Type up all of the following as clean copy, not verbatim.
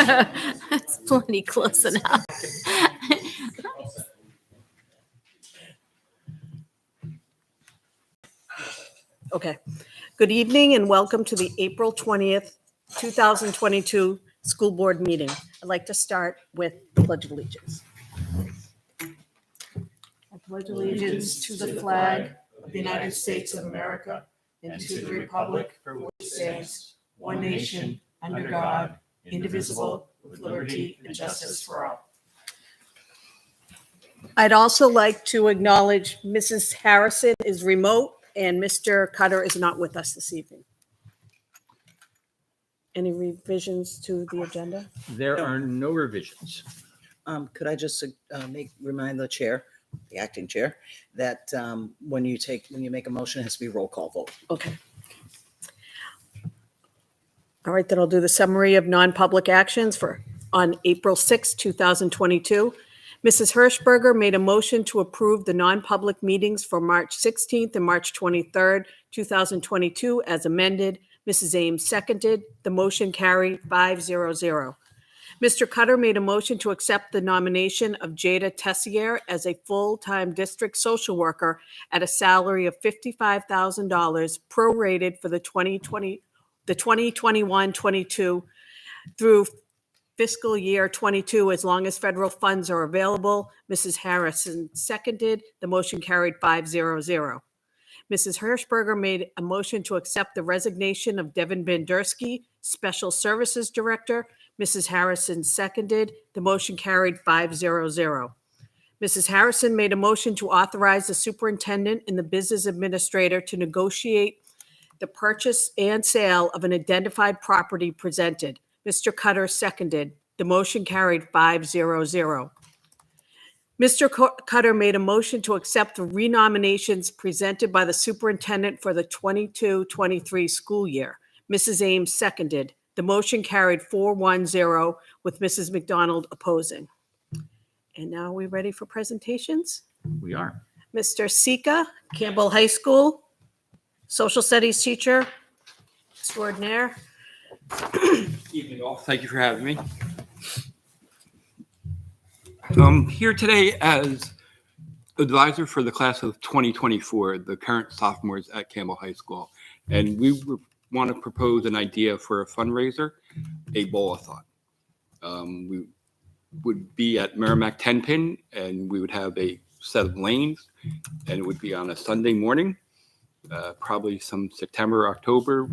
That's plenty close enough. Okay. Good evening and welcome to the April 20th, 2022 school board meeting. I'd like to start with the Pledge of Allegiance. I pledge allegiance to the flag of the United States of America and to the republic for which it stands, one nation, under God, indivisible, with liberty and justice for all. I'd also like to acknowledge Mrs. Harrison is remote and Mr. Cutter is not with us this evening. Any revisions to the agenda? There are no revisions. Could I just remind the chair, the acting chair, that when you make a motion, it has to be roll call vote. Okay. All right, then I'll do the summary of non-public actions on April 6, 2022. Mrs. Hirschberger made a motion to approve the non-public meetings for March 16th and March 23rd, 2022 as amended. Mrs. Ames seconded. The motion carried 5-0-0. Mr. Cutter made a motion to accept the nomination of Jada Tessier as a full-time district social worker at a salary of $55,000 prorated for the 2021-22 through fiscal year 22, as long as federal funds are available. Mrs. Harrison seconded. The motion carried 5-0-0. Mrs. Hirschberger made a motion to accept the resignation of Devin Bandersky, Special Services Director. Mrs. Harrison seconded. The motion carried 5-0-0. Mrs. Harrison made a motion to authorize the superintendent and the business administrator to negotiate the purchase and sale of an identified property presented. Mr. Cutter seconded. The motion carried 5-0-0. Mr. Cutter made a motion to accept the renominations presented by the superintendent for the 22-23 school year. Mrs. Ames seconded. The motion carried 4-1-0 with Mrs. McDonald opposing. And now are we ready for presentations? We are. Mr. Sika, Campbell High School, social studies teacher extraordinaire. Evening all. Thank you for having me. I'm here today as advisor for the class of 2024, the current sophomores at Campbell High School. And we want to propose an idea for a fundraiser, a bowl-a-thon. We would be at Merrimack 10 Pin, and we would have a set of lanes, and it would be on a Sunday morning, probably some September, October,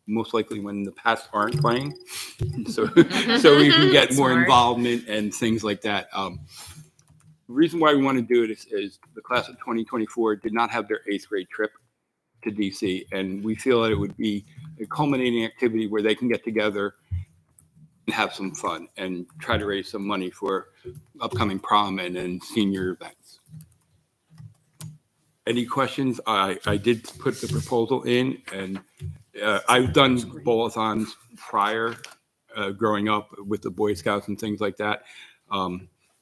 most likely when the Pats aren't playing, so we can get more involvement and things like that. The reason why we want to do it is the class of 2024 did not have their 8th grade trip to DC, and we feel that it would be a culminating activity where they can get together and have some fun and try to raise some money for upcoming prom and senior events. Any questions? I did put the proposal in, and I've done bowl-a-thons prior, growing up with the Boy Scouts and things like that.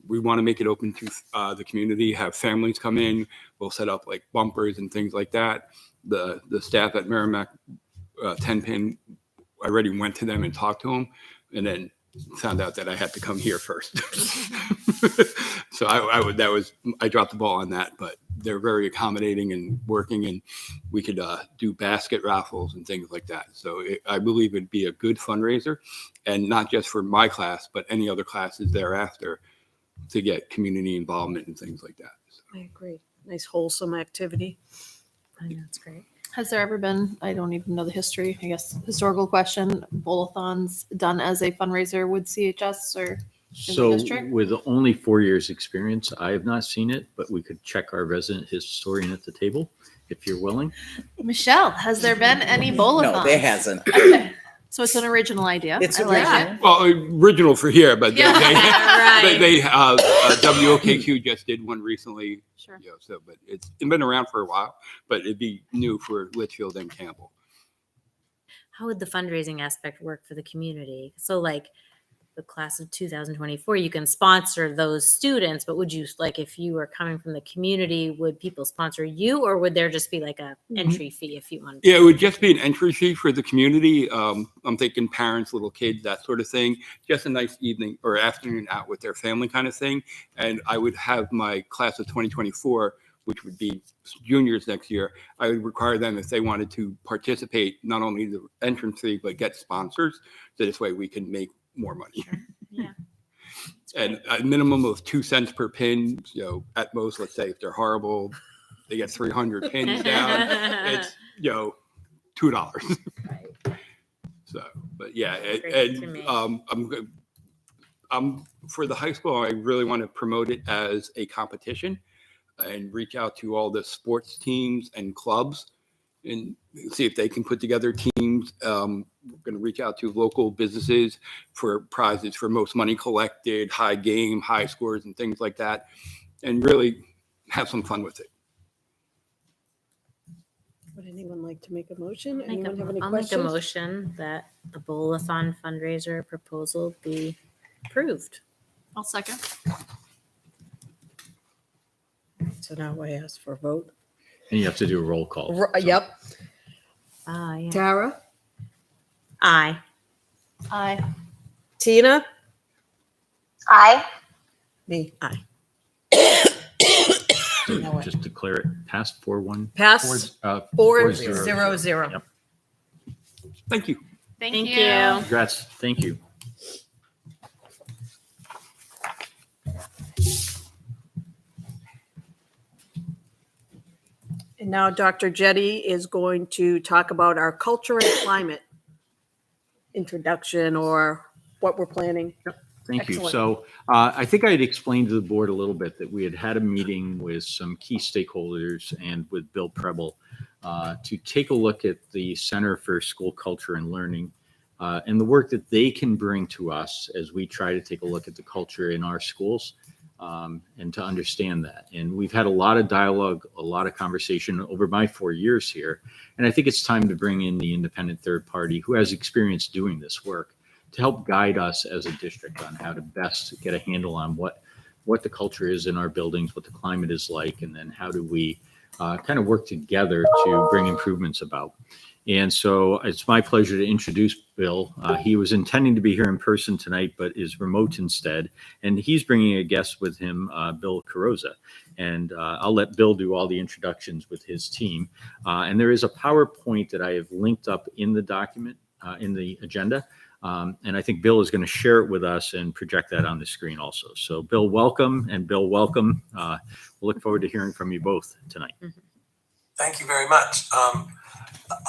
We want to make it open to the community, have families come in. We'll set up like bumpers and things like that. The staff at Merrimack 10 Pin, I already went to them and talked to them, and then found out that I had to come here first. So I dropped the ball on that, but they're very accommodating and working, and we could do basket raffles and things like that. So I believe it'd be a good fundraiser, and not just for my class, but any other classes thereafter to get community involvement and things like that. So. I agree. Nice wholesome activity. I know, it's great. Has there ever been, I don't even know the history, I guess, historical question, bowl-a-thons done as a fundraiser with CHS or in So the district? with only 4 years experience, I have not seen it, but we could check our resident historian at the table if you're willing. Michelle, has there been any bowl-a-thons? No, there hasn't. Okay. So it's an original idea. It's I like original. it. Well, original for here, but Yeah. they WOKQ just did one recently. Sure. You know, so, but it's been around for a while, but it'd be new for Litchfield and Campbell. How would the fundraising aspect work for the community? So like the class of 2024, you can sponsor those students, but would you, like, if you were coming from the community, would people sponsor you, or would there just be like a entry fee if you wanted? Yeah, it would just be an entry fee for the community. I'm thinking parents, little kids, that sort of thing. Just a nice evening or afternoon out with their family kind of thing. And I would have my class of 2024, which would be juniors next year. I would require them, if they wanted to participate, not only the entrance fee, but get sponsors. So this way we can make more money. Yeah. And a minimum of 2 cents per pin. You know, at most, let's say if they're horrible, they get 300 pins down. It's, you know, $2. Right. So, but yeah, That's great to me. I'm for the high school. I really want to promote it as a competition and reach out to all the sports teams and clubs and see if they can put together teams. We're going to reach out to local businesses for prizes for most money collected, high game, high scores, and things like that, and really have some fun with it. Would anyone like to make a motion? I'll make Anyone have any a questions? motion that the Bowl-a-thon fundraiser proposal be approved. I'll second. So now I ask for a vote. And you have to do a roll call. So- Yep. Yeah. Tara? Aye. Aye. Tina? Aye. Me, aye. So just declare it passed 4-1. Pass 4-0. 4-0. Yep. Thank you. Thank you. Congrats. Thank you. And now Dr. Jetty is going to talk about our culture and climate introduction or what we're planning. Thank you. Excellent. So I think I had explained to the board a little bit that we had had a meeting with some key stakeholders and with Bill Preble to take a look at the Center for School Culture and Learning and the work that they can bring to us as we try to take a look at the culture in our schools and to understand that. And we've had a lot of dialogue, a lot of conversation over my 4 years here. And I think it's time to bring in the independent third party who has experience doing this work to help guide us as a district on how to best get a handle on what the culture is in our buildings, what the climate is like, and then how do we kind of work together to bring improvements about. And so it's my pleasure to introduce Bill. He was intending to be here in person tonight, but is remote instead. And he's bringing a guest with him, Bill Carrozza. And I'll let Bill do all the introductions with his team. And there is a PowerPoint that I have linked up in the document, in the agenda. And I think Bill is going to share it with us and project that on the screen also. So Bill, welcome. And Bill, welcome. We'll look forward to hearing from you both tonight. Thank you very much.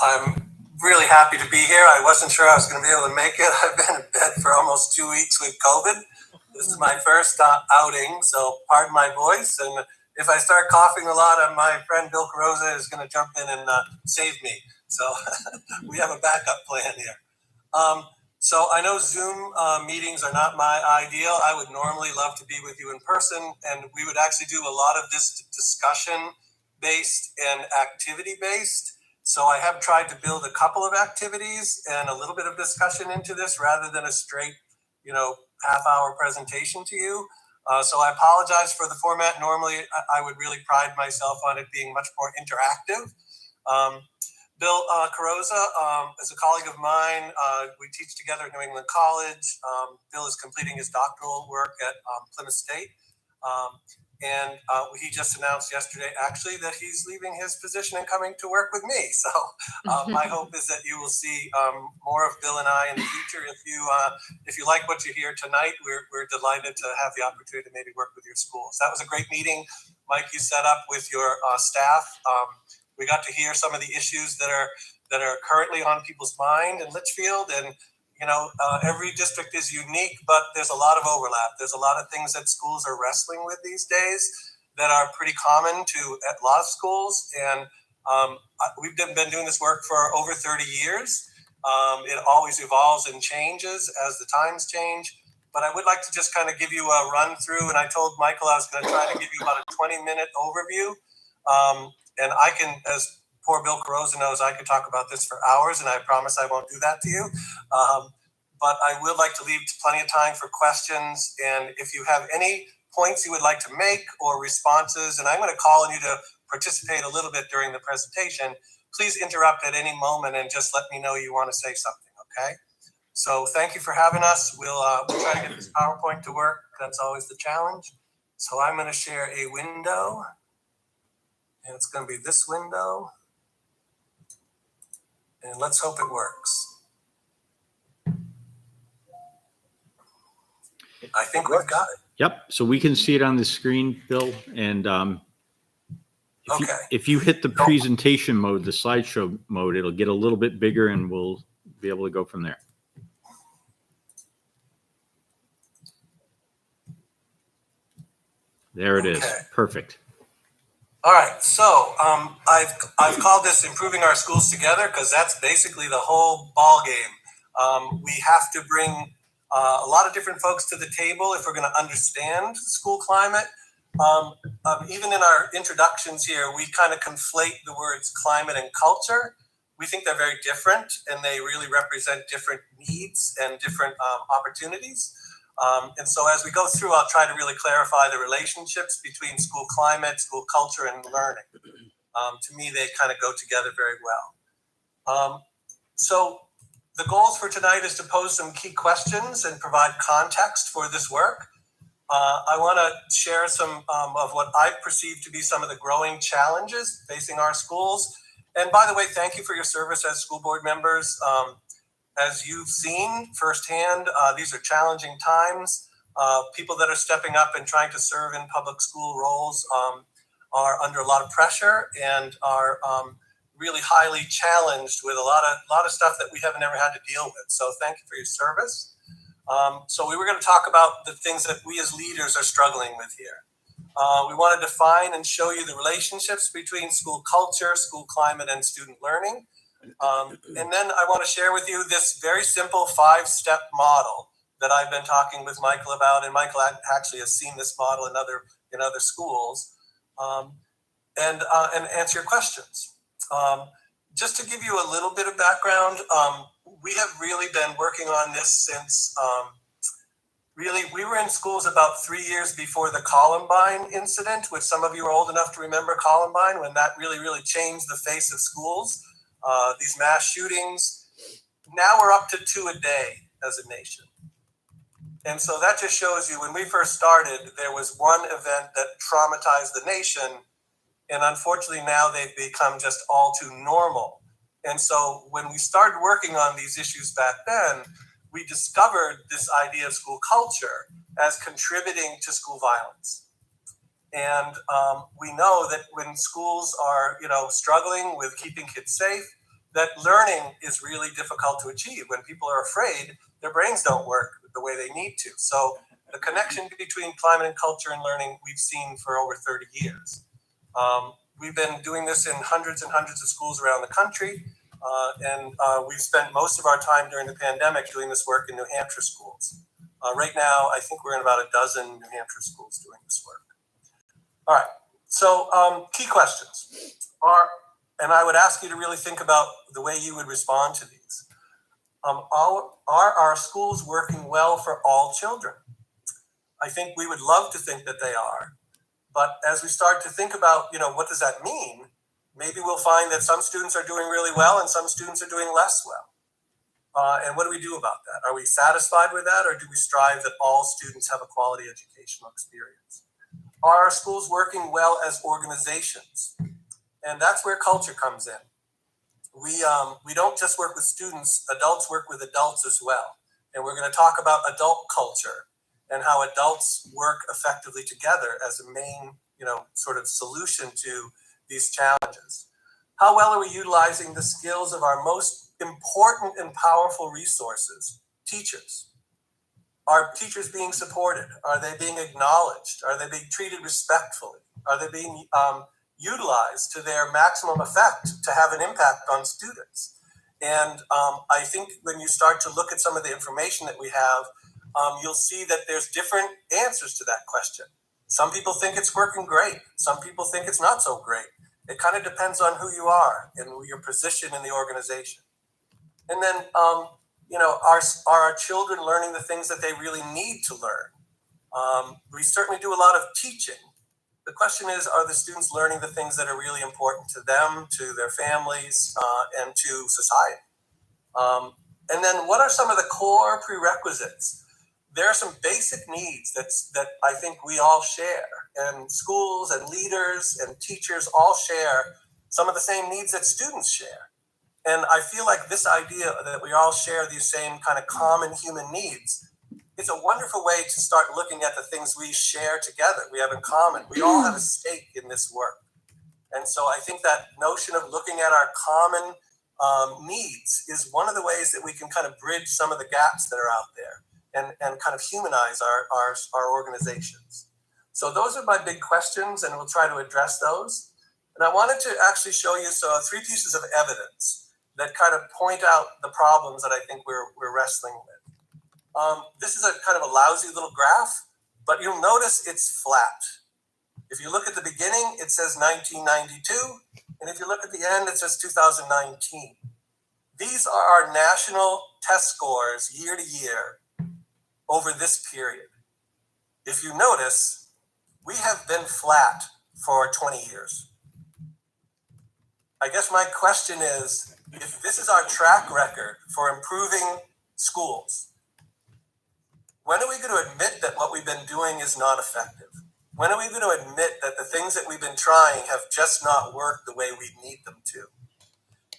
I'm really happy to be here. I wasn't sure I was going to be able to make it. I've been in bed for almost 2 weeks with COVID. This is my first outing, so pardon my voice. And if I start coughing a lot, my friend Bill Carrozza is going to jump in and save me. So we have a backup plan here. So I know Zoom meetings are not my ideal. I would normally love to be with you in person, and we would actually do a lot of this discussion-based and activity-based. So I have tried to build a couple of activities and a little bit of discussion into this rather than a straight, half-hour presentation to you. So I apologize for the format. Normally, I would really pride myself on it being much more interactive. Bill Carrozza is a colleague of mine. We teach together at New England College. Bill is completing his doctoral work at Plymouth State. And he just announced yesterday, actually, that he's leaving his position and coming to work with me. So my hope is that you will see more of Bill and I in the future. If you like what you hear tonight, we're delighted to have the opportunity to maybe work with your schools. That was a great meeting, Mike, you set up with your staff. We got to hear some of the issues that are currently on people's mind in Litchfield, and every district is unique, but there's a lot of overlap. There's a lot of things that schools are wrestling with these days that are pretty common to a lot of schools, and we've been doing this work for over 30 years. It always evolves and changes as the times change. But I would like to just kind of give you a run through, and I told Michael I was going to try to give you about a 20-minute overview. And I can, as poor Bill Carrozza knows, I could talk about this for hours, and I promise I won't do that to you. but I would like to leave plenty of time for questions. And if you have any points you would like to make or responses, and I'm going to call on you to participate a little bit during the presentation, please interrupt at any moment and just let me know you want to say something, okay? So thank you for having us. We'll try to get this PowerPoint to work. That's always the challenge. So I'm going to share a window, and it's going to be this window. And let's hope it works. I think we've got it. Yep. So we can see it on the screen, Bill. And Okay. if you hit the presentation mode, the slideshow mode, it'll get a little bit bigger and we'll be able to go from there. There it is. Okay. Perfect. All right, so I've called this Improving Our Schools Together because that's basically the whole ball game. We have to bring a lot of different folks to the table if we're going to understand school climate. Even in our introductions here, we kind of conflate the words climate and culture. We think they're very different and they really represent different needs and different opportunities. And so as we go through, I'll try to really clarify the relationships between school climate, school culture, and learning. To me, they kind of go together very well. So the goals for tonight is to pose some key questions and provide context for this work. I want to share some of what I perceive to be some of the growing challenges facing our schools. And by the way, thank you for your service as school board members. As you've seen firsthand, these are challenging times. People that are stepping up and trying to serve in public school roles are under a lot of pressure and are really highly challenged with a lot of stuff that we haven't ever had to deal with. So thank you for your service. So we were going to talk about the things that we as leaders are struggling with here. We want to define and show you the relationships between school culture, school climate, and student learning. And then I want to share with you this very simple 5-step model that I've been talking with Michael about, and Michael actually has seen this model in other schools, and answer your questions. Just to give you a little bit of background, we have really been working on this since really we were in schools about 3 years before the Columbine incident, which some of you are old enough to remember Columbine, when that really changed the face of schools. These mass shootings, now we're up to 2 a day as a nation. And so that just shows you when we first started, there was one event that traumatized the nation. And unfortunately now they've become just all too normal. And so when we started working on these issues back then, we discovered this idea of school culture as contributing to school violence. And we know that when schools are, struggling with keeping kids safe, that learning is really difficult to achieve. When people are afraid, their brains don't work the way they need to. So the connection between climate and culture and learning we've seen for over 30 years. We've been doing this in hundreds and hundreds of schools around the country. And we've spent most of our time during the pandemic doing this work in New Hampshire schools. Right now, I think we're in about a dozen New Hampshire schools doing this work. All right, so key questions are, and I would ask you to really think about the way you would respond to these. Are our schools working well for all children? I think we would love to think that they are, but as we start to think about, what does that mean? Maybe we'll find that some students are doing really well and some students are doing less well. And what do we do about that? Are we satisfied with that, or do we strive that all students have a quality educational experience? Are our schools working well as organizations? And that's where culture comes in. We don't just work with students, adults work with adults as well. And we're going to talk about adult culture and how adults work effectively together as a main, sort of solution to these challenges. How well are we utilizing the skills of our most important and powerful resources, teachers? Are teachers being supported? Are they being acknowledged? Are they being treated respectfully? Are they being utilized to their maximum effect to have an impact on students? And I think when you start to look at some of the information that we have, you'll see that there's different answers to that question. Some people think it's working great. Some people think it's not so great. It kind of depends on who you are and your position in the organization. And then, are our children learning the things that they really need to learn? We certainly do a lot of teaching. The question is, are the students learning the things that are really important to them, to their families, and to society? And then what are some of the core prerequisites? There are some basic needs that I think we all share, and schools and leaders and teachers all share some of the same needs that students share. And I feel like this idea that we all share these same kind of common human needs, it's a wonderful way to start looking at the things we share together, we have in common. We all have a stake in this work. And so I think that notion of looking at our common needs is one of the ways that we can kind of bridge some of the gaps that are out there and kind of humanize our organizations. So those are my big questions, and we'll try to address those. And I wanted to actually show you three pieces of evidence that kind of point out the problems that I think we're wrestling with. This is a kind of a lousy little graph, but you'll notice it's flat. If you look at the beginning, it says 1992, and if you look at the end, it says 2019. These are our national test scores year to year over this period. If you notice, we have been flat for 20 years. I guess my question is, if this is our track record for improving schools, when are we going to admit that what we've been doing is not effective? When are we going to admit that the things that we've been trying have just not worked the way we need them to?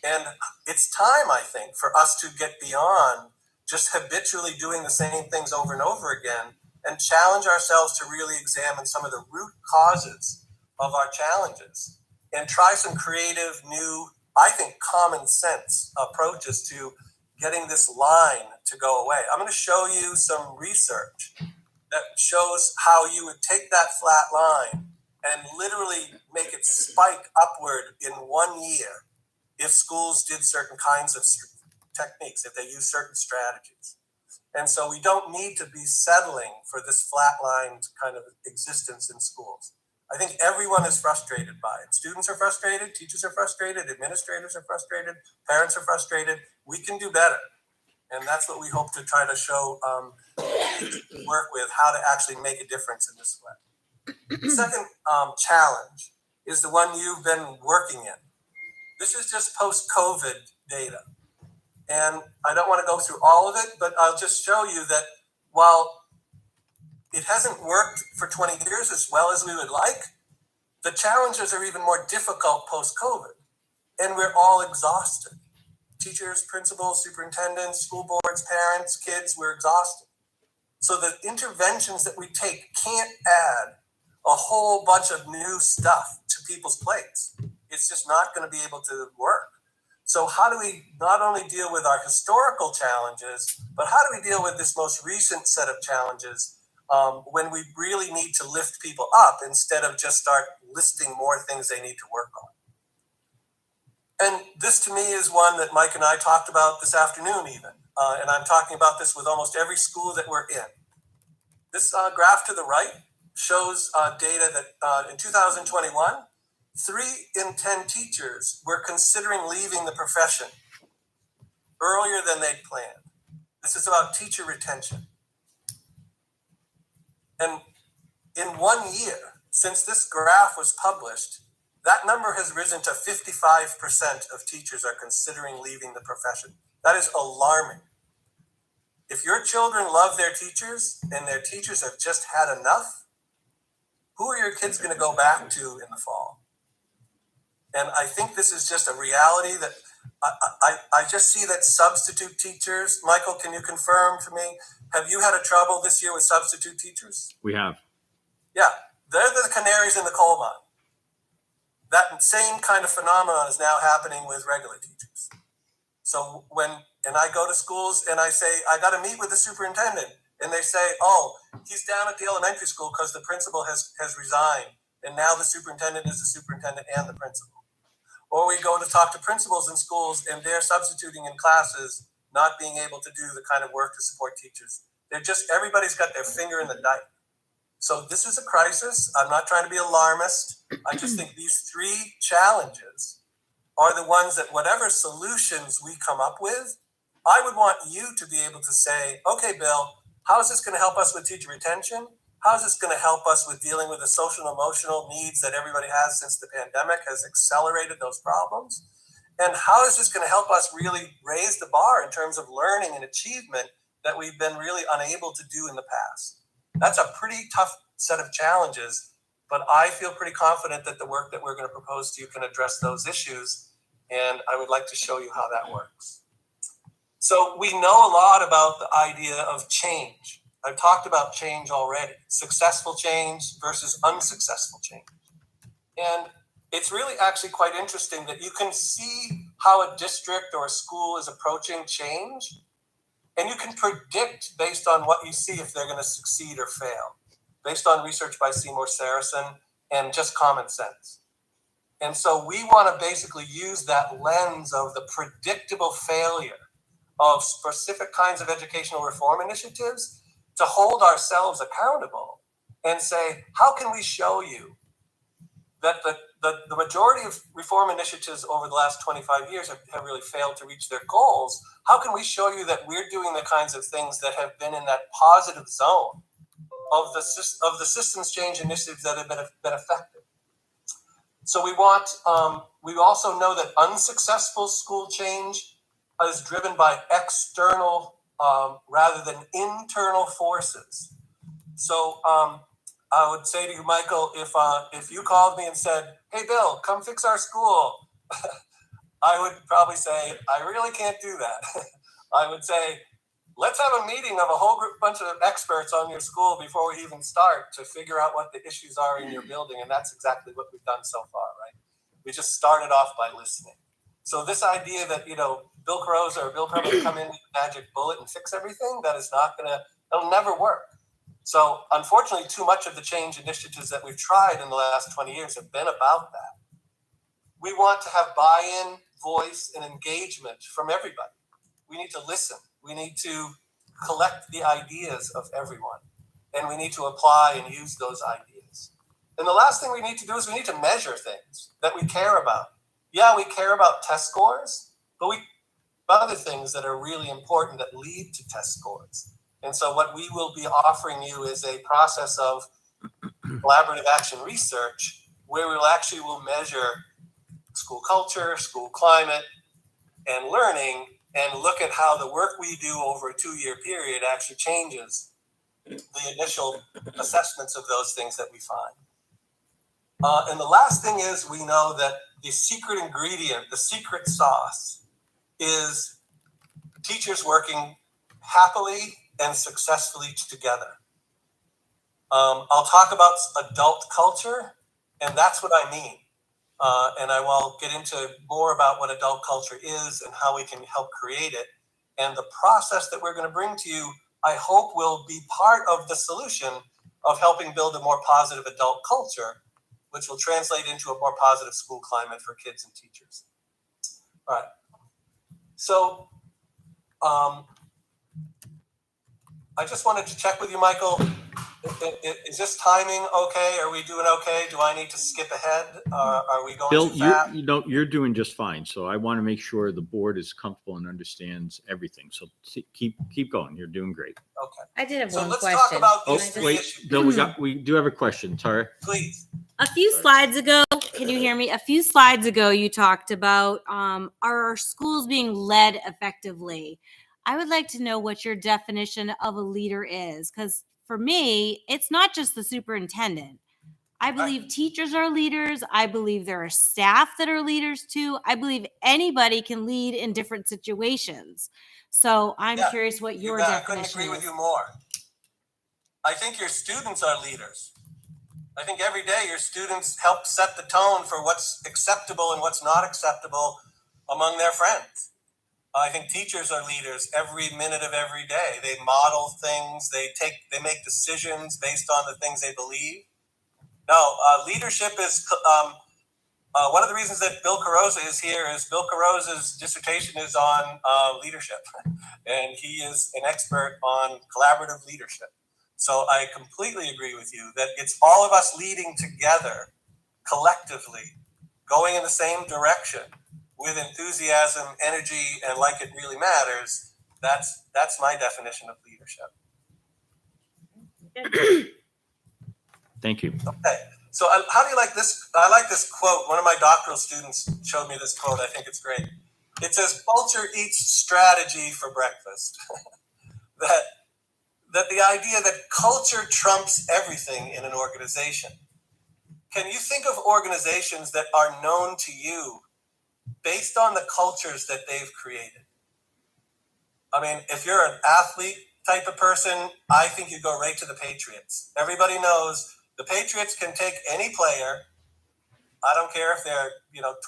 And it's time, I think, for us to get beyond just habitually doing the same things over and over again and challenge ourselves to really examine some of the root causes of our challenges and try some creative, new, I think, common sense approaches to getting this line to go away. I'm going to show you some research that shows how you would take that flat line and literally make it spike upward in 1 year if schools did certain kinds of techniques, if they use certain strategies. And so we don't need to be settling for this flatlined kind of existence in schools. I think everyone is frustrated by it. Students are frustrated, teachers are frustrated, administrators are frustrated, parents are frustrated. We can do better. And that's what we hope to try to show, work with, how to actually make a difference in this way. The second challenge is the one you've been working in. This is just post-COVID data. And I don't want to go through all of it, but I'll just show you that while it hasn't worked for 20 years as well as we would like, the challenges are even more difficult post-COVID. And we're all exhausted. Teachers, principals, superintendents, school boards, parents, kids, we're exhausted. So the interventions that we take can't add a whole bunch of new stuff to people's plates. It's just not going to be able to work. So how do we not only deal with our historical challenges, but how do we deal with this most recent set of challenges when we really need to lift people up instead of just start listing more things they need to work on? And this to me is one that Mike and I talked about this afternoon even. And I'm talking about this with almost every school that we're in. This graph to the right shows data that in 2021, 3 in 10 teachers were considering leaving the profession earlier than they'd planned. This is about teacher retention. And in 1 year, since this graph was published, that number has risen to 55% of teachers are considering leaving the profession. That is alarming. If your children love their teachers and their teachers have just had enough, who are your kids going to go back to in the fall? And I think this is just a reality that I just see that substitute teachers, Michael, can you confirm to me, have you had a trouble this year with substitute teachers? We have. Yeah, they're the canaries in the coal mine. That same kind of phenomenon is now happening with regular teachers. So and I go to schools and I say, I got to meet with the superintendent. And they say, oh, he's down at the elementary school because the principal has resigned. And now the superintendent is the superintendent and the principal. Or we go to talk to principals in schools and they're substituting in classes, not being able to do the kind of work to support teachers. Everybody's got their finger in the dike. So this is a crisis. I'm not trying to be alarmist. I just think these 3 challenges are the ones that whatever solutions we come up with, I would want you to be able to say, okay, Bill, how is this going to help us with teacher retention? How is this going to help us with dealing with the social and emotional needs that everybody has since the pandemic has accelerated those problems? And how is this going to help us really raise the bar in terms of learning and achievement that we've been really unable to do in the past? That's a pretty tough set of challenges, but I feel pretty confident that the work that we're going to propose to you can address those issues, and I would like to show you how that works. So we know a lot about the idea of change. I've talked about change already, successful change versus unsuccessful change. And it's really actually quite interesting that you can see how a district or a school is approaching change, and you can predict based on what you see if they're going to succeed or fail, based on research by Seymour Saracen and just common sense. And so we want to basically use that lens of the predictable failure of specific kinds of educational reform initiatives to hold ourselves accountable and say, how can we show you that the majority of reform initiatives over the last 25 years have really failed to reach their goals? How can we show you that we're doing the kinds of things that have been in that positive zone of the systems change initiatives that have been effective? So we want, we also know that unsuccessful school change is driven by external rather than internal forces. So I would say to you, Michael, if you called me and said, hey, Bill, come fix our school, I would probably say, I really can't do that. I would say, let's have a meeting of a whole bunch of experts on your school before we even start to figure out what the issues are in your building. And that's exactly what we've done so far, right? We just started off by listening. So this idea that, Bill Carosa or Bill Preble come in with a magic bullet and fix everything, it'll never work. So unfortunately, too much of the change initiatives that we've tried in the last 20 years have been about that. We want to have buy-in, voice, and engagement from everybody. We need to listen. We need to collect the ideas of everyone, and we need to apply and use those ideas. And the last thing we need to do is we need to measure things that we care about. Yeah, we care about test scores, but we other things that are really important that lead to test scores. And so what we will be offering you is a process of collaborative action research where we'll measure school culture, school climate, and learning, and look at how the work we do over a 2-year period actually changes the initial assessments of those things that we find. And the last thing is we know that the secret ingredient, the secret sauce, is teachers working happily and successfully together. I'll talk about adult culture, and that's what I mean. And I will get into more about what adult culture is and how we can help create it. And the process that we're going to bring to you, I hope, will be part of the solution of helping build a more positive adult culture, which will translate into a more positive school climate for kids and teachers. All right. So I just wanted to check with you, Michael. Is this timing okay? Are we doing okay? Do I need to skip ahead? Are we going Bill, too fast? you're doing just fine. So I want to make sure the board is comfortable and understands everything. So keep going. You're doing great. Okay. I did have So one let's question. talk about Oh, these three wait, issues. Bill, we do have a question. Tara? Please. A few slides ago, can you hear me? A few slides ago, you talked about are our schools being led effectively? I would like to know what your definition of a leader is, because for me, it's not just the superintendent. I believe teachers are leaders. I believe there are staff that are leaders too. I believe anybody can lead in different situations. So I'm curious what your I definition couldn't agree with is. you more. I think your students are leaders. I think every day your students help set the tone for what's acceptable and what's not acceptable among their friends. I think teachers are leaders every minute of every day. They model things. They make decisions based on the things they believe. No, leadership is one of the reasons that Bill Carosa is here is Bill Carosa's dissertation is on leadership, and he is an expert on collaborative leadership. So I completely agree with you that it's all of us leading together, collectively, going in the same direction with enthusiasm, energy, and like it really matters, That's my definition of leadership. Thank you. Okay. So how do you like this? I like this quote. One of my doctoral students showed me this quote. I think it's great. It says, "Culture eats strategy for breakfast." that the idea that culture trumps everything in an organization. Can you think of organizations that are known to you based on the cultures that they've created? I mean, if you're an athlete type of person, I think you go right to the Patriots. Everybody knows the Patriots can take any player. I don't care if they're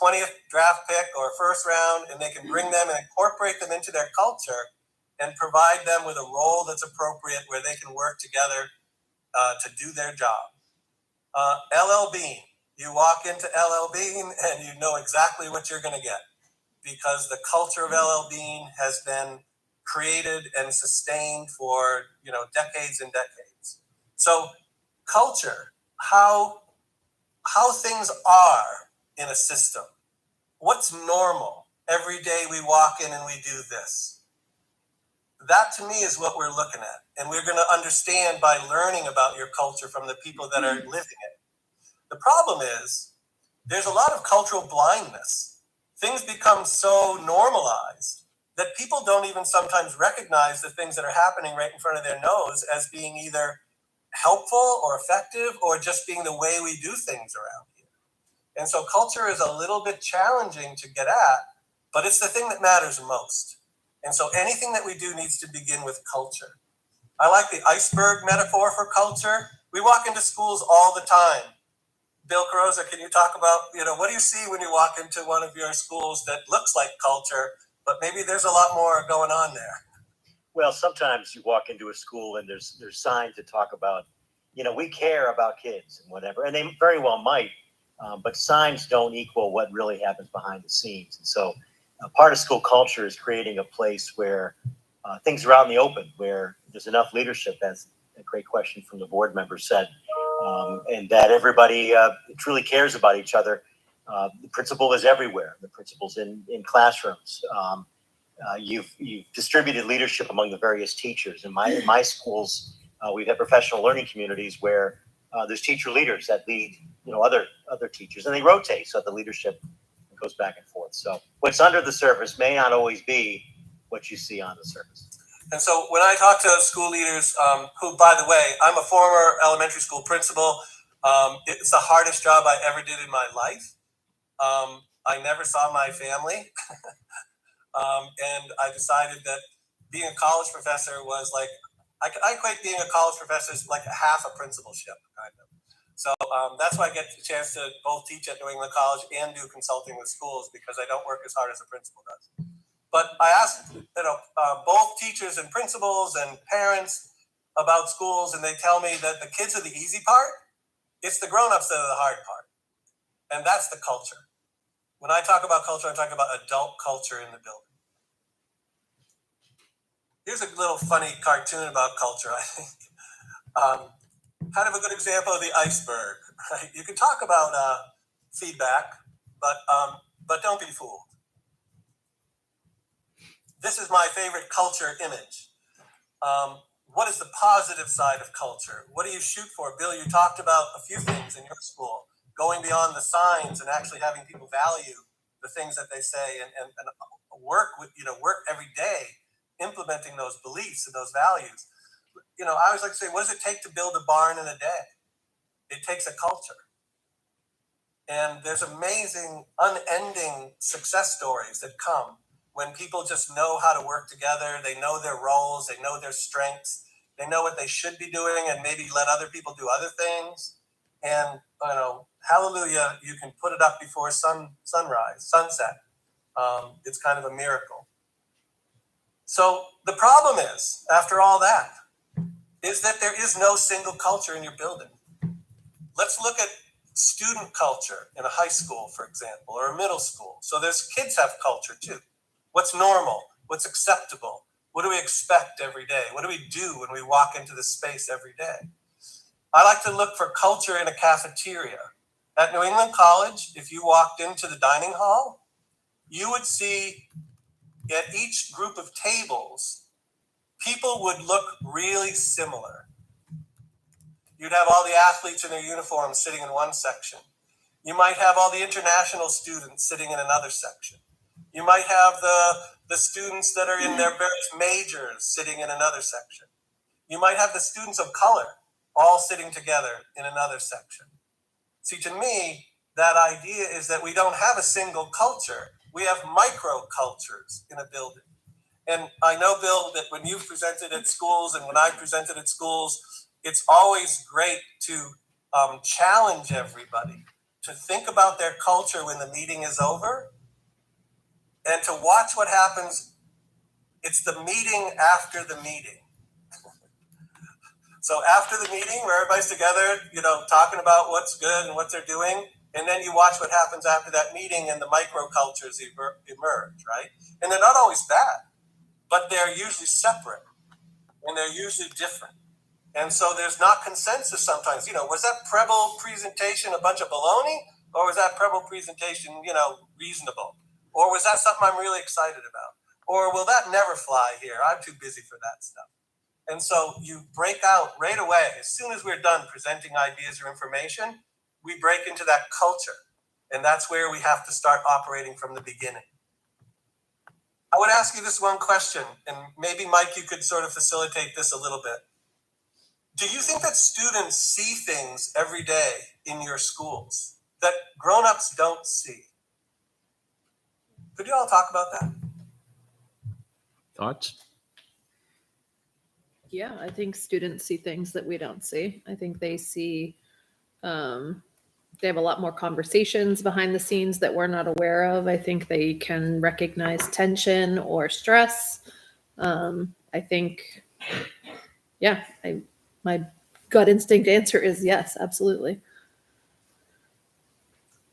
20th draft pick or first round, and they can bring them and incorporate them into their culture and provide them with a role that's appropriate where they can work together to do their job. LL Bean, you walk into LL Bean and you know exactly what you're going to get because the culture of LL Bean has been created and sustained for decades and decades. So culture, how things are in a system. What's normal? Every day we walk in and we do this. That to me is what we're looking at. And we're going to understand by learning about your culture from the people that are living it. The problem is there's a lot of cultural blindness. Things become so normalized that people don't even sometimes recognize the things that are happening right in front of their nose as being either helpful or effective or just being the way we do things around here. And so culture is a little bit challenging to get at, but it's the thing that matters most. And so anything that we do needs to begin with culture. I like the iceberg metaphor for culture. We walk into schools all the time. Bill Carosa, can you talk about, what do you see when you walk into one of your schools that looks like culture, but maybe there's a lot more going on there? Well, sometimes you walk into a school and there's signs that talk about, we care about kids and whatever, and they very well might, but signs don't equal what really happens behind the scenes. And so part of school culture is creating a place where things are out in the open, where there's enough leadership, as a great question from the board member said, and that everybody truly cares about each other. The principal is everywhere. The principal's in classrooms. You've distributed leadership among the various teachers. In my schools, we've had professional learning communities where there's teacher leaders that lead, other teachers, and they rotate so the leadership goes back and forth. So what's under the surface may not always be what you see on the surface. And so when I talk to school leaders, who, by the way, I'm a former elementary school principal. It's the hardest job I ever did in my life. I never saw my family. And I decided that being a college professor was like, I equate being a college professor as like a half a principalship, kind of. So that's why I get the chance to both teach at New England College and do consulting with schools, because I don't work as hard as a principal does. But I asked both teachers and principals and parents about schools, and they tell me that the kids are the easy part. It's the grown-ups that are the hard part. And that's the culture. When I talk about culture, I'm talking about adult culture in the building. Here's a little funny cartoon about culture, I think. Kind of a good example of the iceberg. Right? You can talk about feedback, but don't be fooled. This is my favorite culture image. What is the positive side of culture? What do you shoot for? Bill, you talked about a few things in your school, going beyond the signs and actually having people value the things that they say and work every day implementing those beliefs and those values. I always like to say, what does it take to build a barn in a day? It takes a culture. And there's amazing, unending success stories that come when people just know how to work together. They know their roles, they know their strengths, they know what they should be doing, and maybe let other people do other things. And, hallelujah, you can put it up before sunset. It's kind of a miracle. So the problem is, after all that, is that there is no single culture in your building. Let's look at student culture in a high school, for example, or a middle school. So there's kids have culture too. What's normal? What's acceptable? What do we expect every day? What do we do when we walk into this space every day? I like to look for culture in a cafeteria. At New England College, if you walked into the dining hall, you would see at each group of tables people would look really similar. You'd have all the athletes in their uniforms sitting in one section. You might have all the international students sitting in another section. You might have the students that are in their various majors sitting in another section. You might have the students of color all sitting together in another section. See, to me, that idea is that we don't have a single culture. We have micro cultures in a building. And I know, Bill, that when you've presented at schools and when I presented at schools, it's always great to challenge everybody to think about their culture when the meeting is over and to watch what happens. It's the meeting after the meeting. So after the meeting where everybody's together, talking about what's good and what they're doing, and then you watch what happens after that meeting and the microcultures emerge, right? And they're not always bad, but they're usually separate and they're usually different. And so there's not consensus sometimes. Was that Preble presentation a bunch of baloney? Or was that Preble presentation, reasonable? Or was that something I'm really excited about? Or will that never fly here? I'm too busy for that stuff. And so you break out right away. As soon as we're done presenting ideas or information, we break into that culture. And that's where we have to start operating from the beginning. I would ask you this one question, and maybe, Mike, you could sort of facilitate this a little bit. Do you think that students see things every day in your schools that grown-ups don't see? Could you all talk about that? Thoughts? Yeah, I think students see things that we don't see. I think they see, they have a lot more conversations behind the scenes that we're not aware of. I think they can recognize tension or stress. I think, my gut instinct answer is yes, absolutely.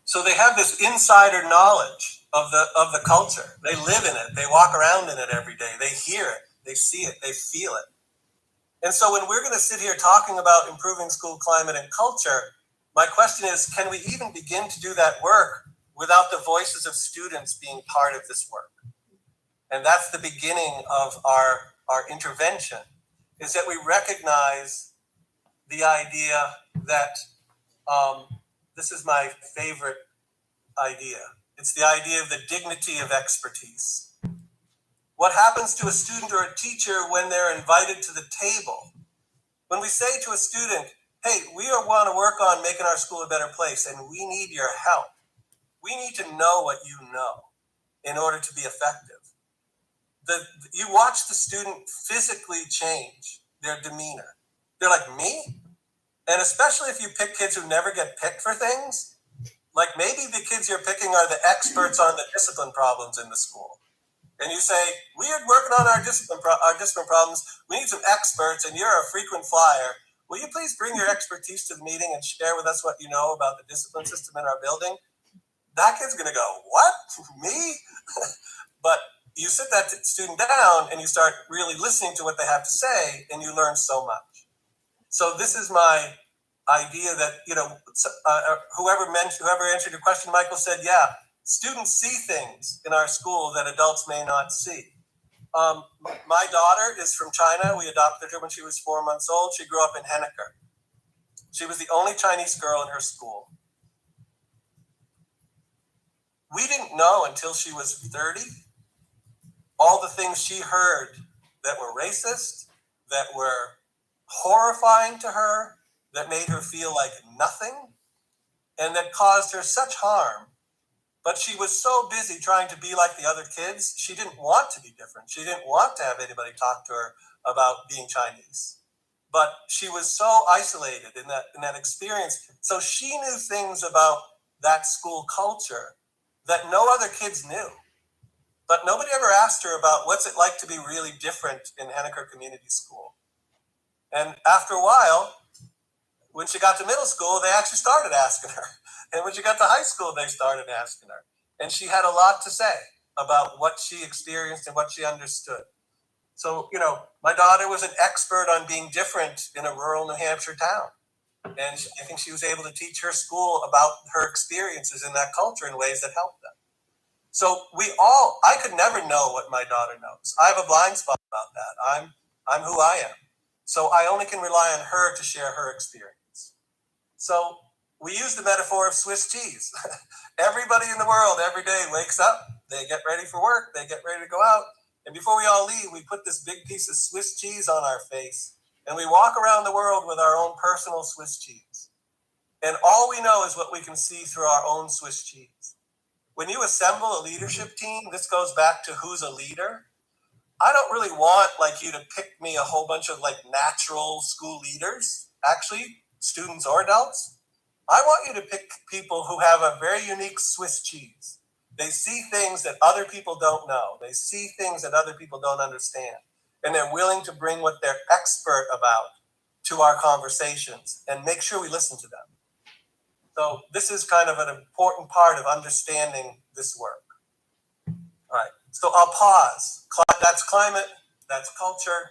So they have this insider knowledge of the culture. They live in it. They walk around in it every day. They hear it. They see it. They feel it. And so when we're going to sit here talking about improving school climate and culture, my question is, can we even begin to do that work without the voices of students being part of this work? And that's the beginning of our intervention, is that we recognize the idea that this is my favorite idea. It's the idea of the dignity of expertise. What happens to a student or a teacher when they're invited to the table? When we say to a student, hey, we want to work on making our school a better place and we need your help. We need to know what you know in order to be effective. You watch the student physically change their demeanor. They're like, me? And especially if you pick kids who never get picked for things, like maybe the kids you're picking are the experts on the discipline problems in the school. And you say, we are working on our discipline problems. We need some experts, and you're a frequent flyer. Will you please bring your expertise to the meeting and share with us what you know about the discipline system in our building? That kid's going to go, what? Me? But you sit that student down and you start really listening to what they have to say, and you learn so much. So this is my idea that, whoever answered your question, Michael, said, yeah, students see things in our school that adults may not see. My daughter is from China. We adopted her when she was 4 months old. She grew up in Henniker. She was the only Chinese girl in her school. We didn't know until she was 30 all the things she heard that were racist, that were horrifying to her, that made her feel like nothing, and that caused her such harm. But she was so busy trying to be like the other kids, she didn't want to be different. She didn't want to have anybody talk to her about being Chinese. But she was so isolated in that experience. So she knew things about that school culture that no other kids knew. But nobody ever asked her about what's it like to be really different in Henniker Community School. And after a while, when she got to middle school, they actually started asking her. And when she got to high school, they started asking her. And she had a lot to say about what she experienced and what she understood. So, my daughter was an expert on being different in a rural New Hampshire town. And I think she was able to teach her school about her experiences in that culture in ways that helped them. So I could never know what my daughter knows. I have a blind spot about that. I'm who I am. So I only can rely on her to share her experience. So we use the metaphor of Swiss cheese. Everybody in the world every day wakes up, they get ready for work, they get ready to go out. And before we all leave, we put this big piece of Swiss cheese on our face and we walk around the world with our own personal Swiss cheese. And all we know is what we can see through our own Swiss cheese. When you assemble a leadership team, this goes back to who's a leader. I don't really want like you to pick me a whole bunch of like natural school leaders, actually, students or adults. I want you to pick people who have a very unique Swiss cheese. They see things that other people don't know. They see things that other people don't understand. And they're willing to bring what they're expert about to our conversations and make sure we listen to them. So this is kind of an important part of understanding this work. All right, so I'll pause. That's climate, that's culture.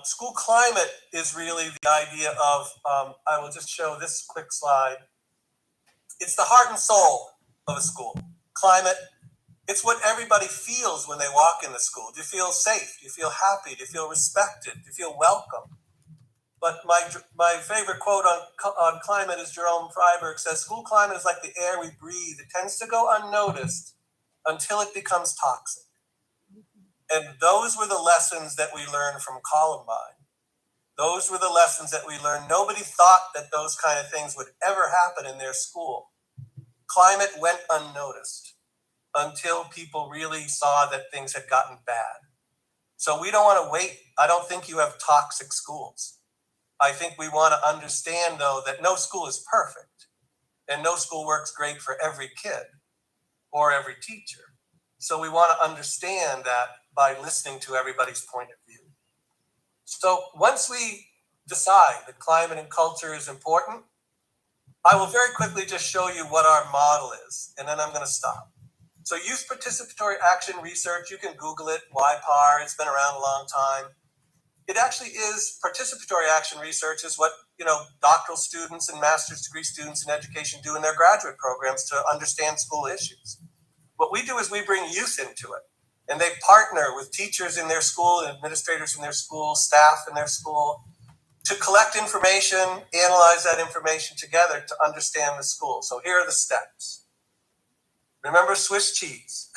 School climate is really the idea of, I will just show this quick slide. It's the heart and soul of a school. Climate, it's what everybody feels when they walk in the school. Do you feel safe? Do you feel happy? Do you feel respected? Do you feel welcome? But my favorite quote on climate is Jerome Freiberg says, school climate is like the air we breathe. It tends to go unnoticed until it becomes toxic. And those were the lessons that we learned from Columbine. Those were the lessons that we learned. Nobody thought that those kind of things would ever happen in their school. Climate went unnoticed until people really saw that things had gotten bad. So we don't want to wait. I don't think you have toxic schools. I think we want to understand, though, that no school is perfect and no school works great for every kid or every teacher. So we want to understand that by listening to everybody's point of view. So once we decide that climate and culture is important, I will very quickly just show you what our model is, and then I'm going to stop. So Youth Participatory Action Research, you can Google it, YPAR, it's been around a long time. It actually is participatory action research is what, doctoral students and master's degree students in education do in their graduate programs to understand school issues. What we do is we bring youth into it, and they partner with teachers in their school, administrators in their school, staff in their school, to collect information, analyze that information together to understand the school. So here are the steps. Remember Swiss cheese.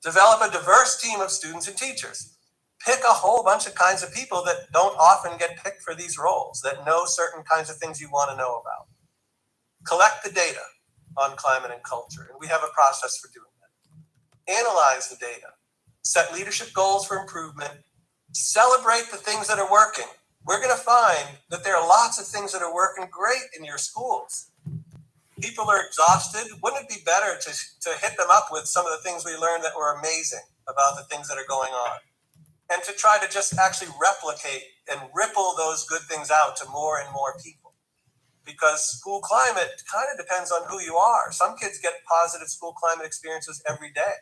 Develop a diverse team of students and teachers. Pick a whole bunch of kinds of people that don't often get picked for these roles, that know certain kinds of things you want to know about. Collect the data on climate and culture, and we have a process for doing that. Analyze the data. Set leadership goals for improvement. Celebrate the things that are working. We're going to find that there are lots of things that are working great in your schools. People are exhausted. Wouldn't it be better to hit them up with some of the things we learned that were amazing about the things that are going on? And to try to just actually replicate and ripple those good things out to more and more people. Because school climate kind of depends on who you are. Some kids get positive school climate experiences every day.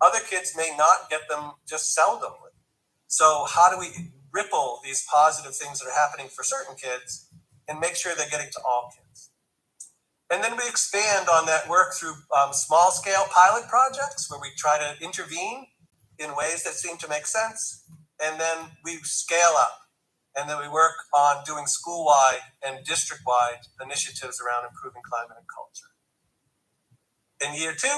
Other kids may not get them just seldomly. So how do we ripple these positive things that are happening for certain kids and make sure they're getting to all kids? And then we expand on that work through small scale pilot projects where we try to intervene in ways that seem to make sense. And then we scale up. And then we work on doing school-wide and district-wide initiatives around improving climate and culture. In year 2,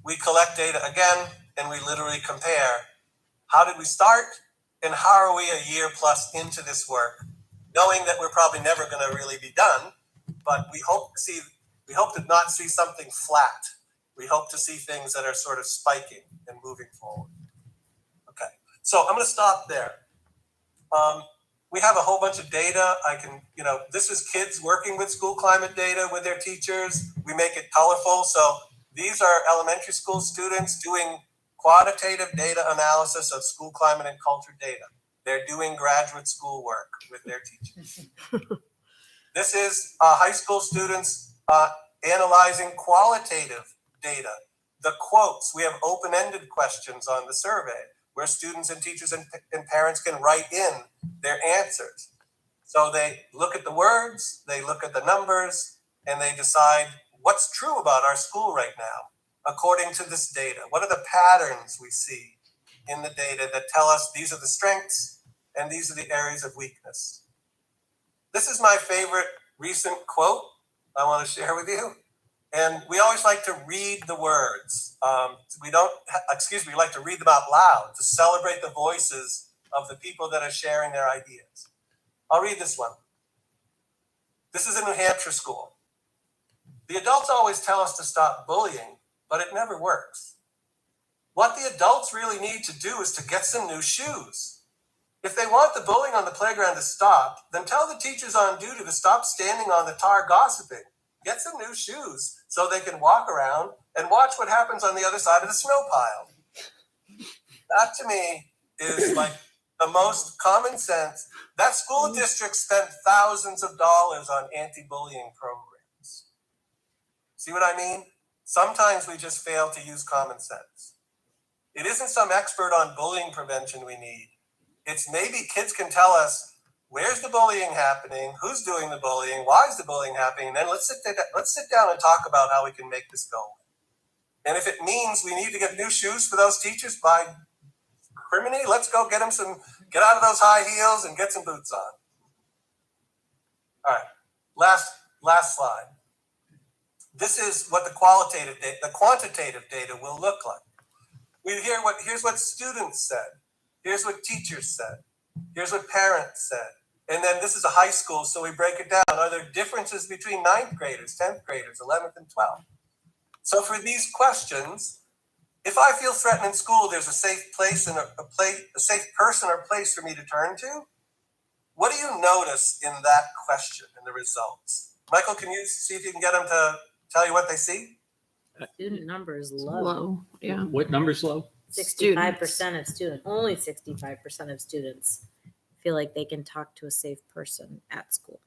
we collect data again, and we literally compare how did we start and how are we a year plus into this work, knowing that we're probably never going to really be done, but we hope to not see something flat. We hope to see things that are sort of spiking and moving forward. Okay, so I'm going to stop there. We have a whole bunch of data. This is kids working with school climate data with their teachers. We make it colorful. So these are elementary school students doing quantitative data analysis of school climate and culture data. They're doing graduate school work with their teachers. This is high school students analyzing qualitative data. The quotes, we have open-ended questions on the survey where students and teachers and parents can write in their answers. So they look at the words, they look at the numbers, and they decide what's true about our school right now, according to this data. What are the patterns we see in the data that tell us these are the strengths and these are the areas of weakness. This is my favorite recent quote I want to share with you. And we always like to read the words. We like to read them out loud to celebrate the voices of the people that are sharing their ideas. I'll read this one. This is a New Hampshire school. The adults always tell us to stop bullying, but it never works. What the adults really need to do is to get some new shoes. If they want the bullying on the playground to stop, then tell the teachers on duty to stop standing on the tar gossiping. Get some new shoes so they can walk around and watch what happens on the other side of the snow pile. That to me is like the most common sense. That school district spent thousands of dollars on anti-bullying programs. See what I mean? Sometimes we just fail to use common sense. It isn't some expert on bullying prevention we need. It's maybe kids can tell us, where's the bullying happening? Who's doing the bullying? Why is the bullying happening? And then let's sit down and talk about how we can make this go. And if it means we need to get new shoes for those teachers by criminy, let's go get out of those high heels and get some boots on. All right, last slide. This is what the quantitative data will look like. Here's what students said. Here's what teachers said. Here's what parents said. And then this is a high school, so we break it down. Are there differences between 9th graders, 10th graders, 11th and 12th? So for these questions, if I feel threatened in school, there's a safe place and a safe person or place for me to turn to. What do you notice in that question and the results? Michael, can you see if you can get them to tell you what they see? Student number is Low, yeah. What number's low? 65% of students, only 65% of students feel like they can talk to a safe person at school.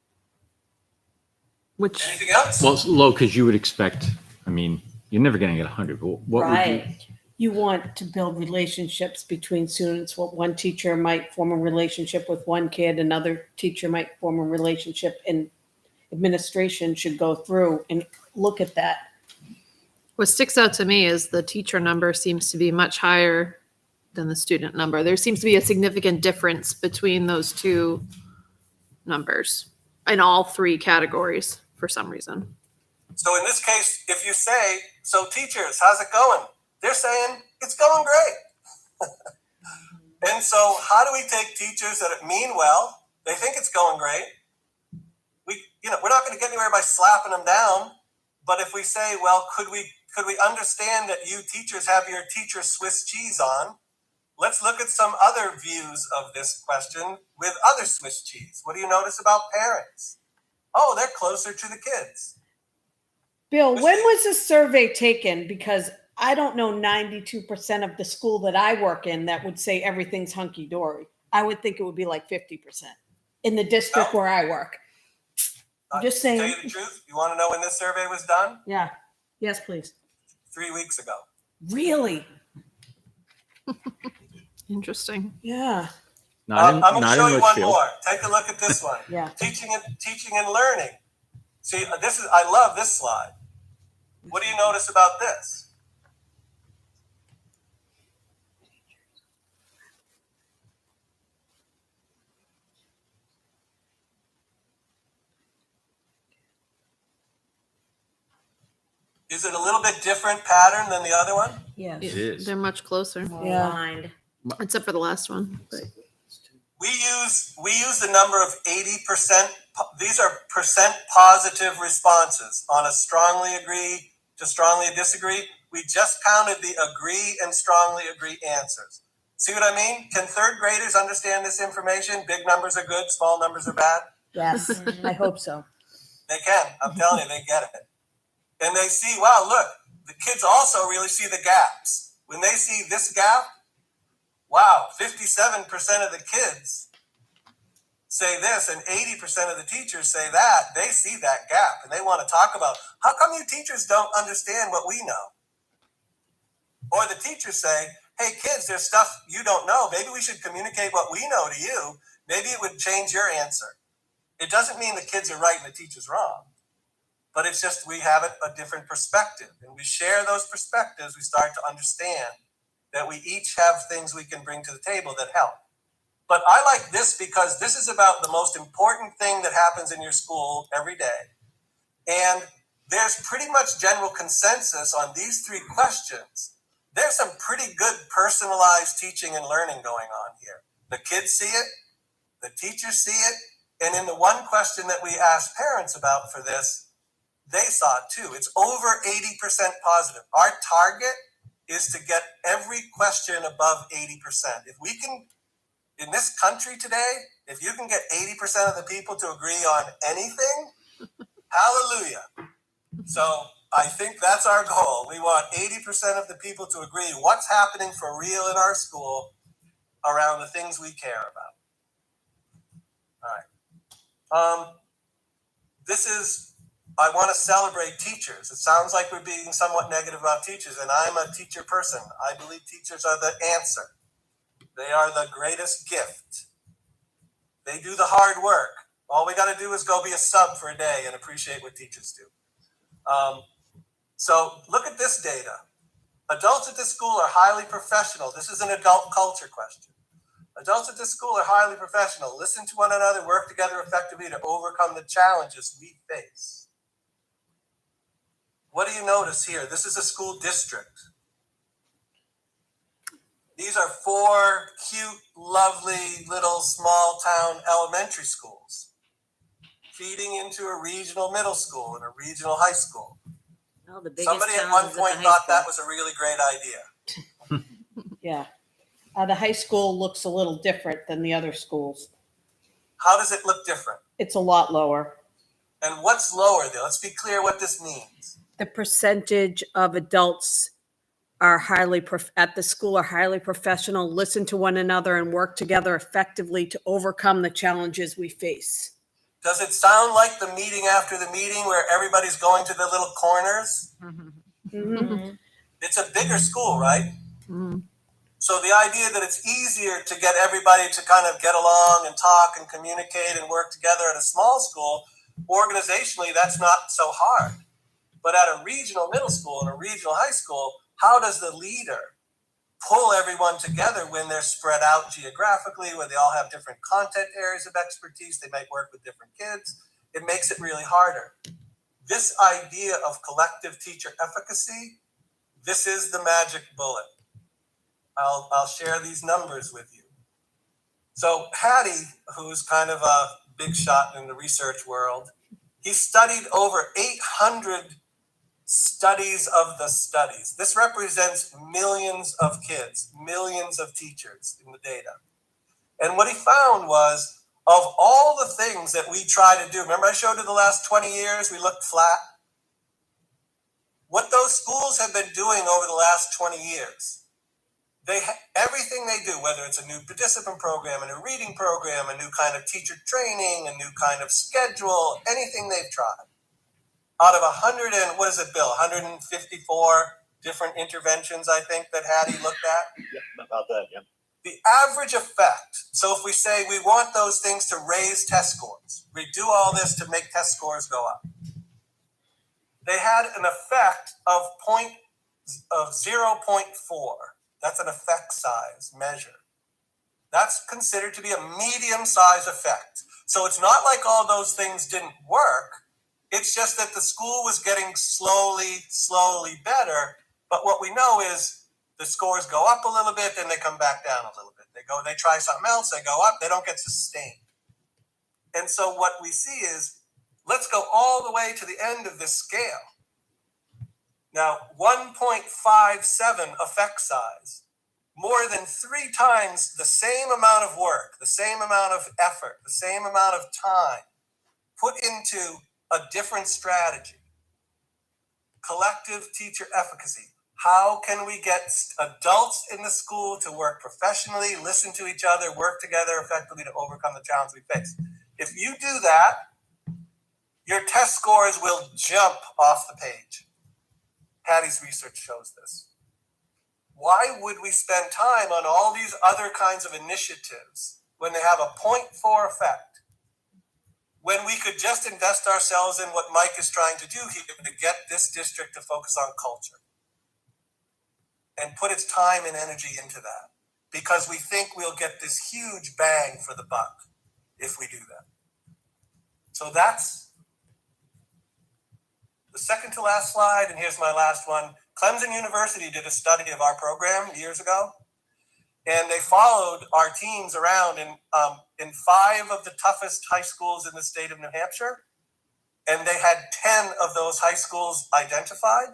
Which Anything else? Well, it's low because you would expect, I mean, you're never going to get 100. But what would you? You want to build relationships between students. What one teacher might form a relationship with one kid, another teacher might form a relationship, and administration should go through and look at that. what sticks out to me is the teacher number seems to be much higher than the student number. There seems to be a significant difference between those two numbers in all three categories for some reason. So in this case, if you say, so teachers, how's it going? They're saying, it's going great. And so how do we take teachers that mean well, they think it's going great. We're not going to get anywhere by slapping them down. But if we say, well, could we understand that you teachers have your teacher Swiss cheese on? Let's look at some other views of this question with other Swiss cheese. What do you notice about parents? Oh, they're closer to the kids. Bill, when was this survey taken? Because I don't know 92% of the school that I work in that would say everything's hunky-dory. I would think it would be like 50% in the district where I work. I'm just saying. To tell you the truth, you want to know when this survey was done? Yeah. Yes, please. 3 weeks ago. Really? Interesting. Yeah. I'm going to show you one Litchfield. more. Take a look at this one. Yeah. Teaching and learning. See, I love this slide. What do you notice about this? Is it a little bit different pattern than the other one? Yes. It is. They're much closer, Yeah. Aligned. except for the last one. But We use the number of 80%. These are percent positive responses on a strongly agree to strongly disagree. We just counted the agree and strongly agree answers. See what I mean? Can third graders understand this information? Big numbers are good, small numbers are bad. Yes. I hope so. They can. I'm telling you, they get it. And they see, wow, look, the kids also really see the gaps. When they see this gap, wow, 57% of the kids say this and 80% of the teachers say that. They see that gap and they want to talk about, how come you teachers don't understand what we know? Or the teachers say, hey kids, there's stuff you don't know. Maybe we should communicate what we know to you. Maybe it would change your answer. It doesn't mean the kids are right and the teacher's wrong. But it's just we have a different perspective. And we share those perspectives, we start to understand that we each have things we can bring to the table that help. But I like this because this is about the most important thing that happens in your school every day. And there's pretty much general consensus on these three questions. There's some pretty good personalized teaching and learning going on here. The kids see it, the teachers see it, and in the one question that we asked parents about for this, they saw it too. It's over 80% positive. Our target is to get every question above 80%. If we can, in this country today, if you can get 80% of the people to agree on anything, hallelujah. So I think that's our goal. We want 80% of the people to agree what's happening for real in our school around the things we care about. All right. I want to celebrate teachers. It sounds like we're being somewhat negative about teachers, and I'm a teacher person. I believe teachers are the answer. They are the greatest gift. They do the hard work. All we got to do is go be a sub for a day and appreciate what teachers do. So look at this data. Adults at this school are highly professional. This is an adult culture question. Adults at this school are highly professional. Listen to one another, work together effectively to overcome the challenges we face. What do you notice here? This is a school district. These are 4 cute, lovely, little small town elementary schools feeding into a regional middle school and a regional high school. Oh, the biggest Somebody at towns one is point the high thought school. that was a really great idea. Yeah. The high school looks a little different than the other schools. How does it look different? It's a lot lower. And what's lower there? Let's be clear what this means. The percentage of adults are at the school are highly professional, listen to one another, and work together effectively to overcome the challenges we face. Does it sound like the meeting after the meeting where everybody's going to the little corners? Mm-hmm. It's a bigger school, right? Mm-hmm. So the idea that it's easier to get everybody to kind of get along and talk and communicate and work together at a small school, organizationally, that's not so hard. But at a regional middle school and a regional high school, how does the leader pull everyone together when they're spread out geographically, where they all have different content areas of expertise, they might work with different kids? It makes it really harder. This idea of collective teacher efficacy, this is the magic bullet. I'll share these numbers with you. So Hattie, who's kind of a big shot in the research world, he studied over 800 studies of the studies. This represents millions of kids, millions of teachers in the data. And what he found was, of all the things that we try to do, remember I showed you the last 20 years, we looked flat? What those schools have been doing over the last 20 years, everything they do, whether it's a new participant program, a new reading program, a new kind of teacher training, a new kind of schedule, anything they've tried, out of 154 different interventions, I think, that Hattie looked at. Yeah, about that, yeah. The average effect, so if we say we want those things to raise test scores, we do all this to make test scores go up. They had an effect of 0.4. That's an effect size measure. That's considered to be a medium size effect. So it's not like all those things didn't work. It's just that the school was getting slowly better. But what we know is the scores go up a little bit, then they come back down a little bit. They try something else, they go up, they don't get sustained. And so what we see is, let's go all the way to the end of this scale. Now, 1.57 effect size, more than 3 times the same amount of work, the same amount of effort, the same amount of time put into a different strategy. Collective teacher efficacy. How can we get adults in the school to work professionally, listen to each other, work together effectively to overcome the challenge we face? If you do that, your test scores will jump off the page. Hattie's research shows this. Why would we spend time on all these other kinds of initiatives when they have a 0.4 effect? When we could just invest ourselves in what Mike is trying to do here to get this district to focus on culture and put its time and energy into that because we think we'll get this huge bang for the buck if we do that. So that's the second to last slide, and here's my last one. Clemson University did a study of our program years ago, and they followed our teams around in 5 of the toughest high schools in the state of New Hampshire, and they had 10 of those high schools identified.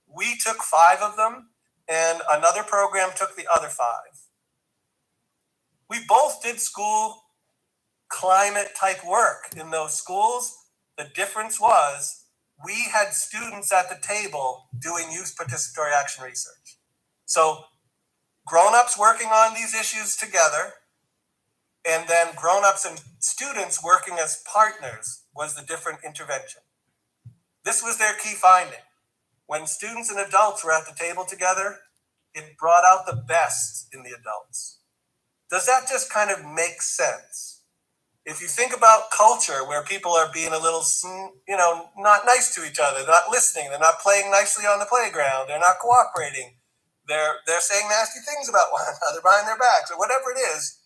We took 5 of them, and another program took the other 5. We both did school climate type work in those schools. The difference was we had students at the table doing youth participatory action research. So grown-ups working on these issues together, and then grown-ups and students working as partners was the different intervention. This was their key finding. When students and adults were at the table together, it brought out the best in the adults. Does that just kind of make sense? If you think about culture where people are being a little, not nice to each other, they're not listening, they're not playing nicely on the playground, they're not cooperating, they're saying nasty things about one another behind their backs, or whatever it is,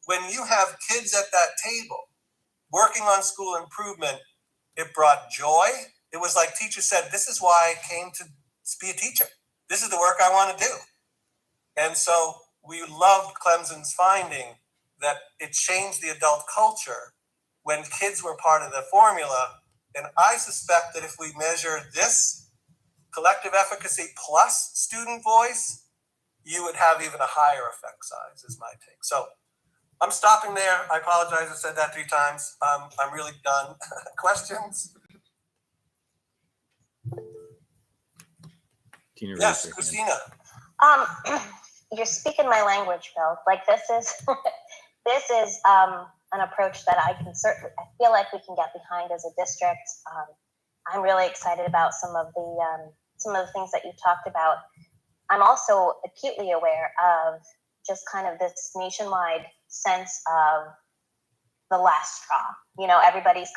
when you have kids at that table working on school improvement, it brought joy. It was like teachers said, this is why I came to be a teacher. This is the work I want to do. And so we loved Clemson's finding that it changed the adult culture when kids were part of the formula. And I suspect that if we measure this collective efficacy plus student voice, you would have even a higher effect size, is my take. So I'm stopping there. I apologize. I said that 3 times. I'm really done. Questions? Tina, Yes, raise your hand. Christina. You're speaking my language, Bill. Like this is an approach that I feel like we can get behind as a district. I'm really excited about some of the things that you talked about. I'm also acutely aware of just kind of this nationwide sense of the last straw. Everybody's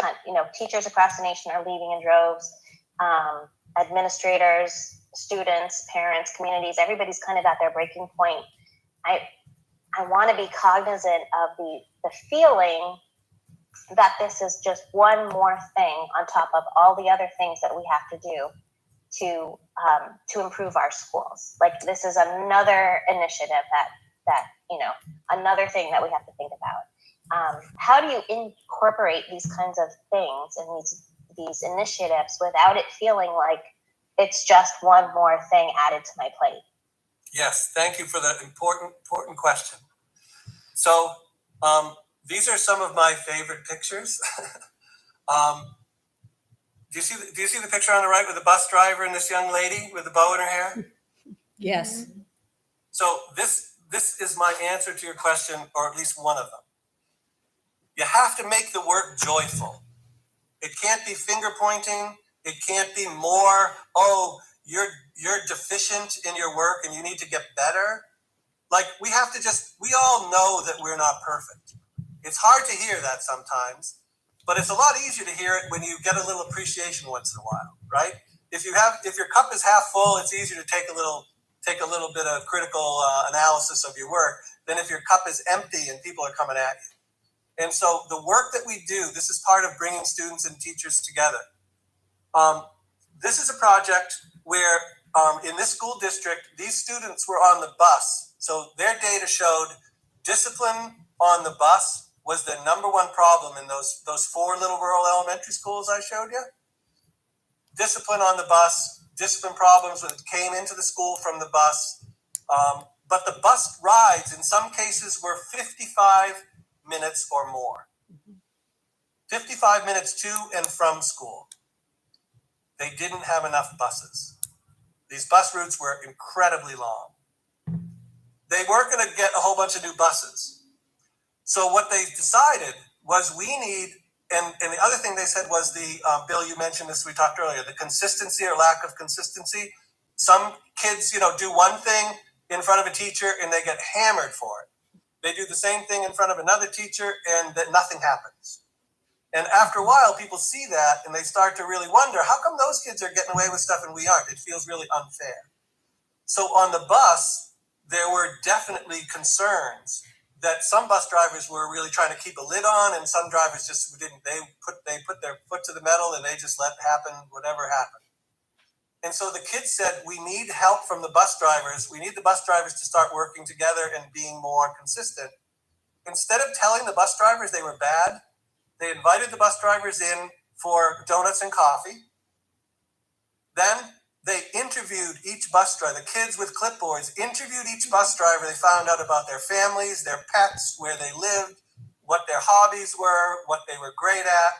teachers across the nation are leaving in droves. Administrators, students, parents, communities, everybody's kind of at their breaking point. I want to be cognizant of the feeling that this is just one more thing on top of all the other things that we have to do to improve our schools. Like this is another initiative that another thing that we have to think about. How do you incorporate these kinds of things and these initiatives without it feeling like it's just one more thing added to my plate? Yes, thank you for the important question. So these are some of my favorite pictures. Do you see the picture on the right with the bus driver and this young lady with the bow in her hair? Yes. So this is my answer to your question, or at least one of them. You have to make the work joyful. It can't be finger pointing. It can't be more, you're deficient in your work and you need to get better. Like we all know that we're not perfect. It's hard to hear that sometimes, but it's a lot easier to hear it when you get a little appreciation once in a while, right? If your cup is half full, it's easier to take a little bit of critical analysis of your work than if your cup is empty and people are coming at you. And so the work that we do, this is part of bringing students and teachers together. This is a project where in this school district, these students were on the bus. So their data showed discipline on the bus was the number one problem in those 4 little rural elementary schools I showed you. Discipline on the bus, discipline problems when it came into the school from the bus. But the bus rides in some cases were 55 minutes or more. 55 minutes to and from school. They didn't have enough buses. These bus routes were incredibly long. They weren't going to get a whole bunch of new buses. So what they decided was we need, and the other thing they said was Bill, you mentioned this, we talked earlier, the consistency or lack of consistency. Some kids, do one thing in front of a teacher and they get hammered for it. They do the same thing in front of another teacher and that nothing happens. And after a while, people see that and they start to really wonder, how come those kids are getting away with stuff and we aren't? It feels really unfair. So on the bus, there were definitely concerns that some bus drivers were really trying to keep a lid on, and some drivers just didn't. They put their foot to the metal and they just let happen whatever happened. And so the kids said, we need help from the bus drivers. We need the bus drivers to start working together and being more consistent. Instead of telling the bus drivers they were bad, they invited the bus drivers in for donuts and coffee. Then they interviewed each bus driver. The kids with clipboards interviewed each bus driver. They found out about their families, their pets, where they lived, what their hobbies were, what they were great at.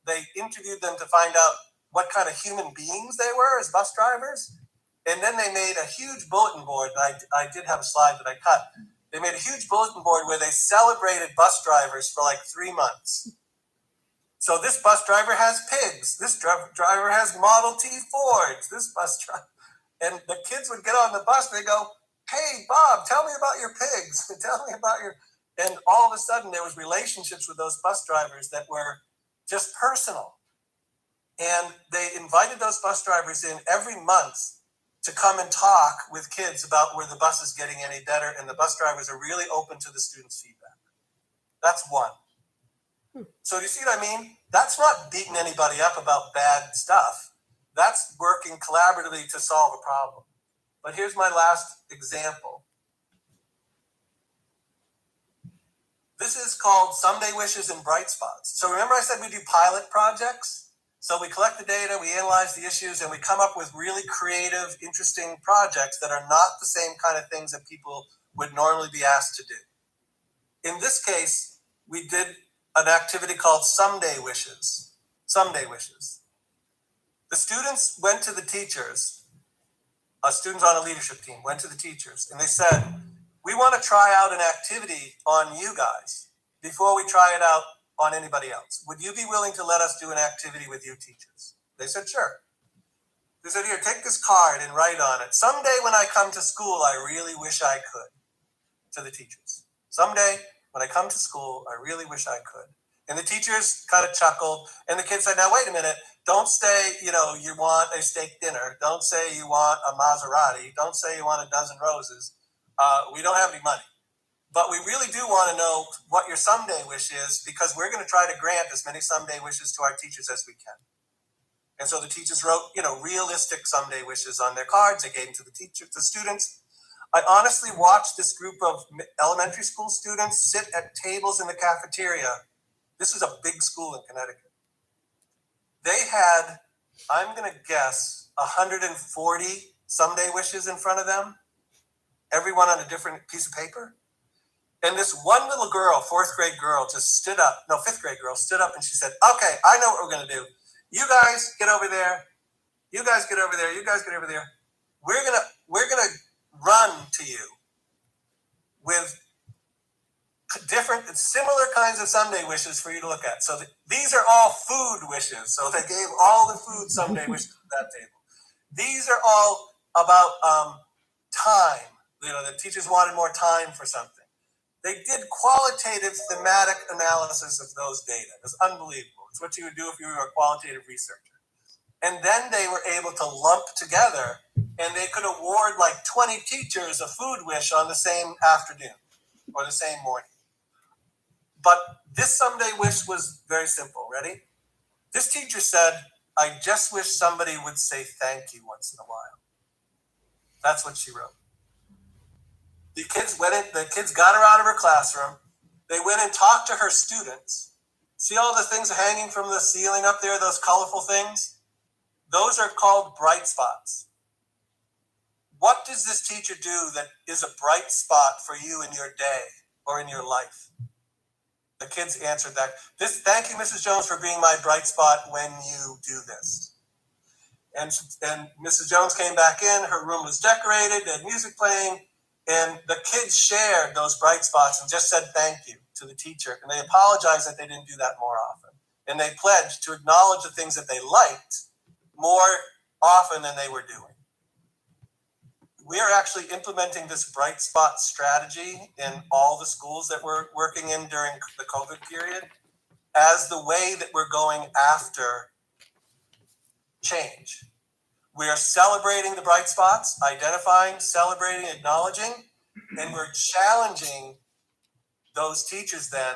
They interviewed them to find out what kind of human beings they were as bus drivers. And then they made a huge bulletin board. I did have a slide that I cut. They made a huge bulletin board where they celebrated bus drivers for like 3 months. So this bus driver has pigs. This driver has Model T Fords. This bus driver. And the kids would get on the bus and they go, hey, Bob, tell me about your pigs. Tell me about your... And all of a sudden there was relationships with those bus drivers that were just personal. And they invited those bus drivers in every month to come and talk with kids about where the bus is getting any better. And the bus drivers are really open to the students' feedback. That's one. So you see what I mean? That's not beating anybody up about bad stuff. That's working collaboratively to solve a problem. But here's my last example. This is called Someday Wishes and Bright Spots. So remember I said we do pilot projects? So we collect the data, we analyze the issues, and we come up with really creative, interesting projects that are not the same kind of things that people would normally be asked to do. In this case, we did an activity called Someday Wishes. Someday Wishes. The students went to the teachers, students on a leadership team went to the teachers, and they said, we want to try out an activity on you guys before we try it out on anybody else. Would you be willing to let us do an activity with you teachers? They said, sure. They said, here, take this card and write on it. Someday when I come to school, I really wish I could. To the teachers. Someday when I come to school, I really wish I could. And the teachers kind of chuckled. And the kids said, now, wait a minute. Don't say, you want a steak dinner. Don't say you want a Maserati. Don't say you want a dozen roses. We don't have any money. But we really do want to know what your someday wish is, because we're going to try to grant as many someday wishes to our teachers as we can. And so the teachers wrote, realistic someday wishes on their cards. They gave them to the students. I honestly watched this group of elementary school students sit at tables in the cafeteria. This is a big school in Connecticut. They had, I'm going to guess, 140 someday wishes in front of them, everyone on a different piece of paper. And this one little girl, fifth grade girl, stood up and she said, okay, I know what we're going to do. You guys get over there. You guys get over there. You guys get over there. We're going to run to you with similar kinds of someday wishes for you to look at. So these are all food wishes. So they gave all the food someday wishes to that table. These are all about time. The teachers wanted more time for something. They did qualitative thematic analysis of those data. It's unbelievable. It's what you would do if you were a qualitative researcher. And then they were able to lump together, and they could award like 20 teachers a food wish on the same afternoon or the same morning. But this someday wish was very simple. Ready? This teacher said, I just wish somebody would say thank you once in a while. That's what she wrote. The kids got her out of her classroom. They went and talked to her students. See all the things hanging from the ceiling up there, those colorful things? Those are called bright spots. What does this teacher do that is a bright spot for you in your day or in your life? The kids answered that. Thank you, Mrs. Jones, for being my bright spot when you do this. And Mrs. Jones came back in. Her room was decorated. They had music playing. And the kids shared those bright spots and just said thank you to the teacher. And they apologized that they didn't do that more often. And they pledged to acknowledge the things that they liked more often than they were doing. We are actually implementing this bright spot strategy in all the schools that we're working in during the COVID period as the way that we're going after change. We are celebrating the bright spots, identifying, celebrating, acknowledging, and we're challenging those teachers then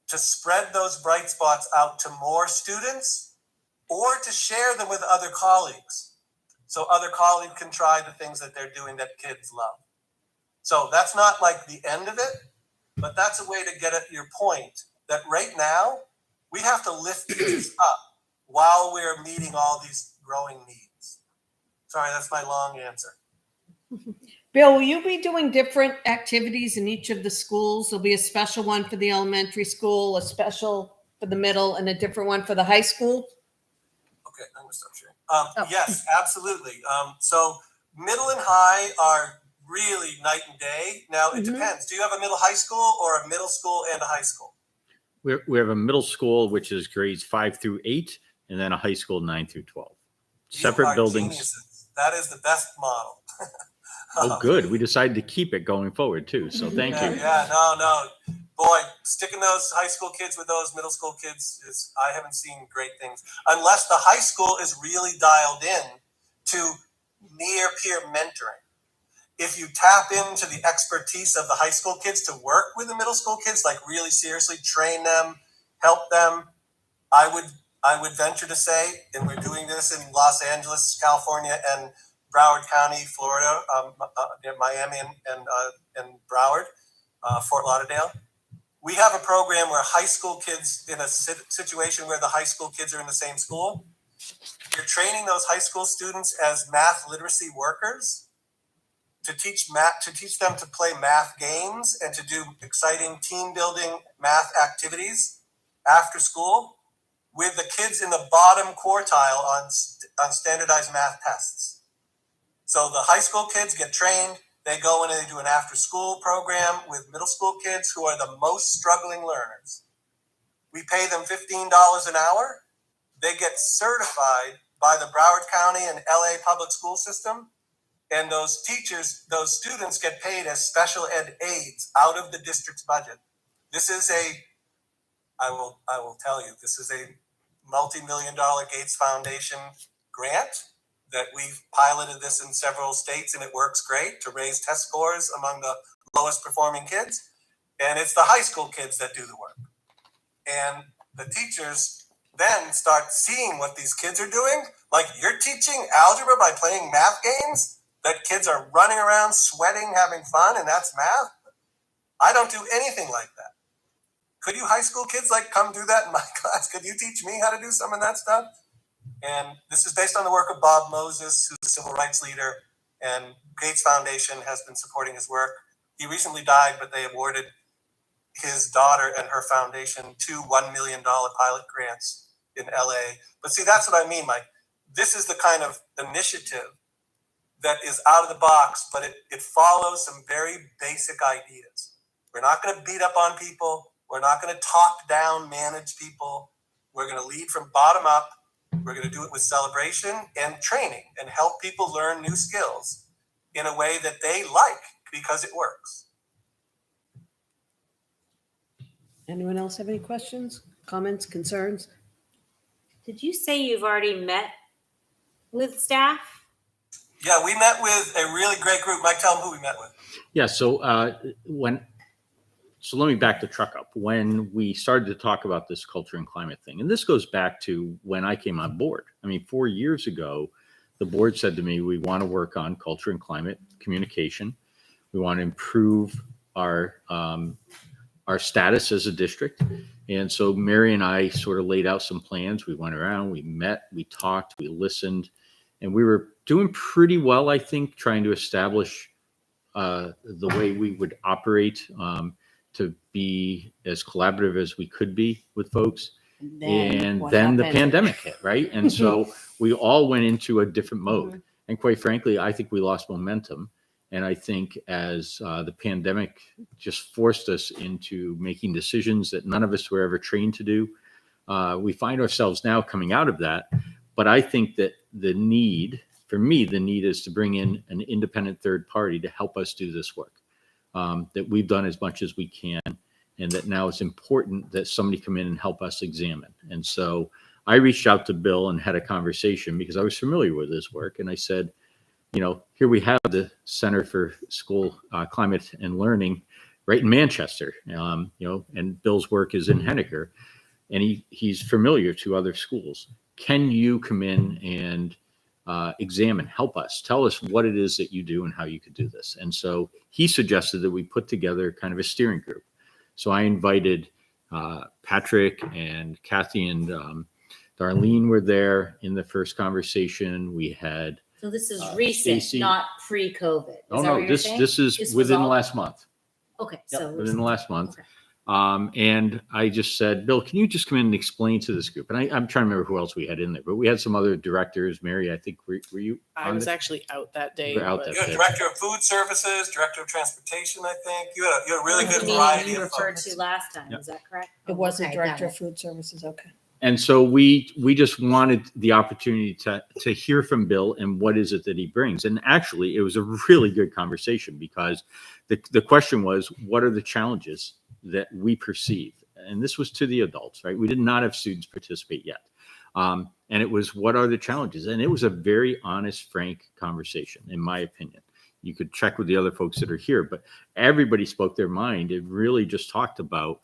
to spread those bright spots out to more students or to share them with other colleagues. So other colleagues can try the things that they're doing that kids love. So that's not like the end of it, but that's a way to get at your point that right now we have to lift teachers up while we're meeting all these growing needs. Sorry, that's my long answer. Bill, will you be doing different activities in each of the schools? There'll be a special one for the elementary school, a special for the middle, and a different one for the high school? Okay, I'm gonna stop sharing. Yes, absolutely. So middle and high are really night and day. Now it depends. Do you have a middle high school or a middle school and a high school? We have a middle school, which is grades 5 through 8, and then a high school 9 through 12. You Separate are buildings. geniuses. That is the best model. Oh, good. We decided to keep it going forward too. So thank you. Yeah, no. Boy, sticking those high school kids with those middle school kids is, I haven't seen great things. Unless the high school is really dialed in to near peer mentoring. If you tap into the expertise of the high school kids to work with the middle school kids, like really seriously train them, help them, I would venture to say, and we're doing this in Los Angeles, California, and Broward County, Florida, near Miami and Broward, Fort Lauderdale. We have a program where high school kids, in a situation where the high school kids are in the same school, you're training those high school students as math literacy workers to teach them to play math games and to do exciting team building math activities after school with the kids in the bottom quartile on standardized math tests. So the high school kids get trained, they go in and they do an after school program with middle school kids who are the most struggling learners. We pay them $15 an hour. They get certified by the Broward County and LA public school system. And those teachers, those students get paid as special ed aides out of the district's budget. This is I will tell you, this is a multi-million-dollar Gates Foundation grant that we've piloted this in several states, and it works great to raise test scores among the lowest performing kids. And it's the high school kids that do the work. And the teachers then start seeing what these kids are doing. Like, you're teaching algebra by playing math games that kids are running around sweating, having fun, and that's math? I don't do anything like that. Could you high school kids come do that in my class? Could you teach me how to do some of that stuff? And this is based on the work of Bob Moses, who's a civil rights leader, and Gates Foundation has been supporting his work. He recently died, but they awarded his daughter and her foundation 2 $1 million pilot grants in LA. But see, that's what I mean, Mike. This is the kind of initiative that is out of the box, but it follows some very basic ideas. We're not going to beat up on people. We're not going to talk down, manage people. We're going to lead from bottom up. We're going to do it with celebration and training and help people learn new skills in a way that they like because it works. Anyone else have any questions, comments, concerns? Did you say you've already met with staff? Yeah, we met with a really great group. Mike, tell them who we met with. Yeah. So let me back the truck up. When we started to talk about this culture and climate thing, and this goes back to when I came on board. I mean, 4 years ago, the board said to me, we want to work on culture and climate communication. We want to improve our status as a district. And so Mary and I sort of laid out some plans. We went around, we met, we talked, we listened, and we were doing pretty well, I think, trying to establish the way we would operate to be as collaborative as we could be with folks. And then the pandemic hit, right? And so we all went into a different mode. And quite frankly, I think we lost momentum. And I think as the pandemic just forced us into making decisions that none of us were ever trained to do, we find ourselves now coming out of that. But I think that the need is to bring in an independent third party to help us do this work. That we've done as much as we can, and that now it's important that somebody come in and help us examine. And so I reached out to Bill and had a conversation because I was familiar with his work. And I said, here we have the Center for School Climate and Learning right in Manchester, and Bill's work is in Henniker, and he's familiar to other schools. Can you come in and examine, help us, tell us what it is that you do and how you could do this? And so he suggested that we put together kind of a steering group. So I invited Patrick and Kathy and Darlene were there in the first conversation. We had So this is recent, Stacy. not pre-COVID. Is oh that no, what you're this saying? this is This was within the all- last month. Okay, Yep, so within the last month. Okay. And I just said, Bill, can you just come in and explain to this group? And I'm trying to remember who else we had in there, but we had some other directors. Mary, I think, were you? I on was the- actually out that day. You were out but- that You had day. director of food services, director of transportation, I think. You had a really the good meeting variety you of referred folks. to last time. Yep. Is that correct? It was the Okay, got director it. of food services. Okay. And so we just wanted the opportunity to hear from Bill and what is it that he brings. And actually, it was a really good conversation because the question was, what are the challenges that we perceive? And this was to the adults, right? We did not have students participate yet. And it was, what are the challenges? And it was a very honest, frank conversation, in my opinion. You could check with the other folks that are here, but everybody spoke their mind. It really just talked about,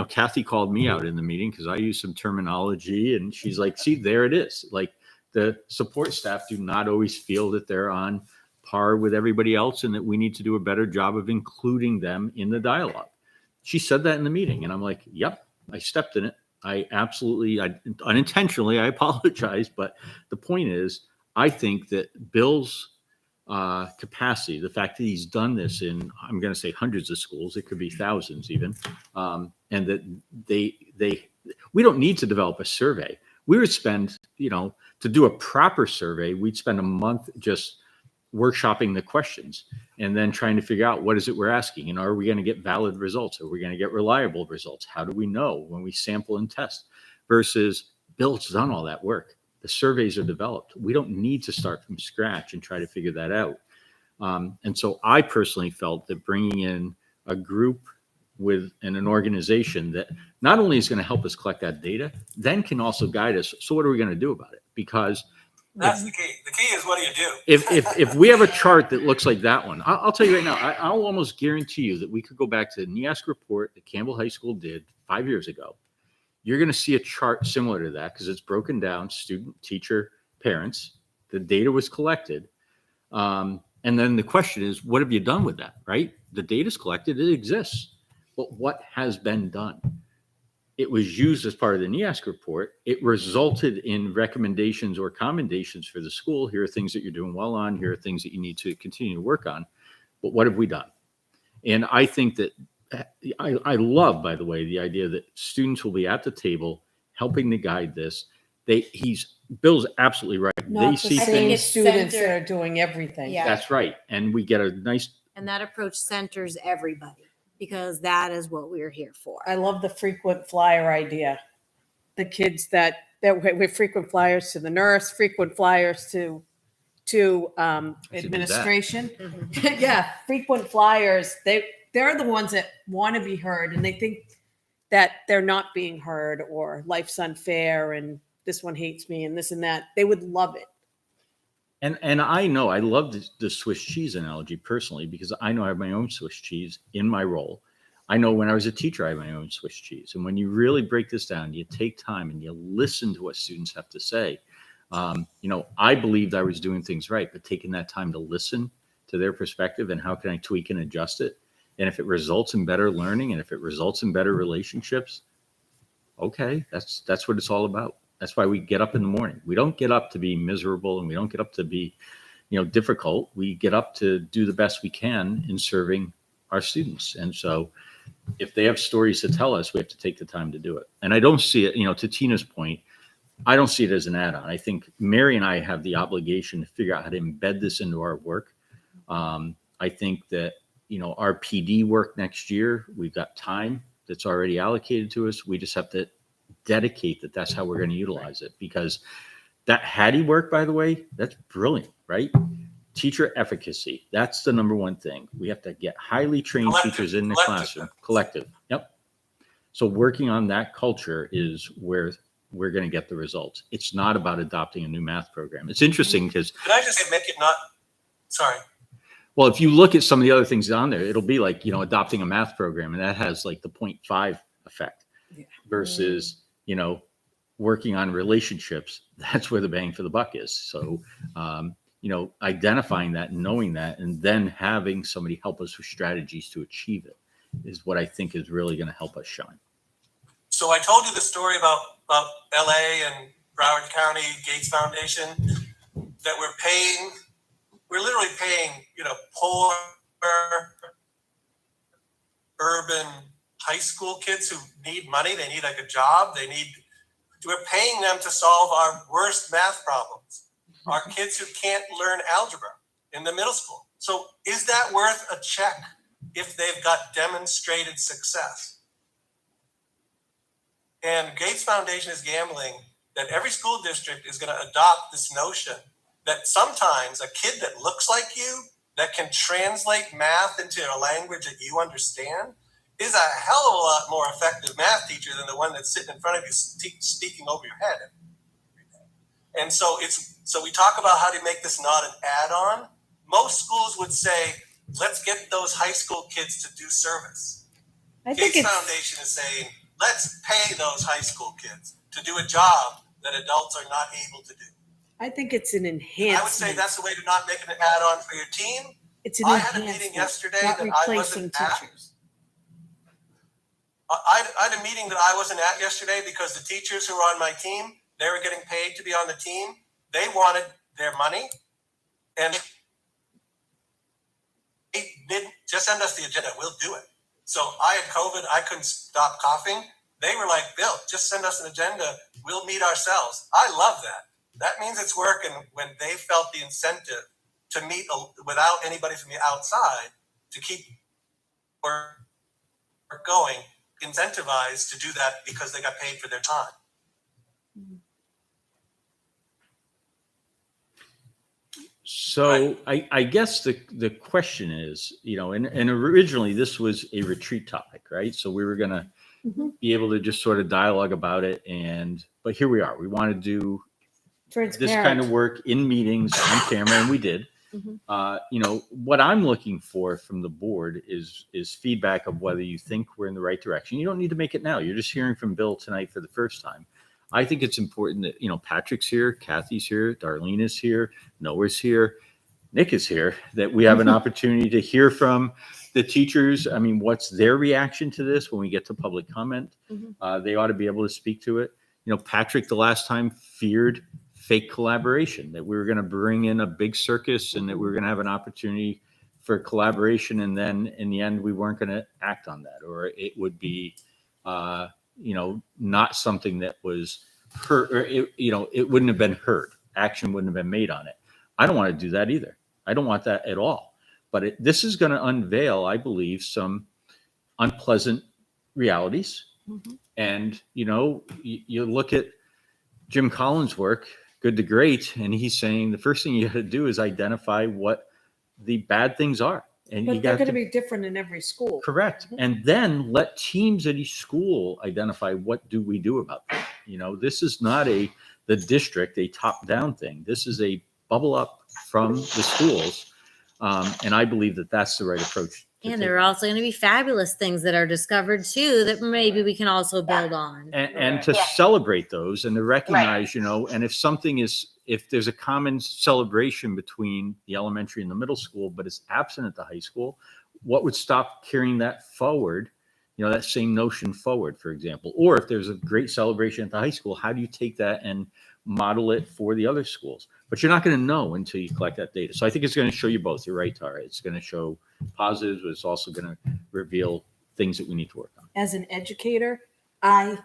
Kathy called me out in the meeting because I used some terminology and she's like, see, there it is. Like, the support staff do not always feel that they're on par with everybody else and that we need to do a better job of including them in the dialogue. She said that in the meeting and I'm like, yep, I stepped in it. I unintentionally, I apologize. But the point is, I think that Bill's capacity, the fact that he's done this in, I'm going to say hundreds of schools, it could be thousands even, and that we don't need to develop a survey. We would spend, to do a proper survey, we'd spend a month just workshopping the questions and then trying to figure out what is it we're asking and are we going to get valid results? Are we going to get reliable results? How do we know when we sample and test? Versus Bill's done all that work. The surveys are developed. We don't need to start from scratch and try to figure that out. And so I personally felt that bringing in a group with an organization that not only is going to help us collect that data, then can also guide us. So what are we going to do about it? Because That's the key. The key is, what do you do? if we have a chart that looks like that one, I'll tell you right now, I'll almost guarantee you that we could go back to the NEASC report that Campbell High School did 5 years ago. You're going to see a chart similar to that because it's broken down student, teacher, parents. The data was collected. And then the question is, what have you done with that, right? The data's collected, it exists. But what has been done? It was used as part of the NEASC report. It resulted in recommendations or commendations for the school. Here are things that you're doing well on. Here are things that you need to continue to work on. But what have we done? And I think that I love, by the way, the idea that students will be at the table helping to guide this. Bill's absolutely right. Not They the see same things. students that centered. are doing everything. Yeah. That's right. And we get a nice, And that approach centers everybody because that is what we're here for. I love the frequent flyer idea. The kids that with frequent flyers to the nurse, frequent flyers to administration. Mhm. Yeah, frequent flyers. They're the ones that want to be heard and they think that they're not being heard or life's unfair and this one hates me and this and that. They would love it. and I know I love the Swiss cheese analogy personally because I know I have my own Swiss cheese in my role. I know when I was a teacher, I had my own Swiss cheese. And when you really break this down, you take time and you listen to what students have to say. I believed I was doing things right, but taking that time to listen to their perspective and how can I tweak and adjust it? And if it results in better learning and if it results in better relationships, okay, that's what it's all about. That's why we get up in the morning. We don't get up to be miserable and we don't get up to be, difficult. We get up to do the best we can in serving our students. And so if they have stories to tell us, we have to take the time to do it. And I don't see it, to Tina's point, I don't see it as an add-on. I think Mary and I have the obligation to figure out how to embed this into our work. I think that, our PD work next year, we've got time that's already allocated to us. We just have to dedicate that's how we're going to utilize it. Because that Hattie work, by the way, that's brilliant, right? Teacher efficacy. That's the number one thing. We have to get highly trained teachers in the classroom. Collective. Yep. So working on that culture is where we're going to get the results. It's not about adopting a new math program. It's interesting because, Could I just make it not, sorry. well, if you look at some of the other things on there, it'll be like, adopting a math program, and that has like the 0.5 effect versus, working on relationships. That's where the bang for the buck is. So, identifying that, knowing that, and then having somebody help us with strategies to achieve it is what I think is really going to help us shine. So I told you the story about LA and Broward County Gates Foundation that we're literally paying, poor urban high school kids who need money. They need like a job. We're paying them to solve our worst math problems. Our kids who can't learn algebra in the middle school. So is that worth a check if they've got demonstrated success? And Gates Foundation is gambling that every school district is going to adopt this notion that sometimes a kid that looks like you, that can translate math into a language that you understand, is a hell of a lot more effective math teacher than the one that's sitting in front of you speaking over your head. And so we talk about how to make this not an add-on. Most schools would say, let's get those high school kids to do service. Gates Foundation is saying, let's pay those high school kids to do a job that adults are not able to do. I think it's an enhancement. I would say that's the way to not make it an add-on for your team. It's an I had a enhancement, meeting yesterday not that I replacing wasn't at. teachers. I had a meeting that I wasn't at yesterday because the teachers who were on my team, they were getting paid to be on the team. They wanted their money, and they didn't just send us the agenda. We'll do it. So I had COVID. I couldn't stop coughing. They were like, Bill, just send us an agenda. We'll meet ourselves. I love that. That means it's working when they felt the incentive to meet without anybody from the outside to keep work going, incentivized to do that because they got paid for their time. So I guess the question is, and originally this was a retreat topic, right? So we were going to be able to just sort of dialogue about it. But here we are. We want to do this kind of work in meetings on camera, and we did. What I'm looking for from the board is feedback of whether you think we're in the right direction. You don't need to make it now. You're just hearing from Bill tonight for the first time. I think it's important that, Patrick's here, Kathy's here, Darlene is here, Noah's here, Nick is here, that we have an opportunity to hear from the teachers. I mean, what's their reaction to this when we get to public comment? They ought to be able to speak to it. Patrick, the last time, feared fake collaboration, that we were going to bring in a big circus and that we were going to have an opportunity for collaboration. And then in the end, we weren't going to act on that, or it would be, not something that was heard, or it wouldn't have been heard. Action wouldn't have been made on it. I don't want to do that either. I don't want that at all. But this is going to unveil, I believe, some unpleasant realities. And, you look at Jim Collins' work, Good to Great, and he's saying the first thing you got to do is identify what the bad things are. And But they're going to be different in every school. Correct. And then let teams at each school identify what do we do about that. This is not the district, a top-down thing. This is a bubble up from the schools. And I believe that that's the right approach. And there are also going to be fabulous things that are discovered too that maybe we can also build on. And to celebrate those and to recognize, and if there's a common celebration between the elementary and the middle school, but it's absent at the high school, what would stop carrying that forward, that same notion forward, for example? Or if there's a great celebration at the high school, how do you take that and model it for the other schools? But you're not going to know until you collect that data. So I think it's going to show you both. You're right, Tara. It's going to show positives, but it's also going to reveal things that we need to work on. As an educator, I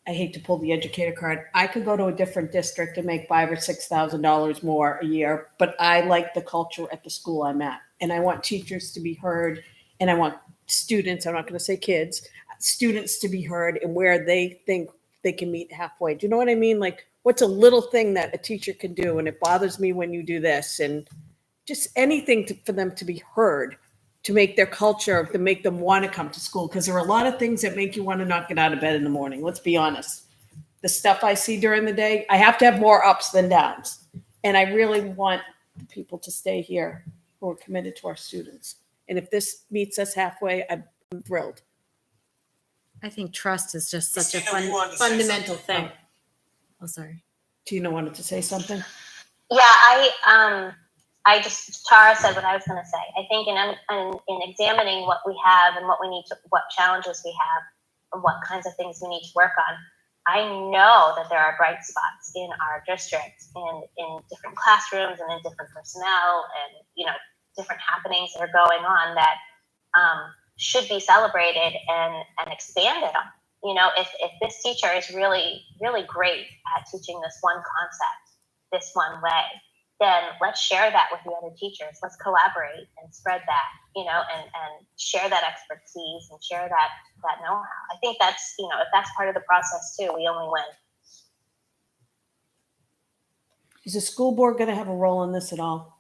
hate to pull the educator card. I could go to a different district and make $5,000 or $6,000 more a year, but I like the culture at the school I'm at, and I want teachers to be heard, and I want students. I'm not going to say kids, students to be heard, and where they think they can meet halfway. Do you know what I mean? Like, what's a little thing that a teacher can do, and it bothers me when you do this, and just anything for them to be heard, to make their culture, to make them want to come to school. Because there are a lot of things that make you want to not get out of bed in the morning. Let's be honest. the stuff I see during the day, I have to have more ups than downs. And I really want people to stay here who are committed to our students. And if this meets us halfway, I'm thrilled. I think trust is just such a Christina, you wanted to say fundamental something? thing. Oh, sorry. Tina wanted to say something. Yeah, I just, Tara said what I was going to say. I think in examining what we have and what we need to, what challenges we have and what kinds of things we need to work on, I know that there are bright spots in our district and in different classrooms and in different personnel and, different happenings that are going on that should be celebrated and expanded on. If this teacher is really, really great at teaching this one concept, this one way, then let's share that with the other teachers. Let's collaborate and spread that, and share that expertise and share that know-how. I think that's, if that's part of the process too, we only win. Is the school board going to have a role in this at all?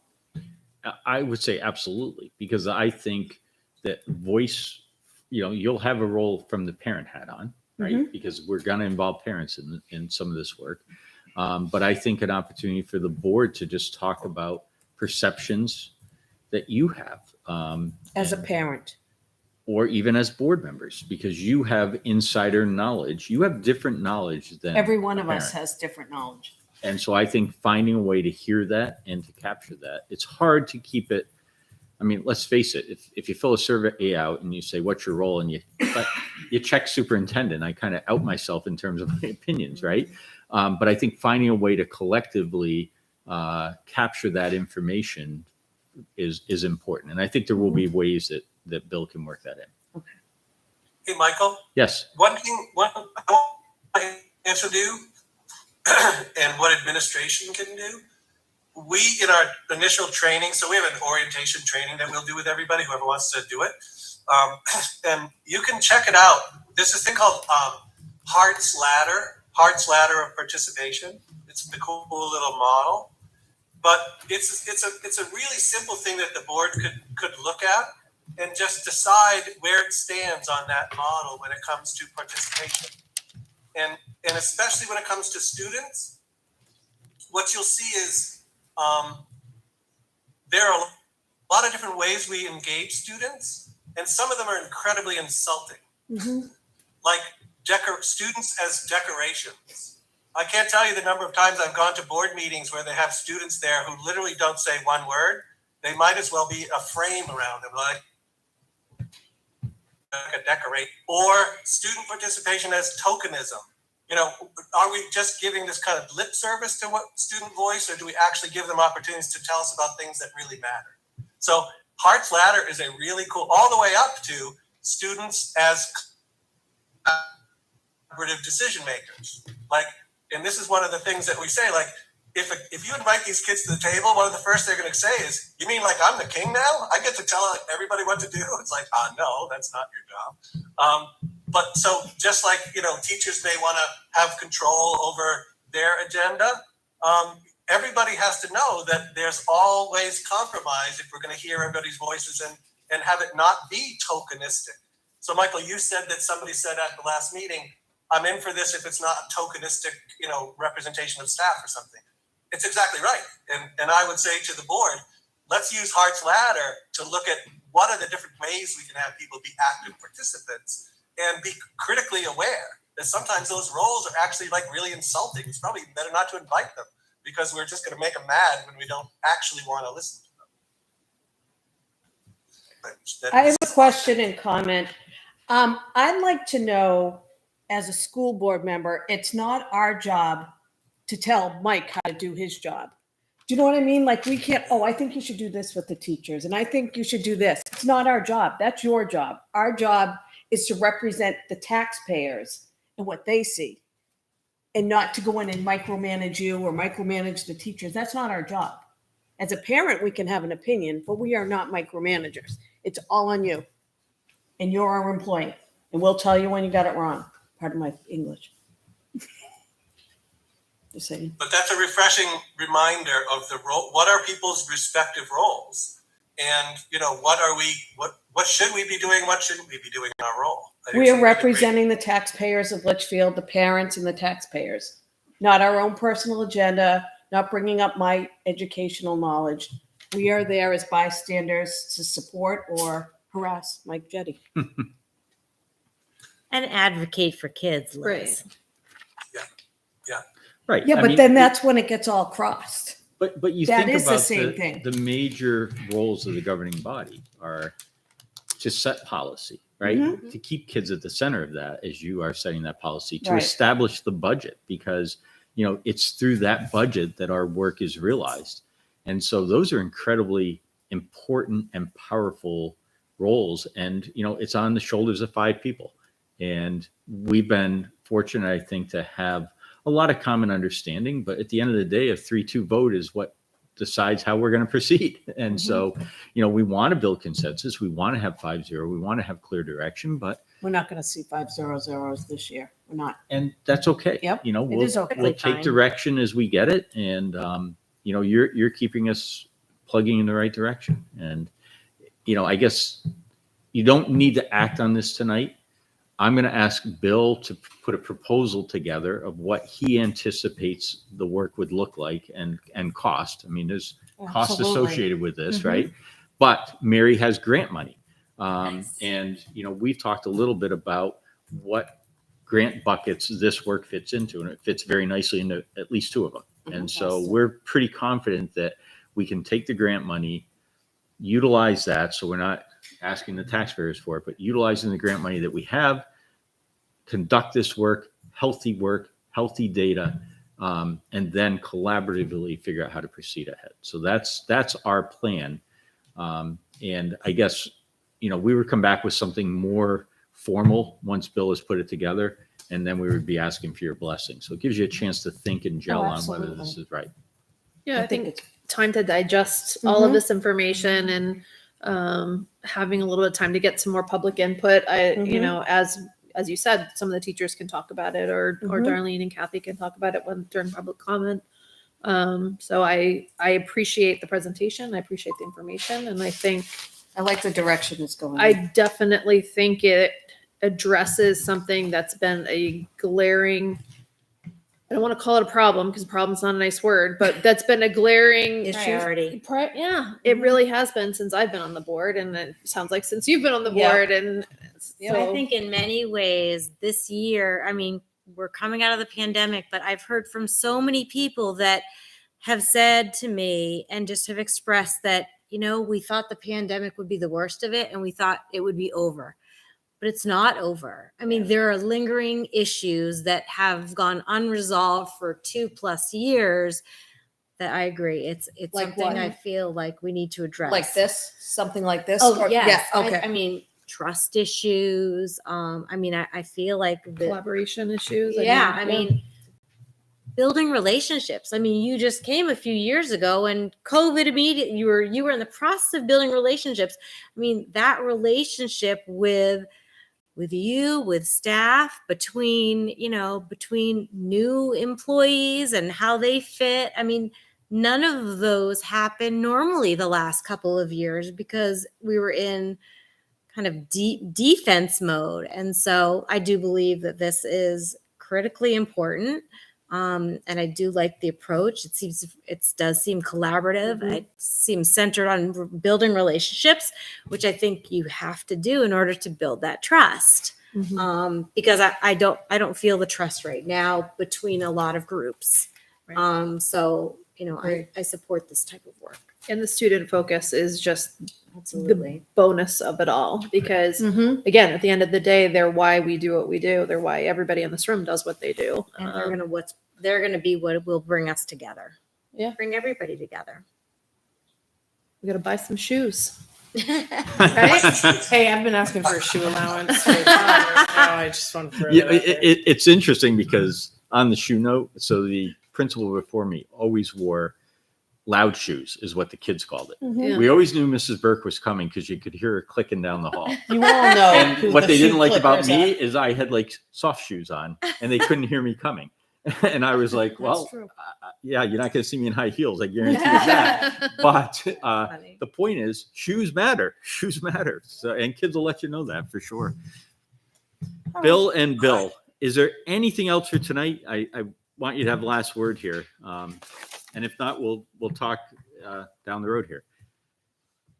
I would say absolutely, because I think that voice, you'll have a role from the parent hat on, right? Because we're going to involve parents in some of this work. But I think an opportunity for the board to just talk about perceptions that you have. As a parent. Or even as board members, because you have insider knowledge. You have different knowledge than Every one a of us parent. has different knowledge. And so I think finding a way to hear that and to capture that, it's hard to keep it. I mean, let's face it. If you fill a survey out and you say, what's your role? And you check superintendent, I kind of out myself in terms of my opinions, right? But I think finding a way to collectively capture that information is important. And I think there will be ways that Bill can work that in. Hey, Michael, Yes. one I answer do and what administration can do. We, in our initial training, so we have an orientation training that we'll do with everybody, whoever wants to do it. And you can check it out. There's this thing called Hart's Ladder of Participation. It's a cool little model, but it's a really simple thing that the board could look at and just decide where it stands on that model when it comes to participation. And especially when it comes to students, what you'll see is there are a lot of different ways we engage students, and some of them are incredibly insulting. Like students as decorations. I can't tell you the number of times I've gone to board meetings where they have students there who literally don't say one word. They might as well be a frame around them, like a decorate. Or student participation as tokenism. Are we just giving this kind of lip service to what student voice, or do we actually give them opportunities to tell us about things that really matter? So Hart's Ladder is a really cool, all the way up to students as collaborative decision makers. And this is one of the things that we say, if you invite these kids to the table, one of the first they're going to say is, you mean like I'm the king now? I get to tell everybody what to do? It's like, no, that's not your job. But so just like, teachers may want to have control over their agenda, everybody has to know that there's always compromise if we're going to hear everybody's voices and have it not be tokenistic. So Michael, you said that somebody said at the last meeting, I'm in for this if it's not a tokenistic, representation of staff or something. It's exactly right. And I would say to the board, let's use Hart's Ladder to look at what are the different ways we can have people be active participants and be critically aware that sometimes those roles are actually really insulting. It's probably better not to invite them because we're just going to make them mad when we don't actually want to listen to them. I have a question and comment. I'd like to know, as a school board member, it's not our job to tell Mike how to do his job. Do you know what I mean? We can't, I think you should do this with the teachers, and I think you should do this. It's not our job. That's your job. Our job is to represent the taxpayers and what they see, and not to go in and micromanage you or micromanage the teachers. That's not our job. As a parent, we can have an opinion, but we are not micromanagers. It's all on you. And you're our employee. And we'll tell you when you got it wrong. Pardon my English. Just saying. But that's a refreshing reminder of the role. What are people's respective roles? And, what should we be doing? What shouldn't we be doing in our role? I think We it's are a really great- representing the taxpayers of Litchfield, the parents and the taxpayers, not our own personal agenda, not bringing up my educational knowledge. We are there as bystanders to support or harass Mike Jetty. And advocate for kids, Liz. Right. Yeah, I but mean, then that's when it gets all crossed. But you That think is the about same thing. the major roles of the governing body are to set policy, right? Mhm. To keep kids at the center of that as you are setting that policy, to Right. establish the budget, because it's through that budget that our work is realized. And so those are incredibly important and powerful roles. And it's on the shoulders of 5 people. And we've been fortunate, I think, to have a lot of common understanding, but at the end of the day, a 3-2 vote is what decides how we're going to proceed. And so, we want to build consensus. We want to have 5-0. We want to have clear direction, but, We're not going to see 5-0-0s this year. We're not. and that's okay. Yep, We'll, is okay. we'll take Fine. direction as we get it. And, you're keeping us plugging in the right direction. And, I guess you don't need to act on this tonight. I'm going to ask Bill to put a proposal together of what he anticipates the work would look like and cost. I mean, there's cost Absolutely. associated with this, Mhm. right? But Mary has grant money. Nice. And, we've talked a little bit about what grant buckets this work fits into, and it fits very nicely into at least 2 of them. And so Yes. we're pretty confident that we can take the grant money, utilize that. So we're not asking the taxpayers for it, but utilizing the grant money that we have, conduct this work, healthy data, and then collaboratively figure out how to proceed ahead. So that's our plan. And I guess, we would come back with something more formal once Bill has put it together, and then we would be asking for your blessing. So it gives you a chance to think and gel on whether absolutely. this is right. Yeah, I think it's time to digest all of Mhm. this information and having a little bit of time to get some more public input. Mhm. As you said, some of the teachers can talk about it, or Mhm. Darlene and Kathy can talk about it during public comment. So I appreciate the presentation. I appreciate the information, and I think I like the direction it's going. I in. definitely think it addresses something that's been a glaring, I don't want to call it a problem because problem's not a nice word, but that's been a glaring Priority. Yeah, it Mhm. really has been since I've been on the board, and it sounds like since you've been on the Yeah. board. And I think in many ways this year, I mean, we're coming out of the pandemic, but I've heard from so many people that have said to me and just have expressed that, we thought the pandemic would be the worst of it and we thought it would be over. But it's not over. I mean, there are lingering issues that have gone unresolved for 2+ years that I agree. It's Like something what? I feel like we need to address. Like this, something like this. Oh, Or- yes. Yeah. Okay. I mean, trust issues. I feel like collaboration issues. I mean, building relationships. I mean, you just came a few years ago and COVID immediately, you were in the process of building relationships. I mean, that relationship with you, with staff, between new employees and how they fit. I mean, none of those happened normally the last couple of years because we were in kind of deep defense mode. And so I do believe that this is critically important. And I do like the approach. It does seem collaborative. Mhm. It seems centered on building relationships, which I think you have to do in order to build that trust. Mhm. Because I don't feel the trust right now between a lot of groups. Right. So Right. I support this type of work. And the student focus is just Absolutely. the bonus of it all, because Mhm. again, at the end of the day, they're why we do what we do. They're why everybody in this room does what they do. And they're gonna be what will bring us together. Yeah. Bring everybody together. We got to buy some shoes. Hey, I've been asking for a shoe allowance for a time now. I just want to throw Yeah, that out there. it's interesting because on the shoe note, so the principal before me always wore loud shoes, is what the kids called it. Yeah. We always knew Mrs. Burke was coming because you could hear her clicking down the hall. You all know. And who what the they shoe didn't like about clickers me are. is I had like soft shoes on and they couldn't hear me coming. And I was like, well, true. Yeah, you're not going to see me in high heels. I guarantee you that. But Funny. the point is, shoes matter. Shoes matter. So, and kids will let you know that for sure. Bill and Bill, is there anything else for tonight? I want you to have the last word here. And if not, we'll talk down the road here.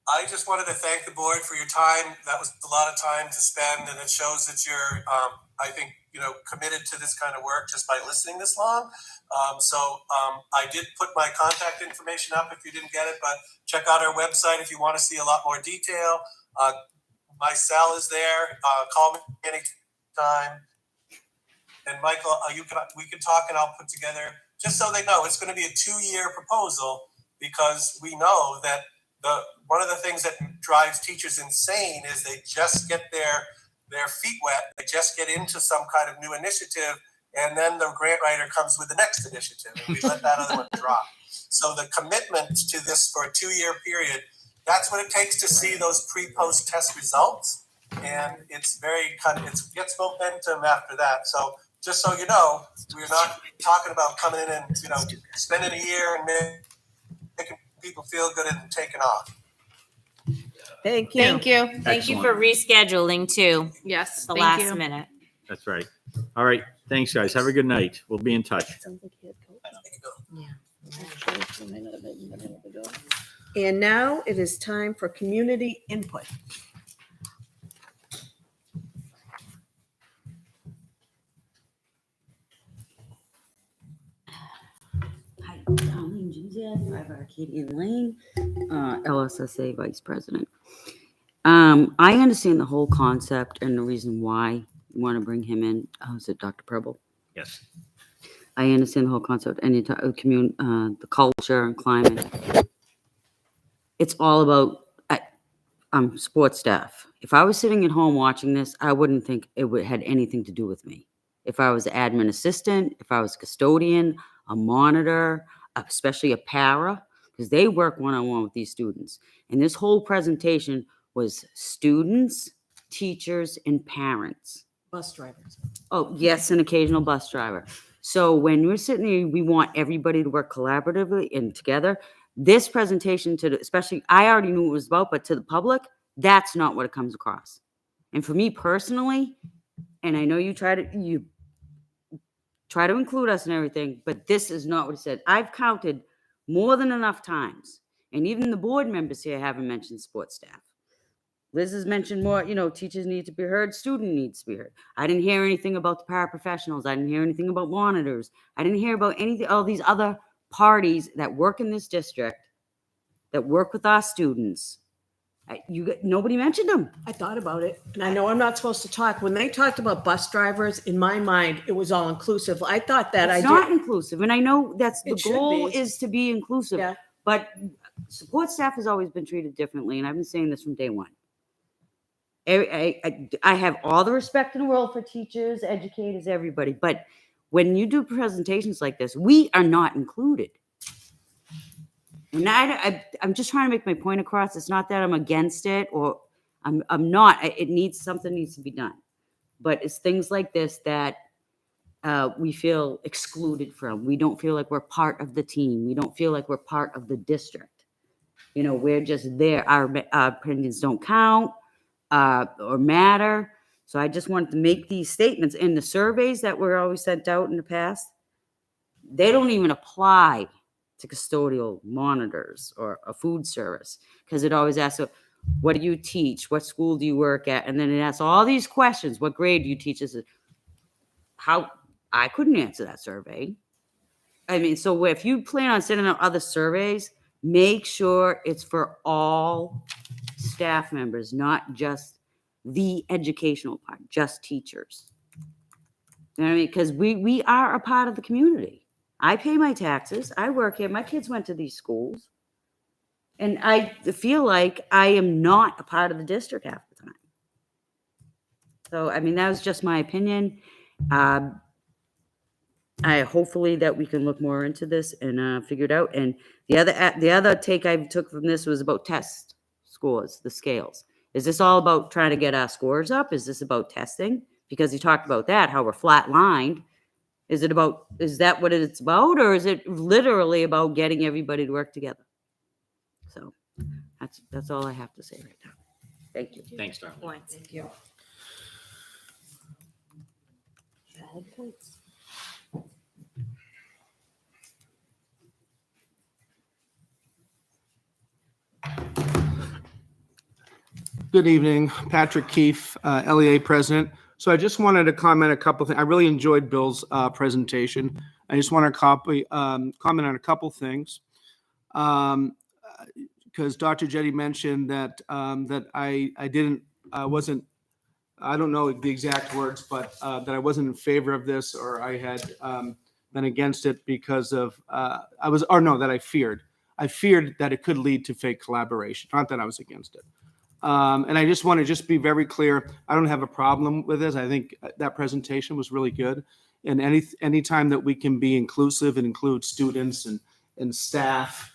I just wanted to thank the board for your time. That was a lot of time to spend, and it shows that you're, I think, committed to this kind of work just by listening this long. I did put my contact information up if you didn't get it, but check out our website if you want to see a lot more detail. My cell is there. Call me anytime. And Michael, we can talk, and I'll put together, just so they know, it's going to be a 2-year proposal, because we know that one of the things that drives teachers insane is they just get their feet wet. They just get into some kind of new initiative, and then the grant writer comes with the next initiative, and we let that other one drop. So the commitment to this for a 2-year period, that's what it takes to see those pre-post test results. And it's it gets momentum after that. So just so you know, we're not talking about coming in and, spending a year and making people feel good and taking off. Thank you. Thank you. Thank you for rescheduling too. Yes. The thank last you. minute. That's right. All right. Thanks, guys. Have a good night. We'll be in touch. And now it is time for community input. Hi, Colleen Juzak, 5 Arcadian Lane, LSSA Vice President. I understand the whole concept and the reason why you want to bring him in. Is it Dr. Preble? Yes. I understand the whole concept and the culture and climate. It's all about sports staff. If I was sitting at home watching this, I wouldn't think it had anything to do with me. If I was an admin assistant, if I was a custodian, a monitor, especially a para, because they work one-on-one with these students. And this whole presentation was students, teachers, and parents. Bus drivers. Oh, yes, an occasional bus driver. So when we're sitting here, we want everybody to work collaboratively and together. This presentation especially, I already knew what it was about, but to the public, that's not what it comes across. And for me personally, and I know you try to include us in everything, but this is not what it said. I've counted more than enough times, and even the board members here haven't mentioned sports staff. Liz has mentioned more, teachers need to be heard, student needs to be heard. I didn't hear anything about the paraprofessionals. I didn't hear anything about monitors. I didn't hear about all these other parties that work in this district, that work with our students. Nobody mentioned them. I thought about it, and I know I'm not supposed to talk. When they talked about bus drivers, in my mind, it was all inclusive. I thought that It's not inclusive, and I know that's the It should goal be. is to be inclusive. Yeah. But support staff has always been treated differently, and I've been saying this from day one. I have all the respect in the world for teachers, educators, everybody, but when you do presentations like this, we are not included. And I'm just trying to make my point across. It's not that I'm against it, or I'm not. Something needs to be done. But it's things like this that we feel excluded from. We don't feel like we're part of the team. We don't feel like we're part of the district. We're just there. Our opinions don't count or matter. So I just wanted to make these statements. And the surveys that were always sent out in the past, they don't even apply to custodial monitors or a food service, because it always asks, what do you teach? What school do you work at? And then it asks all these questions. What grade do you teach? How I couldn't answer that survey. I mean, so if you plan on sending out other surveys, make sure it's for all staff members, not just the educational part, just teachers. You know what I mean? Because we are a part of the community. I pay my taxes. I work here. My kids went to these schools. And I feel like I am not a part of the district half the time. So, I mean, that was just my opinion. Hopefully that we can look more into this and figure it out. And the other take I took from this was about test scores, the scales. Is this all about trying to get our scores up? Is this about testing? Because he talked about that, how we're flat lined. Is that what it's about, or is it literally about getting everybody to work together? So that's all I have to say right now. Thank you. Thanks, Darlene. Points. Thank you. Good evening, Patrick Keefe, LEA president. So I just wanted to comment a couple things. I really enjoyed Bill's presentation. I just want to comment on a couple things. Because Dr. Jetty mentioned that I don't know the exact words, but that I wasn't in favor of this, or I had been against it because of that I feared. I feared that it could lead to fake collaboration, not that I was against it. And I just want to be very clear. I don't have a problem with this. I think that presentation was really good. And any time that we can be inclusive and include students and staff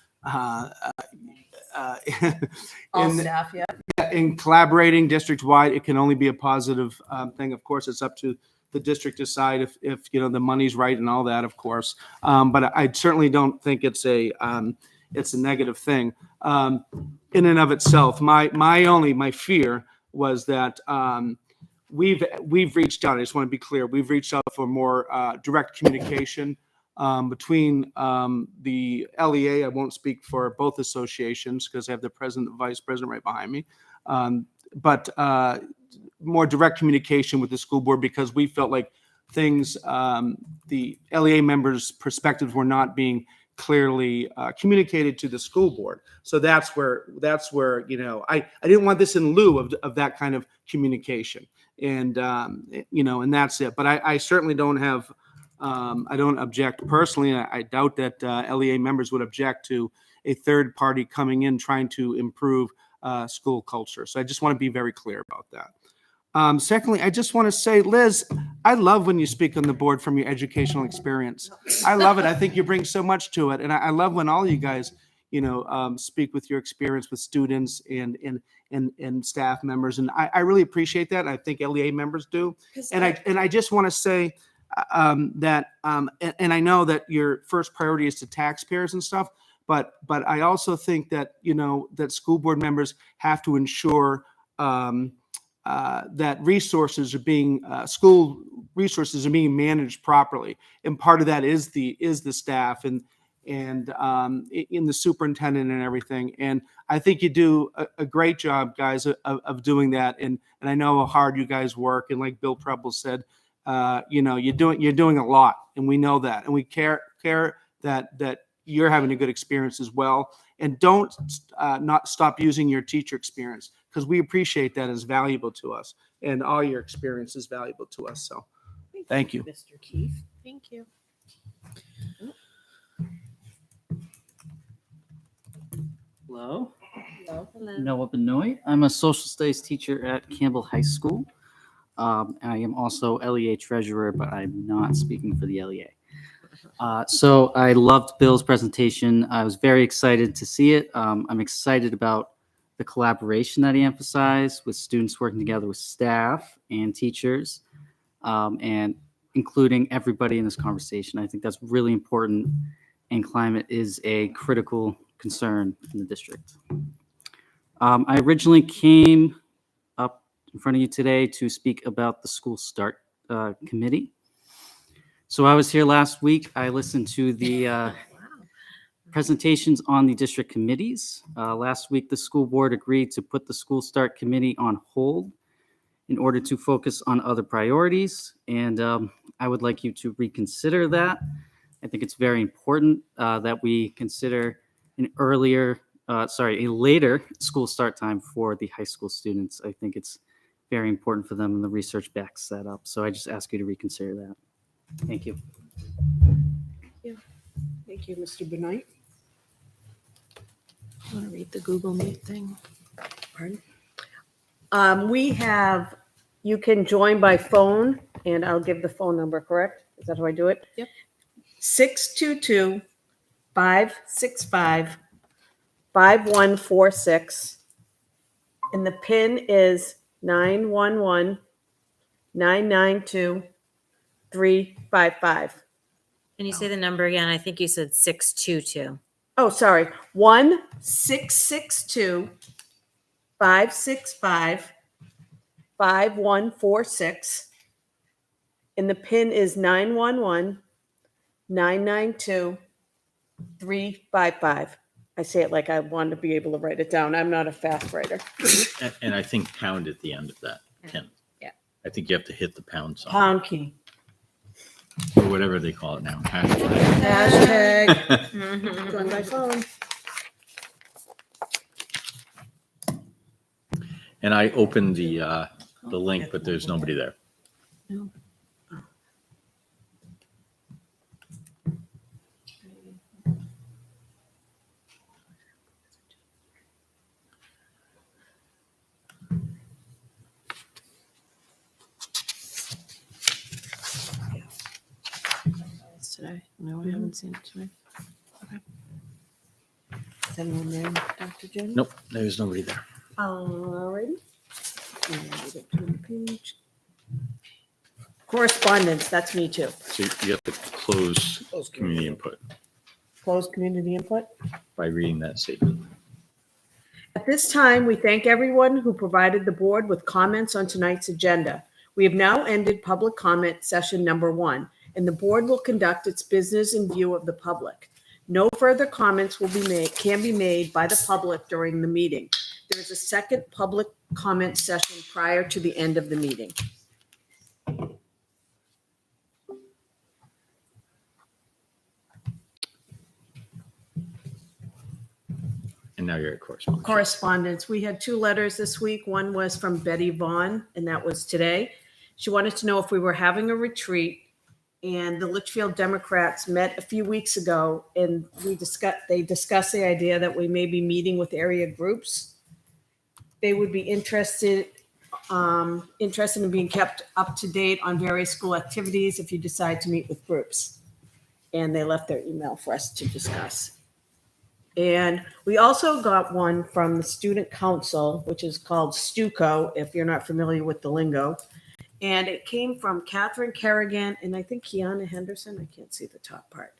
Staff, yeah. in collaborating district-wide, it can only be a positive thing. Of course, it's up to the district to decide if the money's right and all that, of course. But I certainly don't think it's a negative thing in and of itself. My fear was that we've reached out. I just want to be clear. We've reached out for more direct communication between the LEA. I won't speak for both associations because I have the president and vice president right behind me. But more direct communication with the school board, because we felt like things, the LEA members' perspectives were not being clearly communicated to the school board. So that's where I didn't want this in lieu of that kind of communication. And and that's it. But I certainly don't have I don't object personally. I doubt that LEA members would object to a third party coming in trying to improve school culture. So I just want to be very clear about that. Secondly, I just want to say, Liz, I love when you speak on the board from your educational experience. I love it. I think you bring so much to it. And I love when all you guys, speak with your experience with students and staff members. And I really appreciate that. I think LEA members do. And I just want to say that, and I know that your first priority is to taxpayers and stuff, but I also think that, that school board members have to ensure that school resources are being managed properly. And part of that is the staff and in the superintendent and everything. And I think you do a great job, guys, of doing that. And I know how hard you guys work. And like Bill Preble said, you're doing a lot, and we know that, and we care that you're having a good experience as well. And don't not stop using your teacher experience, because we appreciate that as valuable to us, and all your experience is valuable to us. So thank you. Mr. Keefe. Thank you. Hello, Hello. Noah Benoit. I'm a social studies teacher at Campbell High School. I am also LEA treasurer, but I'm not speaking for the LEA. So I loved Bill's presentation. I was very excited to see it. I'm excited about the collaboration that he emphasized with students working together with staff and teachers, and including everybody in this conversation. I think that's really important, and climate is a critical concern in the district. I originally came up in front of you today to speak about the school start committee. So I was here last week. I listened to the presentations on the district committees. Last week, the school board agreed to put the school start committee on hold in order to focus on other priorities. And I would like you to reconsider that. I think it's very important that we consider a later school start time for the high school students. I think it's very important for them, and the research backs that up. So I just ask you to reconsider that. Thank you. Thank you, Mr. Benoit. I want to read the Google Meet thing. Pardon? You can join by phone, and I'll give the phone number, correct? Is that how I do it? Yep. 622-565-5146. And the PIN is 911-992-355. Can you say the number again? I think you said 622. Oh, sorry. 1-662-565-5146. And the PIN is 911-992-355. I say it like I want to be able to write it down. I'm not a fast writer. And I think pound at the end of that, Ken. Yeah. I think you have to hit the pound sign Pound key. or whatever they call it now. Hashtag. Mhm. On my phone. And I opened the link, but there's nobody there. It's today. No, I haven't seen it today. Is anyone there, Dr. Jenny? Nope, there's nobody there. Alrighty. And we get to the page. Correspondence, that's me too. So you have to close community input Closed community input. by reading that statement. At this time, we thank everyone who provided the board with comments on tonight's agenda. We have now ended public comment session number 1, and the board will conduct its business in view of the public. No further comments can be made by the public during the meeting. There is a second public comment session prior to the end of the meeting. And now you're at correspondence. Correspondence. We had 2 letters this week. One was from Betty Vaughn, and that was today. She wanted to know if we were having a retreat, and the Litchfield Democrats met a few weeks ago, and they discussed the idea that we may be meeting with area groups. They would be interested in being kept up to date on various school activities if you decide to meet with groups. And they left their email for us to discuss. And we also got one from the Student Council, which is called STUCO, if you're not familiar with the lingo. And it came from Catherine Kerrigan and I think Kiana Henderson. I can't see the top part.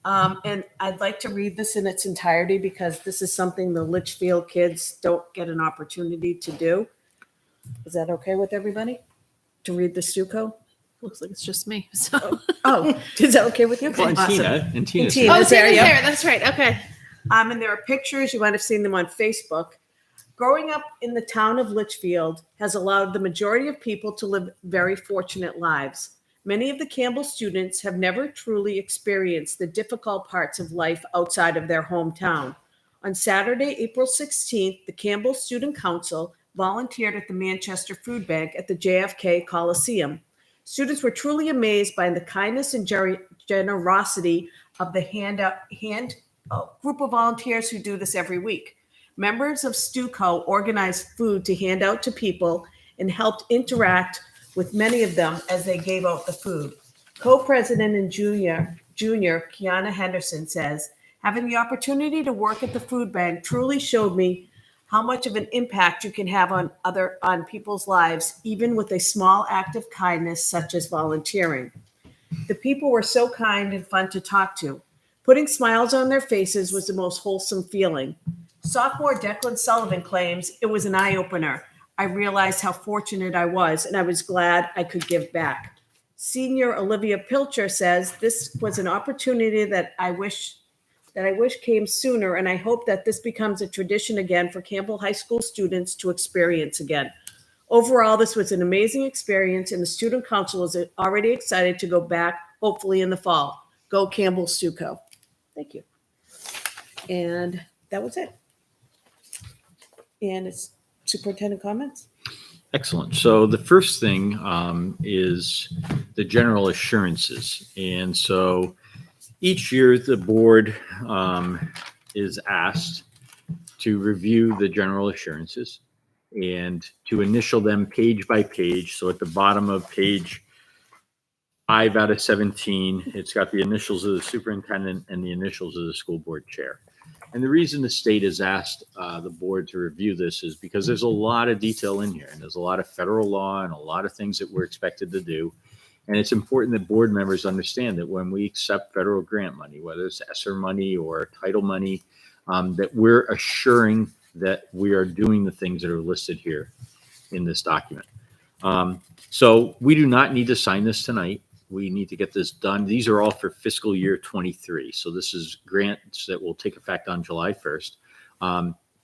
And I'd like to read this in its entirety because this is something the Litchfield kids don't get an opportunity to do. Is that okay with everybody? To read the STUCO? Looks like it's just me. So. Oh, is that okay with you? Well, and Awesome. Tina. And Tina's Tina. Oh, Tina's there, Tina's yeah. there. That's right. Okay. And there are pictures. You might have seen them on Facebook. Growing up in the town of Litchfield has allowed the majority of people to live very fortunate lives. Many of the Campbell students have never truly experienced the difficult parts of life outside of their hometown. On Saturday, April 16th, the Campbell Student Council volunteered at the Manchester Food Bank at the JFK Coliseum. Students were truly amazed by the kindness and generosity of the group of volunteers who do this every week. Members of STUCO organized food to hand out to people and helped interact with many of them as they gave out the food. Co-president and junior Kiana Henderson says, having the opportunity to work at the food bank truly showed me how much of an impact you can have on people's lives, even with a small act of kindness such as volunteering. The people were so kind and fun to talk to. Putting smiles on their faces was the most wholesome feeling. Sophomore Declan Sullivan claims it was an eye-opener. I realized how fortunate I was, and I was glad I could give back. Senior Olivia Pilcher says this was an opportunity that I wish came sooner, and I hope that this becomes a tradition again for Campbell High School students to experience again. Overall, this was an amazing experience, and the Student Council is already excited to go back, hopefully in the fall. Go Campbell STUCO. Thank you. And that was it. And it's superintendent comments. Excellent. So the first thing is the general assurances. And so each year the board is asked to review the general assurances and to initial them page by page. So at the bottom of page 5 out of 17, it's got the initials of the superintendent and the initials of the school board chair. And the reason the state has asked the board to review this is because there's a lot of detail in here, and there's a lot of federal law and a lot of things that we're expected to do. And it's important that board members understand that when we accept federal grant money, whether it's ESSER money or title money, that we're assuring that we are doing the things that are listed here in this document. So we do not need to sign this tonight. We need to get this done. These are all for fiscal year 23. So this is grants that will take effect on July 1st.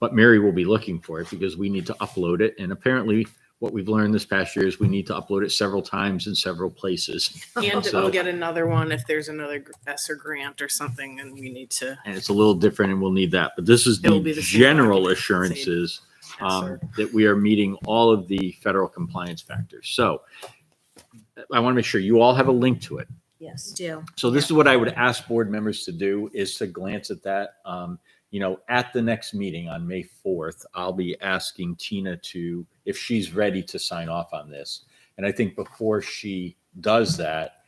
But Mary will be looking for it because we need to upload it. And apparently what we've learned this past year is we need to upload it several times in several places. And So- we'll get another one if there's another ESSER grant or something and we need to. And it's a little different and we'll need that. But this is It will the be the same general document, assurances ESSER. that we are meeting all of the federal compliance factors. So I want to make sure you all have a link to it. Yes. Do. So this is what I would ask board members to do is to glance at that. At the next meeting on May 4th, I'll be asking Tina if she's ready to sign off on this. And I think before she does that,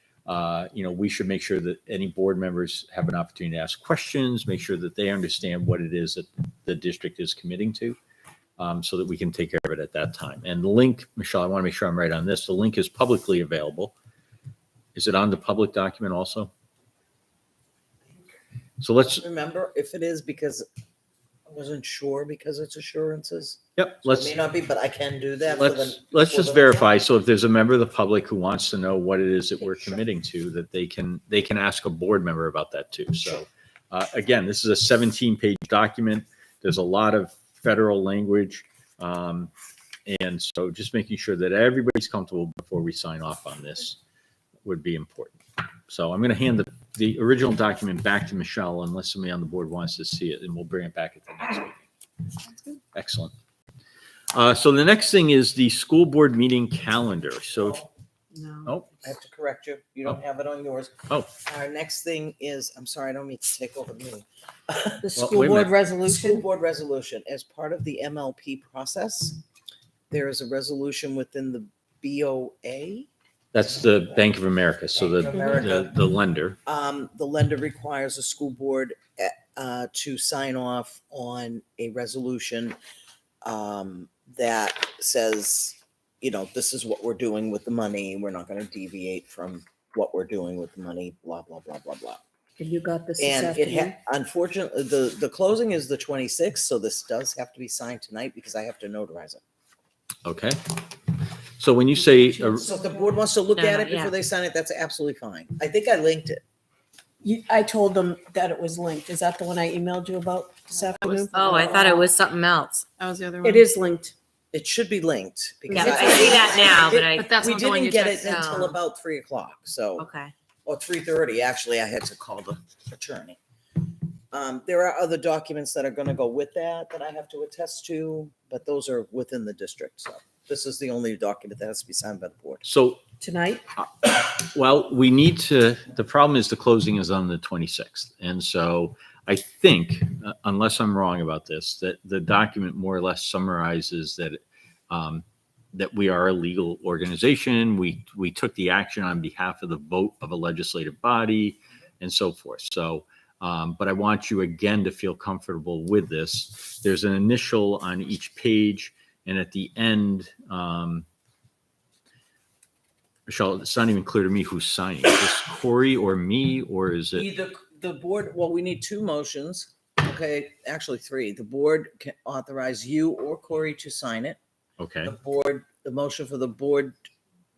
we should make sure that any board members have an opportunity to ask questions, make sure that they understand what it is that the district is committing to, so that we can take care of it at that time. And the link, Michelle, I want to make sure I'm right on this. The link is publicly available. Is it on the public document also? So let's, Remember, if it is, because I wasn't sure because it's assurances. yep, So it let's. may not be, but I can do that. for Let's the- just for the- verify. So if there's a member of the public who wants to know what it is that we're Sure. committing to, that they can ask a board member about that too. So again, this is a 17-page document. There's a lot of federal language. And so just making sure that everybody's comfortable before we sign off on this would be important. So I'm going to hand the original document back to Michelle unless somebody on the board wants to see it, and we'll bring it back at the next meeting. Excellent. So the next thing is the school board meeting calendar. So, No. I have to correct you. You don't have it on yours. Oh. Our next thing is, I'm sorry, I don't mean to take over the meeting. The Well, school wait a board minute. School resolution. board resolution, as part of the MLP process, there is a resolution within the BOA. that's the Bank of America. So Bank of America. the lender. The lender requires the school board to sign off on a resolution that says, this is what we're doing with the money. We're not going to deviate from what we're doing with the money, blah, blah, blah, blah, blah. And you got this And unfortunately, the closing is the 26th, so this does have to be signed tonight because I have to notarize it. Okay. So when you say, So if the board wants to look No, at not it before yet. they sign it, that's absolutely fine. I think I linked it. I told them that it was linked. Is that the one I emailed you about this afternoon? Oh, I thought it was something else. That was the other one. It is linked. It should be linked. because Yeah, I see that now, but I, But that's We not the one didn't you get it checked. until about 3:00, so, okay. or 3:30, actually, I had to call the attorney. There are other documents that are gonna go with that I have to attest to, but those are within the district, so this is the only document that has to be signed by the board. so, Tonight? well, the problem is the closing is on the 26th. And so I think, unless I'm wrong about this, that the document more or less summarizes that, that we are a legal organization. We took the action on behalf of the vote of a legislative body and so forth. So, but I want you again to feel comfortable with this. There's an initial on each page, and at the end, Michelle, it's not even clear to me who's signing. Is this Corey or me, or is it? Either the board, well, we need two motions, okay, actually three. The board can authorize you or Corey to sign it. Okay, The motion for the board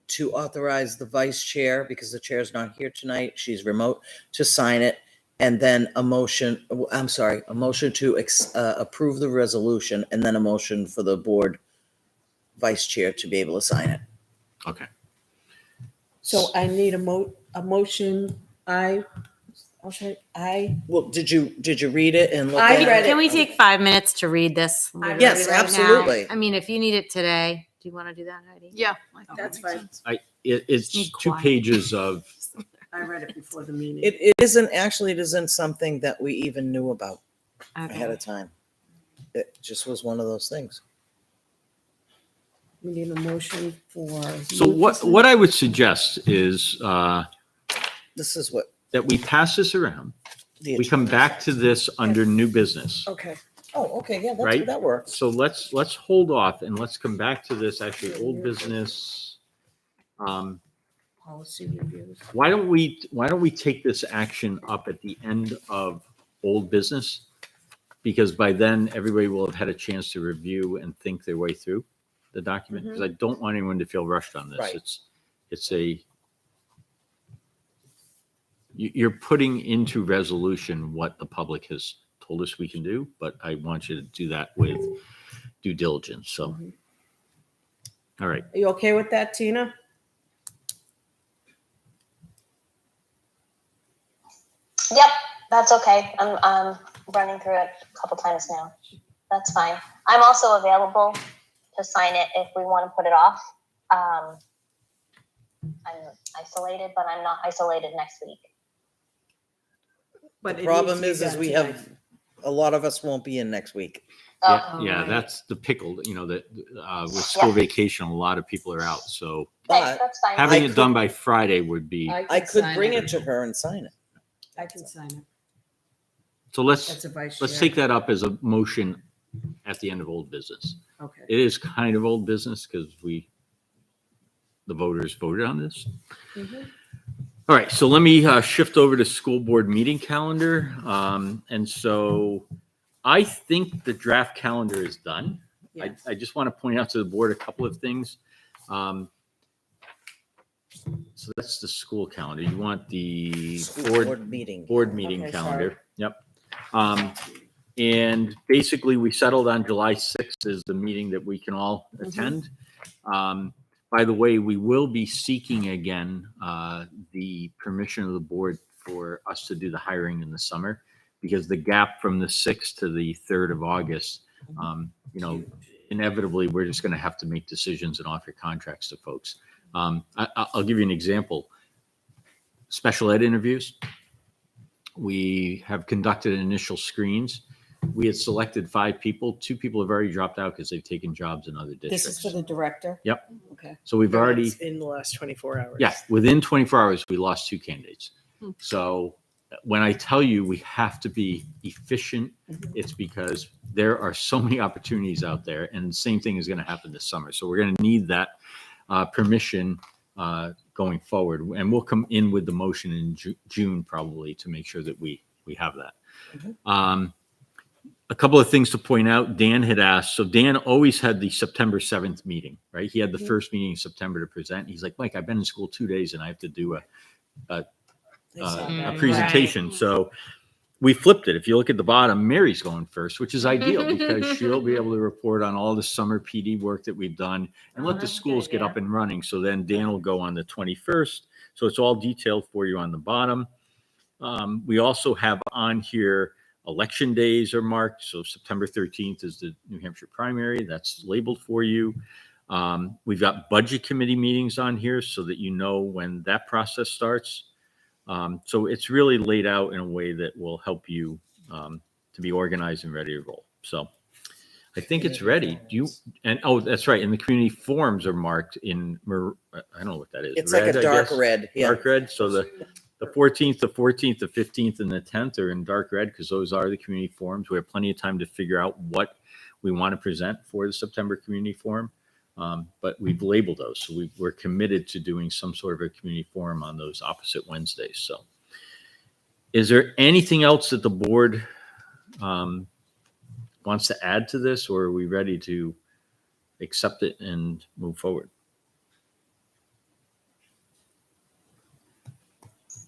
to authorize the vice chair, because the chair's not here tonight, she's remote, to sign it. And then a motion to approve the resolution, and then a motion for the board vice chair to be able to sign it. okay. So I need a motion. I'll say I. Well, did you read it and look I at it? read it. Can we take 5 minutes to read this? literally Yes, right now? absolutely. I mean, if you need it today, do you want to do that, Heidi? Yeah. That's fine. It's Need 2 quiet. pages of, I read it before the meeting. It isn't something that we even knew about ahead of time. It just was one of those things. We need a motion for. so what I would suggest is This is what that we pass this around. the. We come back to this under new business. Okay. Oh, okay, yeah, Right? that works. So let's hold off and let's come back to this actually old business. Policy reviews. Why don't we take this action up at the end of old business? Because by then, everybody will have had a chance to review and think their way through the document. Because I don't want anyone to feel rushed on this. Right. You're putting into resolution what the public has told us we can do, but I want you to do that with due diligence. So, all right. Are you okay with that, Tina? Yep, that's okay. I'm running through it a couple times now. That's fine. I'm also available to sign it if we want to put it off. I'm isolated, but I'm not isolated next week. But The it problem needs to be is done we tonight. have, a lot of us won't be in next week. Yeah, right. that's the pickle, that with school vacation, a lot of people are out. So Okay, But that's fine. having I it done could- by Friday would be, I could bring it to her and sign it. I can sign it. so That's let's a vice let's chair. take that up as a motion at the end of old business. Okay. It is kind of old business because the voters voted on this. Mhm. All right, so let me shift over to school board meeting calendar. And so I think the draft calendar is done. Yes. I just want to point out to the board a couple of things. So that's the school calendar. You want the School board meeting. board meeting Okay, calendar. Yep. And basically, we settled on July 6th as the meeting that we can all attend. By the way, we will be seeking again the permission of the board for us to do the hiring in the summer, because the gap from the 6th to the 3rd of August, inevitably, we're just going to have to make decisions and offer contracts to folks. I'll give you an example. Special ed interviews. We have conducted initial screens. We had selected 5 people. 2 people have already dropped out because they've taken jobs in other districts. This is for the director? Yep. Okay. So we've already, In the last 24 hours. yeah, within 24 hours, we lost 2 candidates. So when I tell you we have to be efficient, it's because there are so many opportunities out there, and the same thing is going to happen this summer. So we're going to need that permission going forward, and we'll come in with the motion in June probably to make sure that we have that. A couple of things to point out. Dan had asked, so Dan always had the September 7th meeting, right? He had the first meeting in September to present. He's like, Mike, I've been in school 2 days and I have to do a presentation. So we flipped it. If you look at the bottom, Mary's going first, which is ideal because she'll be able to report on all the summer PD work that we've done and let the schools get up and running. So then Dan will go on the 21st. So it's all detailed for you on the bottom. We also have on here election days are marked. So September 13th is the New Hampshire primary. That's labeled for you. We've got budget committee meetings on here so that you know when that process starts. So it's really laid out in a way that will help you to be organized and ready to roll. So I think it's ready. Oh, that's right. And the community forums are marked in, I don't know what that is. It's red, like a I dark guess. red. Yeah. Dark red. So the 14th, the 14th, the 15th, and the 10th are in dark red because those are the community forums. We have plenty of time to figure out what we want to present for the September community forum. But we've labeled those. So we're committed to doing some sort of a community forum on those opposite Wednesdays. So is there anything else that the board wants to add to this, or are we ready to accept it and move forward?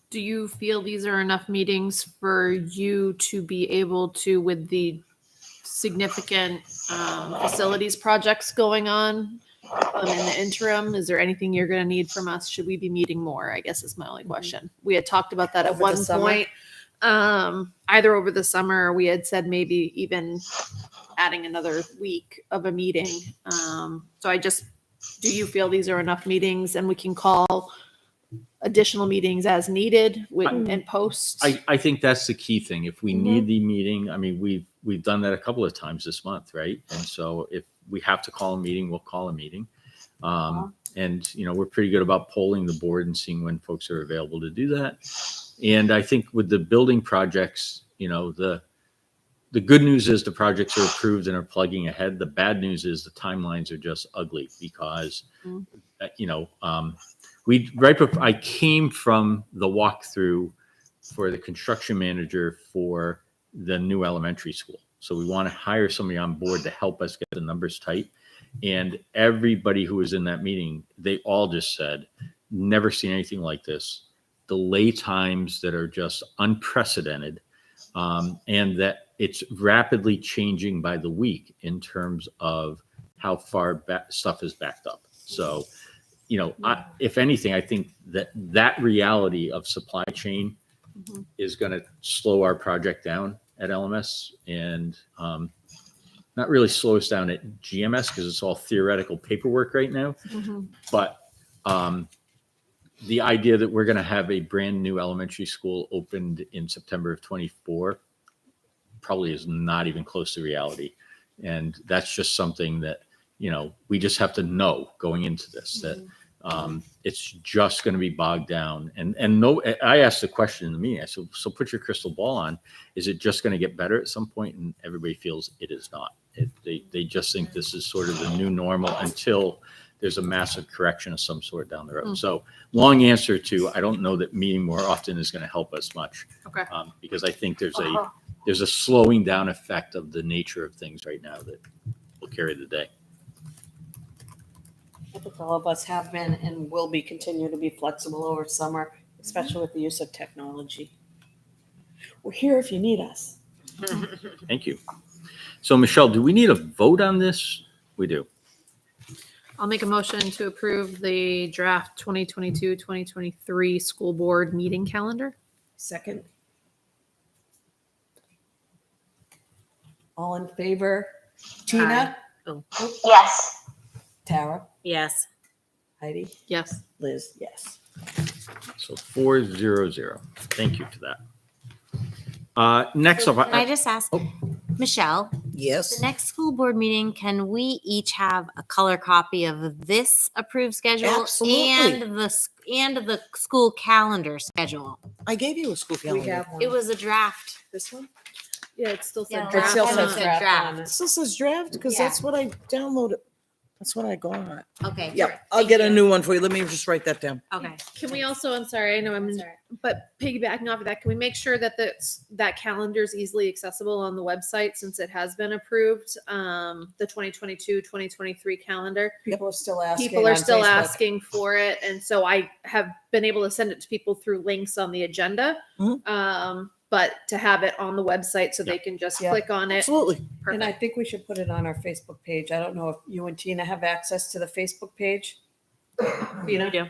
Do you feel these are enough meetings for you to be able to, with the significant facilities projects going on in the interim, is there anything you're going to need from us? Should we be meeting more? I guess is my only question. We had talked about that at Over the one summer? point, either over the summer, or we had said maybe even adding another week of a meeting. So do you feel these are enough meetings and we can call additional meetings as needed and post? I think that's the key thing. If we need the meeting, I mean, we've done that a couple of times this month, right? And so if we have to call a meeting, we'll call a meeting. And, we're pretty good about polling the board and seeing when folks are available to do that. And I think with the building projects, the good news is the projects are approved and are plugging ahead. The bad news is the timelines are just ugly because, I came from the walkthrough for the construction manager for the new elementary school. So we want to hire somebody on board to help us get the numbers tight. And everybody who was in that meeting, they all just said, never seen anything like this. Delay times that are just unprecedented. And that it's rapidly changing by the week in terms of how far stuff is backed up. So, if anything, I think that reality of supply chain is going to slow our project down at LMS and not really slow us down at GMS because it's all theoretical paperwork right now. But the idea that we're going to have a brand new elementary school opened in September of 24 probably is not even close to reality. And that's just something that, we just have to know going into this, that it's just going to be bogged down. And no, I asked the question in the meeting. I said, so put your crystal ball on. Is it just going to get better at some point? And everybody feels it is not. They just think this is sort of the new normal until there's a massive correction of some sort down the road. So long answer to, I don't know that meeting more often is going to help us much. Okay. Because I think there's a slowing down effect of the nature of things right now that will carry the day. I think all of us have been and will be continue to be flexible over summer, especially with the use of technology. We're here if you need us. Thank you. So Michelle, do we need a vote on this? We do. I'll make a motion to approve the draft 2022-2023 school board meeting calendar. Second. All in favor? Tina? Yes. Tara? Yes. Heidi? Yes. Liz? Yes. So 4-0-0. Thank you for that. Next up, Can I just ask, Michelle, Yes. the next school board meeting, can we each have a color copy of this approved schedule Absolutely. and the school calendar schedule? I gave you a school We calendar. have one. It was a draft. This one? Yeah, it still said Yeah, It draft. still last says time it draft said on It it. still says draft because Yeah. that's what I downloaded. That's what I got. Okay. Yep. I'll get a new one for you. Let me just write that down. Okay. Can we also, I'm sorry, I know I'm, but piggybacking off of that, can we make sure that that calendar is easily accessible on the website since it has been approved? The 2022-2023 calendar. People are still asking. People are on still Facebook. asking for it. And so I have been able to send it to people through links on the agenda. But to have it on the website so they can just Yeah. click on it. Absolutely. And I Perfect. think we should put it on our Facebook page. I don't know if you and Tina have access to the Facebook page. Tina? Yeah.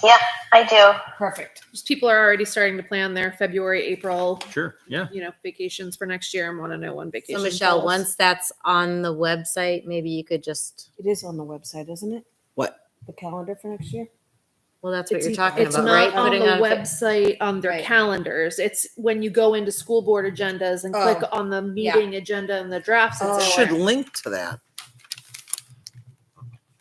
Yep, I do. Perfect. Just people are already starting to plan their February, April, sure. Yeah. vacations for next year and want to know when vacation So Michelle, falls. once that's on the website, maybe you could just, It is on the website, isn't it? What? The calendar for next year? well, that's what It's you're e- talking It's about, not right? on Putting the on website on their Right. calendars. It's when you go into school board agendas and click Oh. on the meeting agenda and the drafts. Oh. It's Should in there. link to that.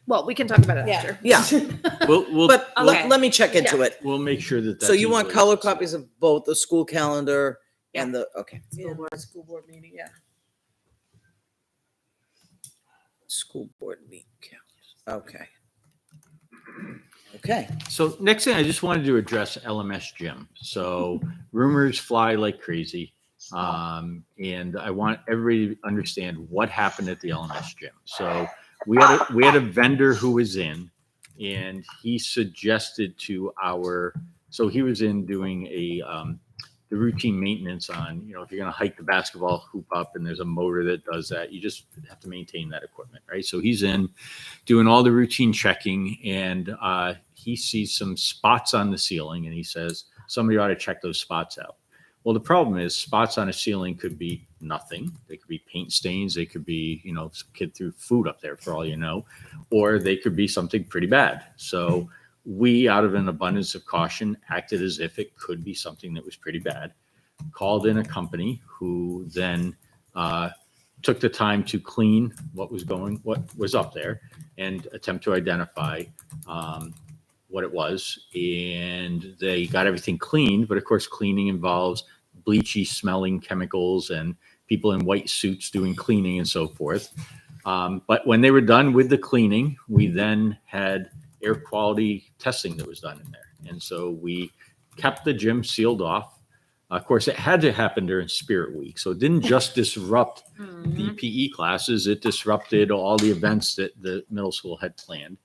Well, we can talk about it Yeah. after. Yeah. We'll But Okay. let me check into it. we'll make sure that that's So you want easily color accessible. copies of both the school calendar and the, okay. School board meeting, yeah. School board meeting calendar. Okay. Okay. So next thing, I just wanted to address LMS Gym. So rumors fly like crazy. And I want everybody to understand what happened at the LMS Gym. So we had a vendor who was in, and he suggested to so he was in doing the routine maintenance on, if you're going to hike the basketball hoop up and there's a motor that does that, you just have to maintain that equipment, right? So he's in doing all the routine checking, and he sees some spots on the ceiling, and he says, somebody ought to check those spots out. Well, the problem is spots on a ceiling could be nothing. They could be paint stains. They could be, some kid threw food up there for all you know, or they could be something pretty bad. So we, out of an abundance of caution, acted as if it could be something that was pretty bad, called in a company who then took the time to clean what was up there and attempt to identify what it was. And they got everything cleaned, but of course, cleaning involves bleachy smelling chemicals and people in white suits doing cleaning and so forth. But when they were done with the cleaning, we then had air quality testing that was done in there. And so we kept the gym sealed off. Of course, it had to happen during Spirit Week. So it didn't just disrupt the PE classes, it disrupted all the events that the middle school had planned.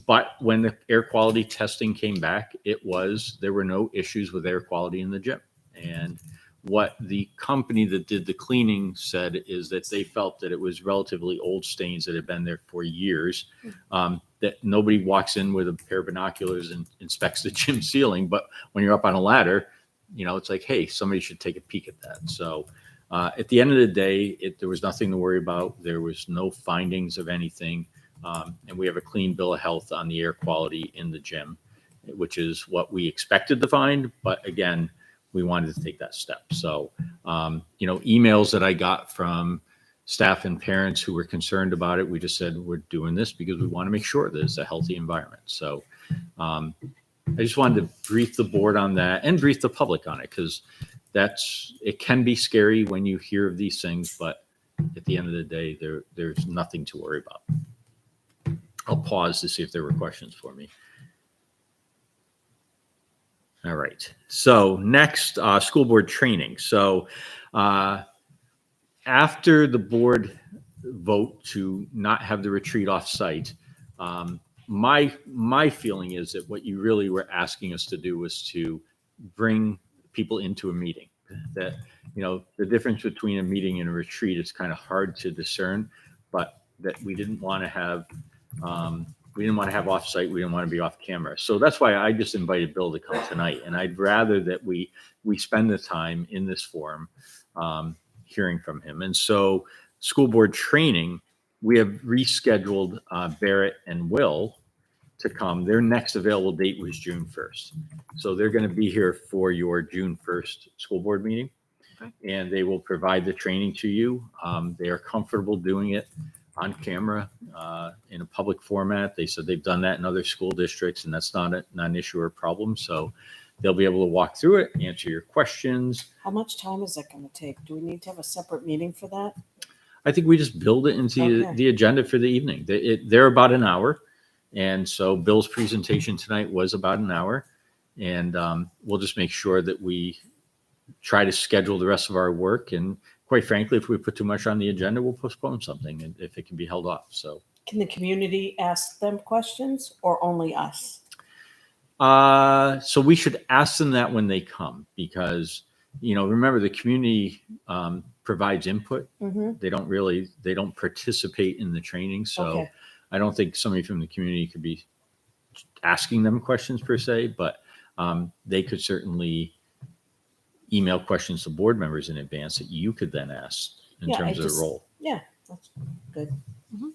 But when the air quality testing came back, there were no issues with air quality in the gym. And what the company that did the cleaning said is that they felt that it was relatively old stains that had been there for years, that nobody walks in with a pair of binoculars and inspects the gym ceiling. But when you're up on a ladder, it's like, hey, somebody should take a peek at that. So at the end of the day, there was nothing to worry about. There was no findings of anything. And we have a clean bill of health on the air quality in the gym, which is what we expected to find. But again, we wanted to take that step. So, emails that I got from staff and parents who were concerned about it, we just said, we're doing this because we want to make sure that it's a healthy environment. So I just wanted to brief the board on that and brief the public on it, because it can be scary when you hear of these things, but at the end of the day, there's nothing to worry about. I'll pause to see if there were questions for me. All right. So next, school board training. So after the board vote to not have the retreat off site, my feeling is that what you really were asking us to do was to bring people into a meeting. That, the difference between a meeting and a retreat is kind of hard to discern, but that we didn't want to have off-site. We didn't want to be off camera. So that's why I just invited Bill to come tonight. And I'd rather that we spend the time in this forum hearing from him. And so school board training, we have rescheduled Barrett and Will to come. Their next available date was June 1st. So they're going to be here for your June 1st school board meeting. Okay. And they will provide the training to you. They are comfortable doing it on camera in a public format. They said they've done that in other school districts, and that's not an issue or problem. So they'll be able to walk through it, answer your questions. How much time is it going to take? Do we need to have a separate meeting for that? I think we just build it into the agenda for the evening. They're about an hour. And so Bill's presentation tonight was about an hour. And we'll just make sure that we try to schedule the rest of our work. And quite frankly, if we put too much on the agenda, we'll postpone something and if it can be held off. So can the community ask them questions or only us? So we should ask them that when they come, because, remember, the community provides input. Mm-hmm. They don't participate in the training. So I don't think somebody from the community could be asking them questions per se, but they could certainly email questions to board members in advance that you could then ask in terms of the role. Yeah, that's good. Mm-hmm.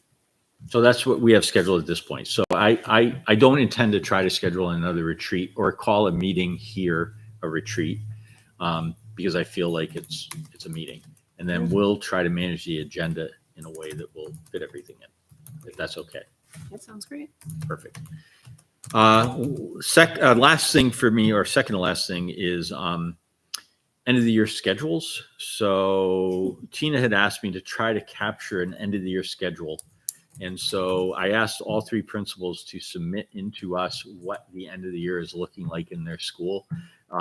So that's what we have scheduled at this point. So I don't intend to try to schedule another retreat or call a meeting here a retreat, because I feel like it's a meeting. And then we'll try to manage the agenda in a way that will fit everything in, if that's okay. That sounds great. Perfect. Last thing for me, or second to last thing, is end of the year schedules. So Tina had asked me to try to capture an end of the year schedule. And so I asked all three principals to submit into us what the end of the year is looking like in their school.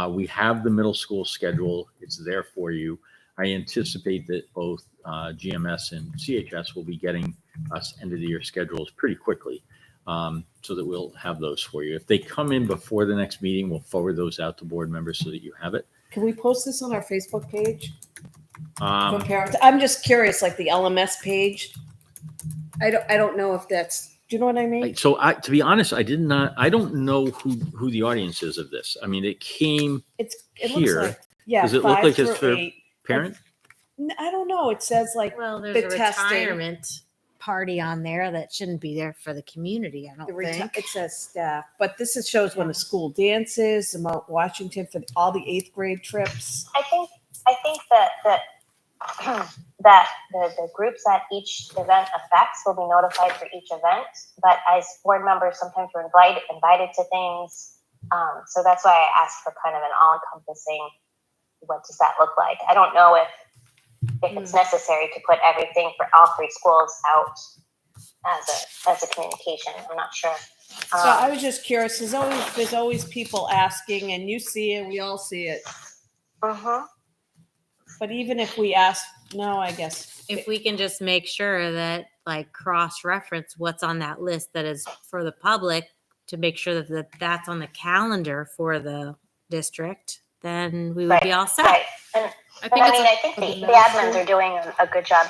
We have the middle school schedule. It's there for you. I anticipate that both GMS and CHS will be getting us end of the year schedules pretty quickly, so that we'll have those for you. If they come in before the next meeting, we'll forward those out to board members so that you have it. Can we post this on our Facebook page? For parents? I'm just curious, like the LMS page. I don't know if that's, do you know what I mean? So to be honest, I don't know who the audience is of this. I mean, it came it here. Looks like, does it look like it's for parent? I don't know. It says like, well, there's the a retirement party on there that shouldn't be there for the community. I don't think it says staff, but this shows when the school dances, the Mount Washington for all the 8th grade trips. I think that the groups that each event affects will be notified for each event, but as board members, sometimes we're invited to things. So that's why I asked for kind of an all-encompassing, what does that look like? I don't know if it's necessary to put everything for all three schools out as a communication. I'm not sure. So I was just curious, there's always people asking, and you see it, we all see it. Mhm. But even if we ask, no, I guess. If we can just make sure that like cross-reference what's on that list that is for the public to make sure that that's on the calendar for the district, then we would be all set. Right. And I but think I it's mean, I think the admins are doing a good job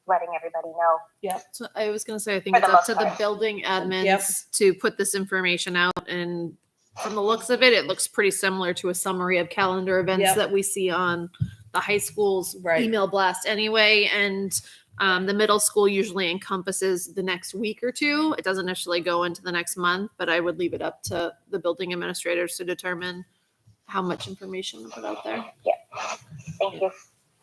letting everybody know. So I was going to say, I think For it's the up most to the part. building admins to put this information out. And from the looks of it, it looks pretty similar to a summary of calendar events Yep. that we see on the high school's Right. email blast anyway. And the middle school usually encompasses the next week or two. It doesn't necessarily go into the next month, but I would leave it up to the building administrators to determine how much information to put out there. Yeah. Thank you.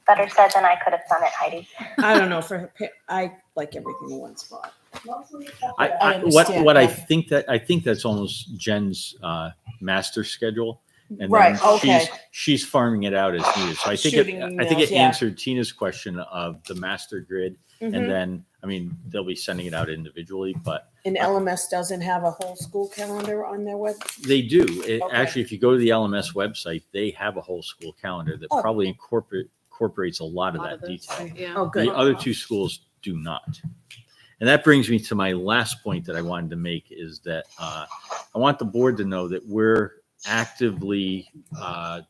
Better said than I could have done it, Heidi. I don't know, I like everything in one spot. What understand, I yeah. think that's almost Jen's master schedule. And Right, then okay. she's farming it out as needed. So I think Shooting I think it emails, yeah. answered Tina's question of the master grid. Mhm. And then, I mean, they'll be sending it out individually, but And LMS doesn't have a whole school calendar on their web? they do. Okay. Actually, if you go to the LMS website, they have a whole school calendar that Oh. probably incorporates a lot of that this, detail. yeah. Oh, good. The other two schools do not. And that brings me to my last point that I wanted to make is that I want the board to know that we're actively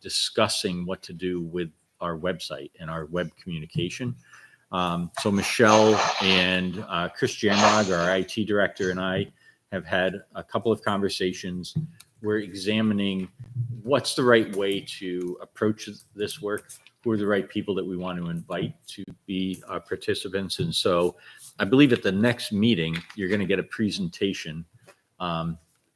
discussing what to do with our website and our web communication. So Michelle and Chris Janrog, our IT director, and I have had a couple of conversations. We're examining what's the right way to approach this work, who are the right people that we want to invite to be participants. And so I believe at the next meeting, you're going to get a presentation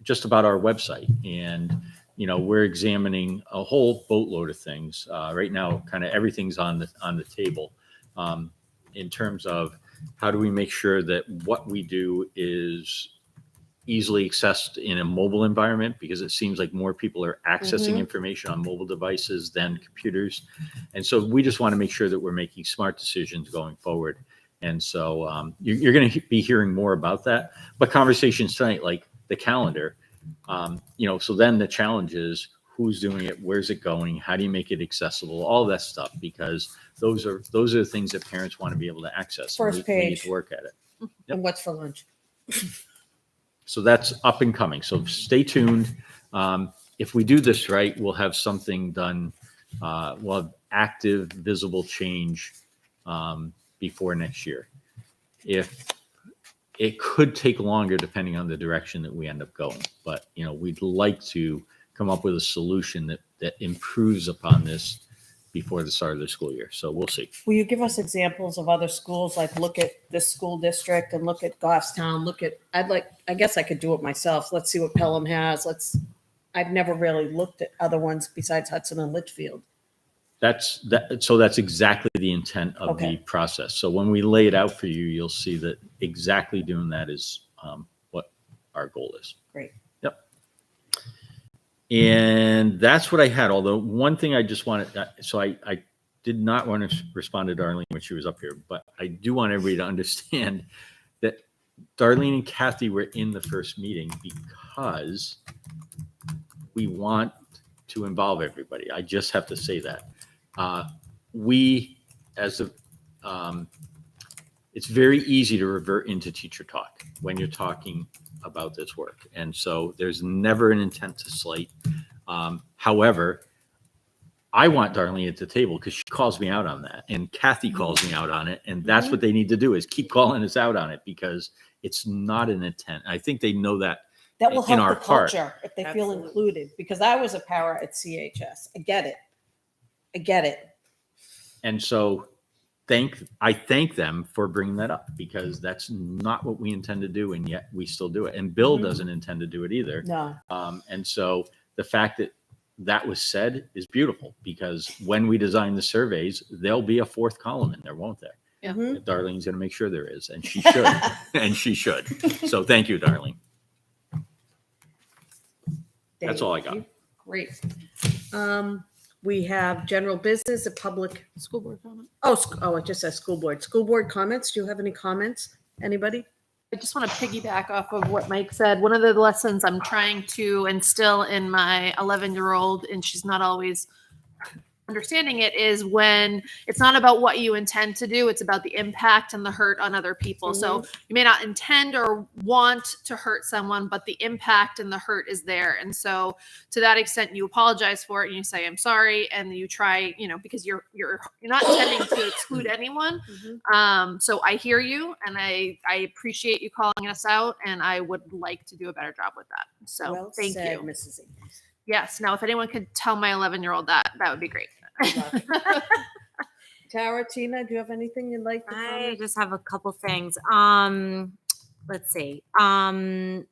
just about our website. And, you know, we're examining a whole boatload of things. Right now, kind of everything's on the table in terms of how do we make sure that what we do is easily accessed in a mobile environment, because it seems like more people are accessing information on mobile devices than computers. And so we just want to make sure that we're making smart decisions going forward. And so you're going to be hearing more about that. But conversations tonight, like the calendar, you know, so then the challenge is who's doing it, where's it going, how do you make it accessible, all that stuff, because those are the things that parents want to be able to access. First We need page. to work at it. Yep. And what's for lunch? So that's up and coming. So stay tuned. If we do this right, we'll have something done. We'll have active, visible change before next year. If it could take longer, depending on the direction that we end up going, but you know, we'd like to come up with a solution that improves upon this before the start of the school year. So we'll see. Will you give us examples of other schools? Like look at this school district and look at Goffstown, I guess I could do it myself. Let's see what Pelham has. I've never really looked at other ones besides Hudson and Litchfield. So that's exactly the intent of the process. So when we lay it out for you, you'll see that exactly doing that is what our goal is. Great. Yep. And that's what I had. Although one thing I just wanted, so I did not want to respond to Darlene when she was up here, but I do want everybody to understand that Darlene and Kathy were in the first meeting because we want to involve everybody. I just have to say that. It's very easy to revert into teacher talk when you're talking about this work. And so there's never an intent to slight. However, I want Darlene at the table because she calls me out on that, and Kathy calls me out on it. And that's what they need to do, is keep calling us out on it, because it's not an intent. I think they know that. That will in help our the part. culture if they feel included, because I was a para at CHS. I get it. And so I thank them for bringing that up, because that's not what we intend to do, and yet we still do it. And Bill doesn't intend to do it either. No. And so the fact that was said is beautiful, because when we design the surveys, there'll be a fourth column in there, won't there? Yeah. Darlene's going to make sure there is, and she should. And she should. So thank you, Darlene. That's all I got. Great. We have general business, a public School board comment. Oh, it just says school board. School board comments. Do you have any comments? Anybody? I just want to piggyback off of what Mike said. One of the lessons I'm trying to instill in my 11-year-old, and she's not always understanding it, is when it's not about what you intend to do, it's about the impact and the hurt on other people. So you may not intend or want to hurt someone, but the impact and the hurt is there. And so to that extent, you apologize for it and you say, I'm sorry. And you try, because you're not intending to exclude anyone. So I hear you and I appreciate you calling us out, and I would like to do a better job with that. So Well thank said, you. Mrs. Abrams. Yes. Now, if anyone could tell my 11-year-old that would be great. Tara, Tina, do you have anything you'd like to I comment? just have a couple things. Let's see. There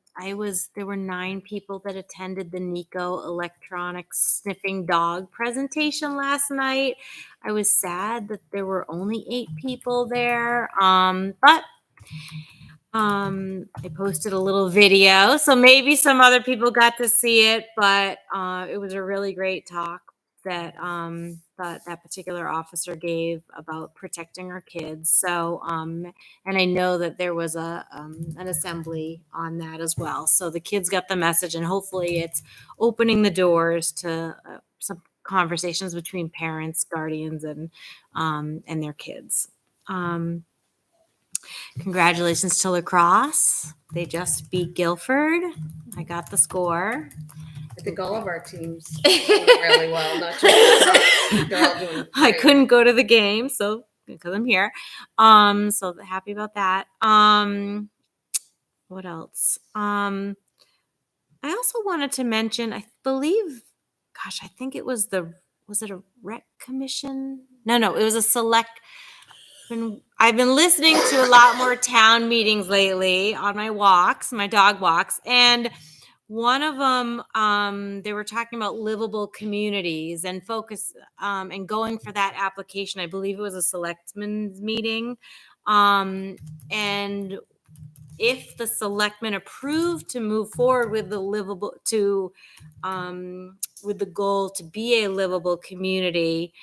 were 9 people that attended the Nico electronics sniffing dog presentation last night. I was sad that there were only 8 people there. But I posted a little video, so maybe some other people got to see it, but it was a really great talk that that particular officer gave about protecting our kids. So, and I know that there was an assembly on that as well. So the kids got the message, and hopefully it's opening the doors to some conversations between parents, guardians, and their kids. Congratulations to lacrosse. They just beat Guilford. I got the score. I think all of our teams doing really well, not just they're all doing I great. couldn't go to the game, so because I'm here. So happy about that. What else? I also wanted to mention, I think it was was it a rec commission? No, it was a select. I've been listening to a lot more town meetings lately on my walks, my dog walks, and one of them, they were talking about livable communities and focus and going for that application. I believe it was a selectmen's meeting, and if the selectmen approved to move forward with the with the goal to be a livable community,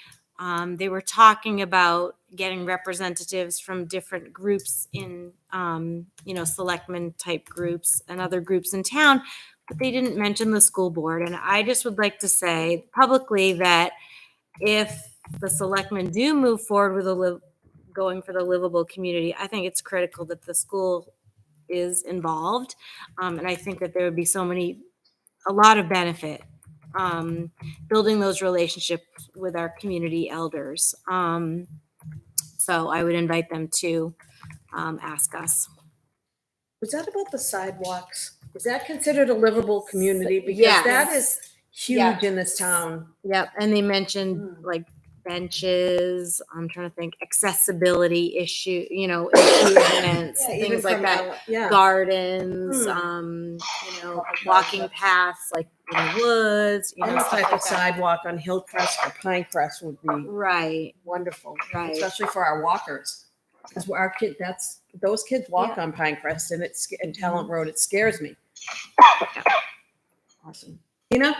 they were talking about getting representatives from different groups in, selectmen type groups and other groups in town, but they didn't mention the school board. And I just would like to say publicly that if the selectmen do move forward with going for the livable community, I think it's critical that the school is involved. And I think that there would be a lot of benefit building those relationships with our community elders. So I would invite them to ask us. Was that about the sidewalks? Is that considered a livable community? Because Yes. that is huge Yeah. in this town. Yep. And they mentioned like benches. I'm trying to think accessibility improvements, things like that. Gardens, walking paths like in the woods. Any stuff type like of that. sidewalk on Hillcrest or Pinecrest would be Right. wonderful, Right. especially for our walkers. Because our those kids walk on Pinecrest and Talent Road. It scares me. Awesome. Tina?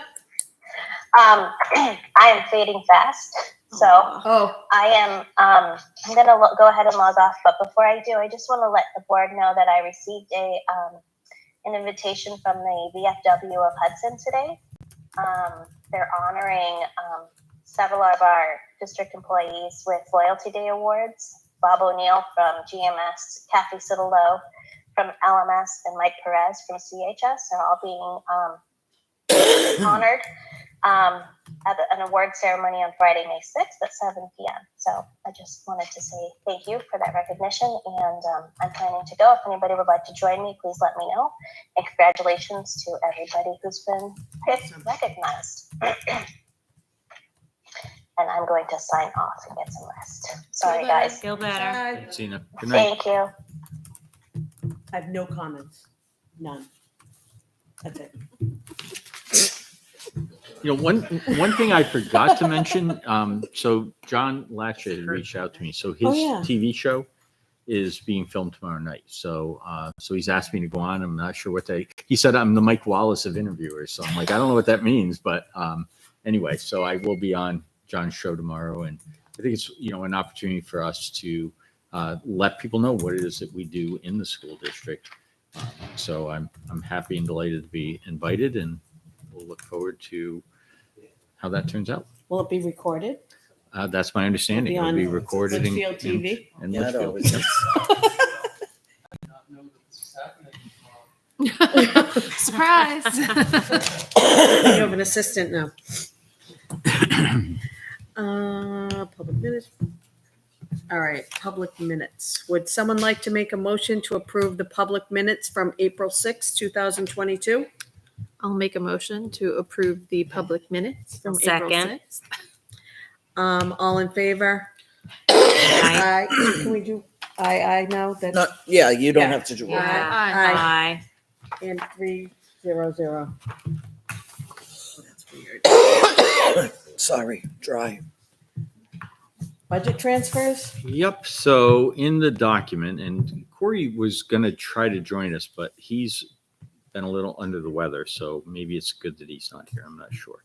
I am fading fast, so I am. I'm gonna go ahead and log off. But before I do, I just want to let the board know that I received an invitation from the VFW of Hudson today. They're honoring several of our district employees with Loyalty Day awards. Bob O'Neill from GMS, Kathy Cittolo from LMS, and Mike Perez from CHS are all being honored at an award ceremony on Friday, May 6th at 7 p.m. So I just wanted to say thank you for that recognition, and I'm planning to go. If anybody would like to join me, please let me know. And congratulations to everybody who's been recognized. And I'm going to sign off and get some rest. Sorry, guys. Feel better. Thanks, Tina. Good night. Thank you. I have no comments. None. That's it. One thing I forgot to mention, so John Latche had reached out to me. So his TV show is being filmed tomorrow night. So so he's asked me to go on. I'm not sure he said I'm the Mike Wallace of interviewers. So I'm like, I don't know what that means, but anyway, so I will be on John's show tomorrow. And I think it's, an opportunity for us to let people know what it is that we do in the school district. So I'm happy and delighted to be invited, and we'll look forward to how that turns out. Will it be recorded? That's my understanding. It'll be recorded in Litchfield TV? in Yeah, it Litchfield. always is. Surprise. You have an assistant now. Public minutes. All right, public minutes. Would someone like to make a motion to approve the public minutes from April 6, 2022? I'll make a motion to approve the public minutes from April Second. 6th. All in favor? Aye. Aye. Can we do aye now? That's Not, yeah, you don't Yeah. have to do it. Aye. Aye. And 300. That's weird. Sorry, dry. Budget transfers? Yep. So in the document, and Corey was going to try to join us, but he's been a little under the weather. So maybe it's good that he's not here. I'm not sure.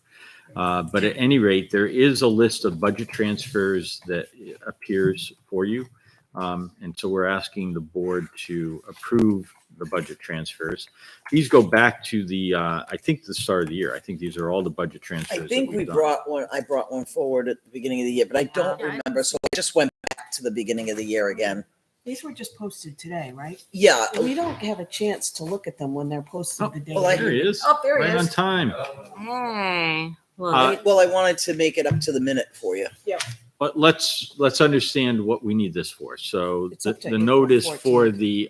But at any rate, there is a list of budget transfers that appears for you. And so we're asking the board to approve the budget transfers. These go back to the, I think the start of the year. I think these are all the budget transfers. I think that we've we done. I brought one forward at the beginning of the year, but I don't Yeah. remember. So I just went back to the beginning of the year again. These were just posted today, right? Yeah. We don't have a chance to look at them when they're posted the day. well, I- There he is. Oh, there he Right on is. time. Hey. Well, Well, I wanted to make it up to the minute for you. But let's understand what we need this for. So It's the, up to the April notice for 14th. the,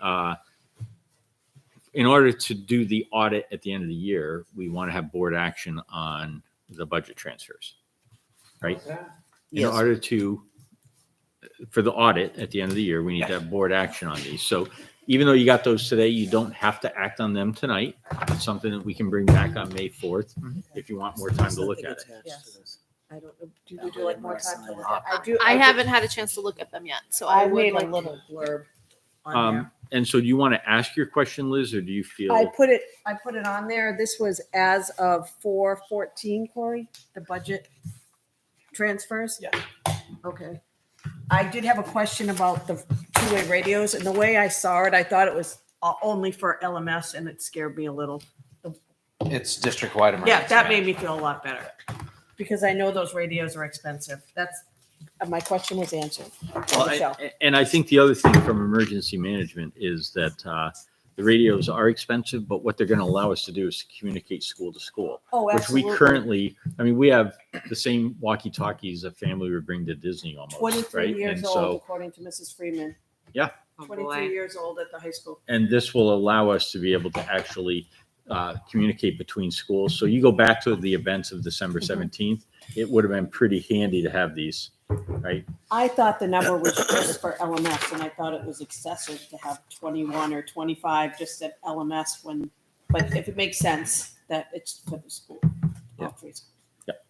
in order to do the audit at the end of the year, we want to have board action on the budget transfers, right? In Yes. order to, for the audit at the end of the year, we need to have board action on these. So even though you got those today, you don't have to act on them tonight. It's something that we can bring back on May 4th if you want more time to look at it. Yes. I don't know. Would you like more time to look at? I do. I did- haven't had a chance to look at them yet, so I I would made a like. little blurb on there. And so do you want to ask your question, Liz, or do you feel? I put it on there. This was as of 4/14, Corey, the budget transfers. Yeah. Okay. I did have a question about the two-way radios, and the way I saw it, I thought it was only for LMS, and it scared me a little. It's district-wide emergency. Yeah, that made me feel a lot better, because I know those radios are expensive. That's, my question was answered. Well, Michelle. and I think the other thing from emergency management is that the radios are expensive, but what they're going to allow us to do is to communicate school to school, Oh, which we absolutely. currently, I mean, we have the same walkie-talkies a family would bring to Disney almost, 23 right? years And old, so, according to Mrs. Freeman. yeah, oh 23 boy. years old at the high school. and this will allow us to be able to actually communicate between schools. So you go back to the events of December 17th, it would have been pretty handy to have these, right? I thought the number was just for LMS, and I thought it was excessive to have 21 or 25 just at LMS when, but if it makes sense that it's for the school. Yeah. all three schools.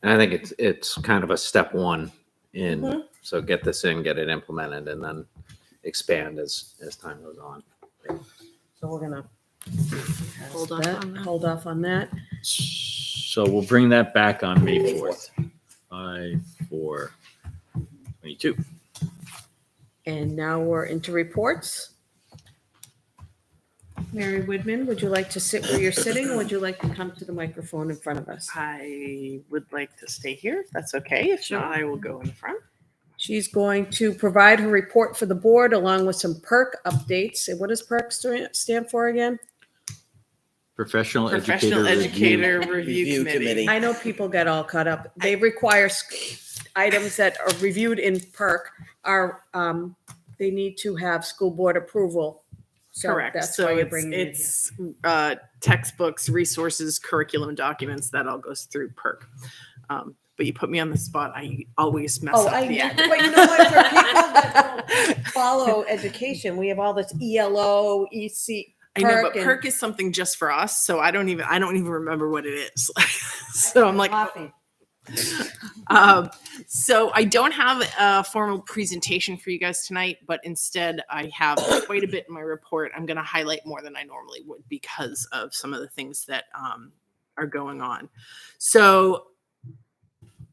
And I think it's kind of a step one in, Mhm. so get this in, get it implemented, and then expand as time goes on. So we're gonna Hold off on that. hold off on that. So we'll bring that back on May 4th. 5/4/22. And now we're into reports. Mary Woodman, would you like to sit where you're sitting, or would you like to come to the microphone in front of us? I would like to stay here, if that's okay. If not, I will go in the front. She's going to provide her report for the board along with some PERC updates. And what does PERC stand for again? Professional Professional Educator Educator Review. Review Committee. I know people get all caught up. They require items that are reviewed in PERC are, they need to have school board approval. So Correct. That's So why you're bringing it in here. it's textbooks, resources, curriculum documents, that all goes through PERC. But you put me on the spot. I always mess Oh, up I the know, acronym. but you know what? For people that don't follow education, we have all this ELO, EC. I know, but and- PERC is something just for us, so I don't even remember what it is. So I'm like, Coffee. so I don't have a formal presentation for you guys tonight, but instead I have quite a bit in my report. I'm going to highlight more than I normally would because of some of the things that are going on. So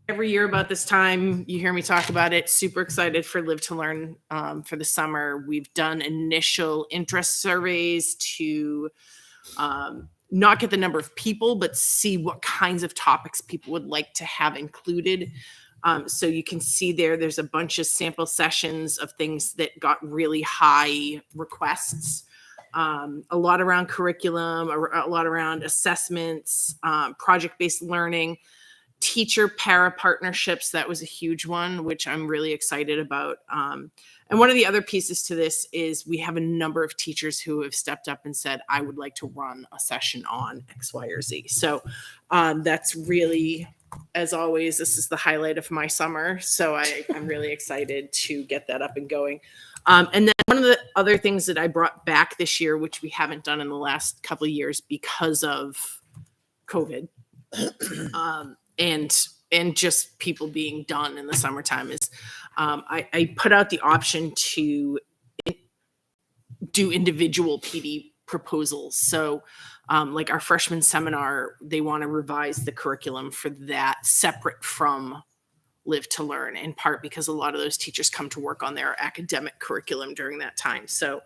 every year about this time, you hear me talk about it. Super excited for Live to Learn for the summer. We've done initial interest surveys to not get the number of people, but see what kinds of topics people would like to have included. So you can see there's a bunch of sample sessions of things that got really high requests. A lot around curriculum, a lot around assessments, project-based learning, teacher para partnerships. That was a huge one, which I'm really excited about. And one of the other pieces to this is we have a number of teachers who have stepped up and said, I would like to run a session on X, Y, or Z. So that's really, as always, this is the highlight of my summer. So I'm really excited to get that up and going. And then one of the other things that I brought back this year, which we haven't done in the last couple of years because of COVID, and just people being done in the summertime, is I put out the option to do individual PD proposals. So like our freshman seminar, they want to revise the curriculum for that separate from Live to Learn, in part because a lot of those teachers come to work on their academic curriculum during that time. So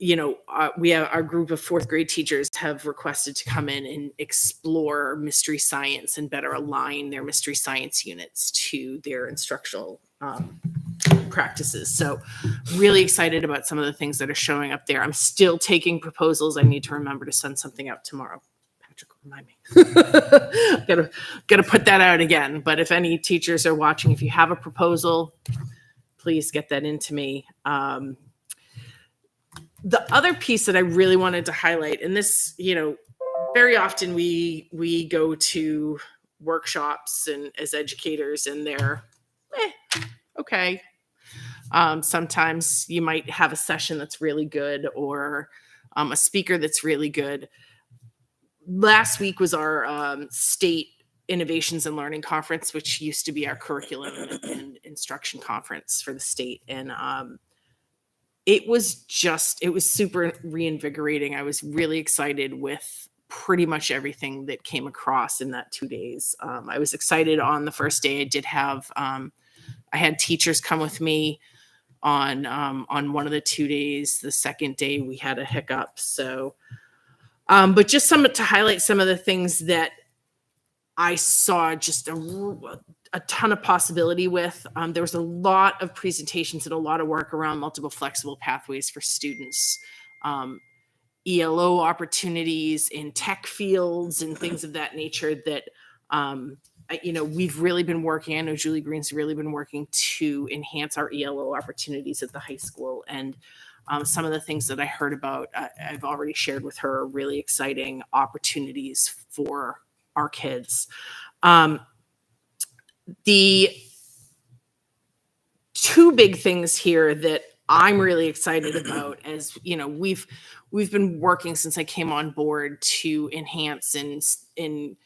we have our group of fourth grade teachers have requested to come in and explore mystery science and better align their mystery science units to their instructional practices. So really excited about some of the things that are showing up there. I'm still taking proposals. I need to remember to send something out tomorrow. Patrick, remind me. Gotta put that out again. But if any teachers are watching, if you have a proposal, please get that into me. The other piece that I really wanted to highlight, and this, very often we go to workshops and as educators, and they're okay. Sometimes you might have a session that's really good, or a speaker that's really good. Last week was our state innovations and learning conference, which used to be our curriculum and instruction conference for the state. And it was super reinvigorating. I was really excited with pretty much everything that came across in that 2 days. I was excited on the first day. I did have, I had teachers come with me on one of the 2 days. The second day we had a hiccup. So, but just to highlight some of the things that I saw just a ton of possibility with. There was a lot of presentations and a lot of work around multiple flexible pathways for students, ELO opportunities in tech fields and things of that nature that, we've really been working. I know Julie Green's really been working to enhance our ELO opportunities at the high school. And some of the things that I heard about, I've already shared with her, really exciting opportunities for our kids. The two big things here that I'm really excited about, as we've been working since I came on board to enhance and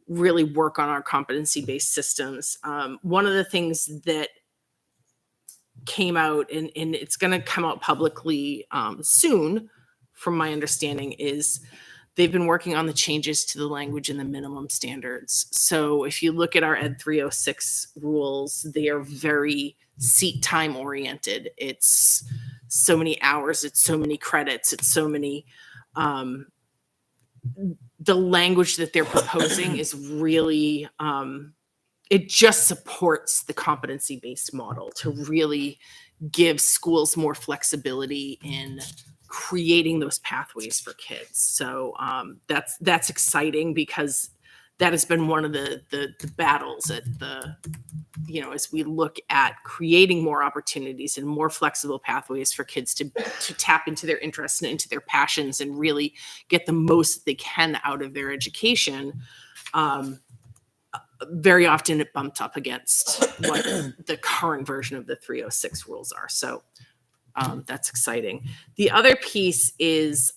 really work on our competency-based systems. One of the things that came out, and it's going to come out publicly soon, from my understanding, is they've been working on the changes to the language and the minimum standards. So if you look at our Ed 306 rules, they are very seat time oriented. It's so many hours, it's so many credits, it's so many, the language that they're proposing is really, it just supports the competency-based model to really give schools more flexibility in creating those pathways for kids. So that's exciting, because that has been one of the battles at the, as we look at creating more opportunities and more flexible pathways for kids to tap into their interests and into their passions and really get the most they can out of their education. Very often it bumped up against what the current version of the 306 rules are. So that's exciting. The other piece is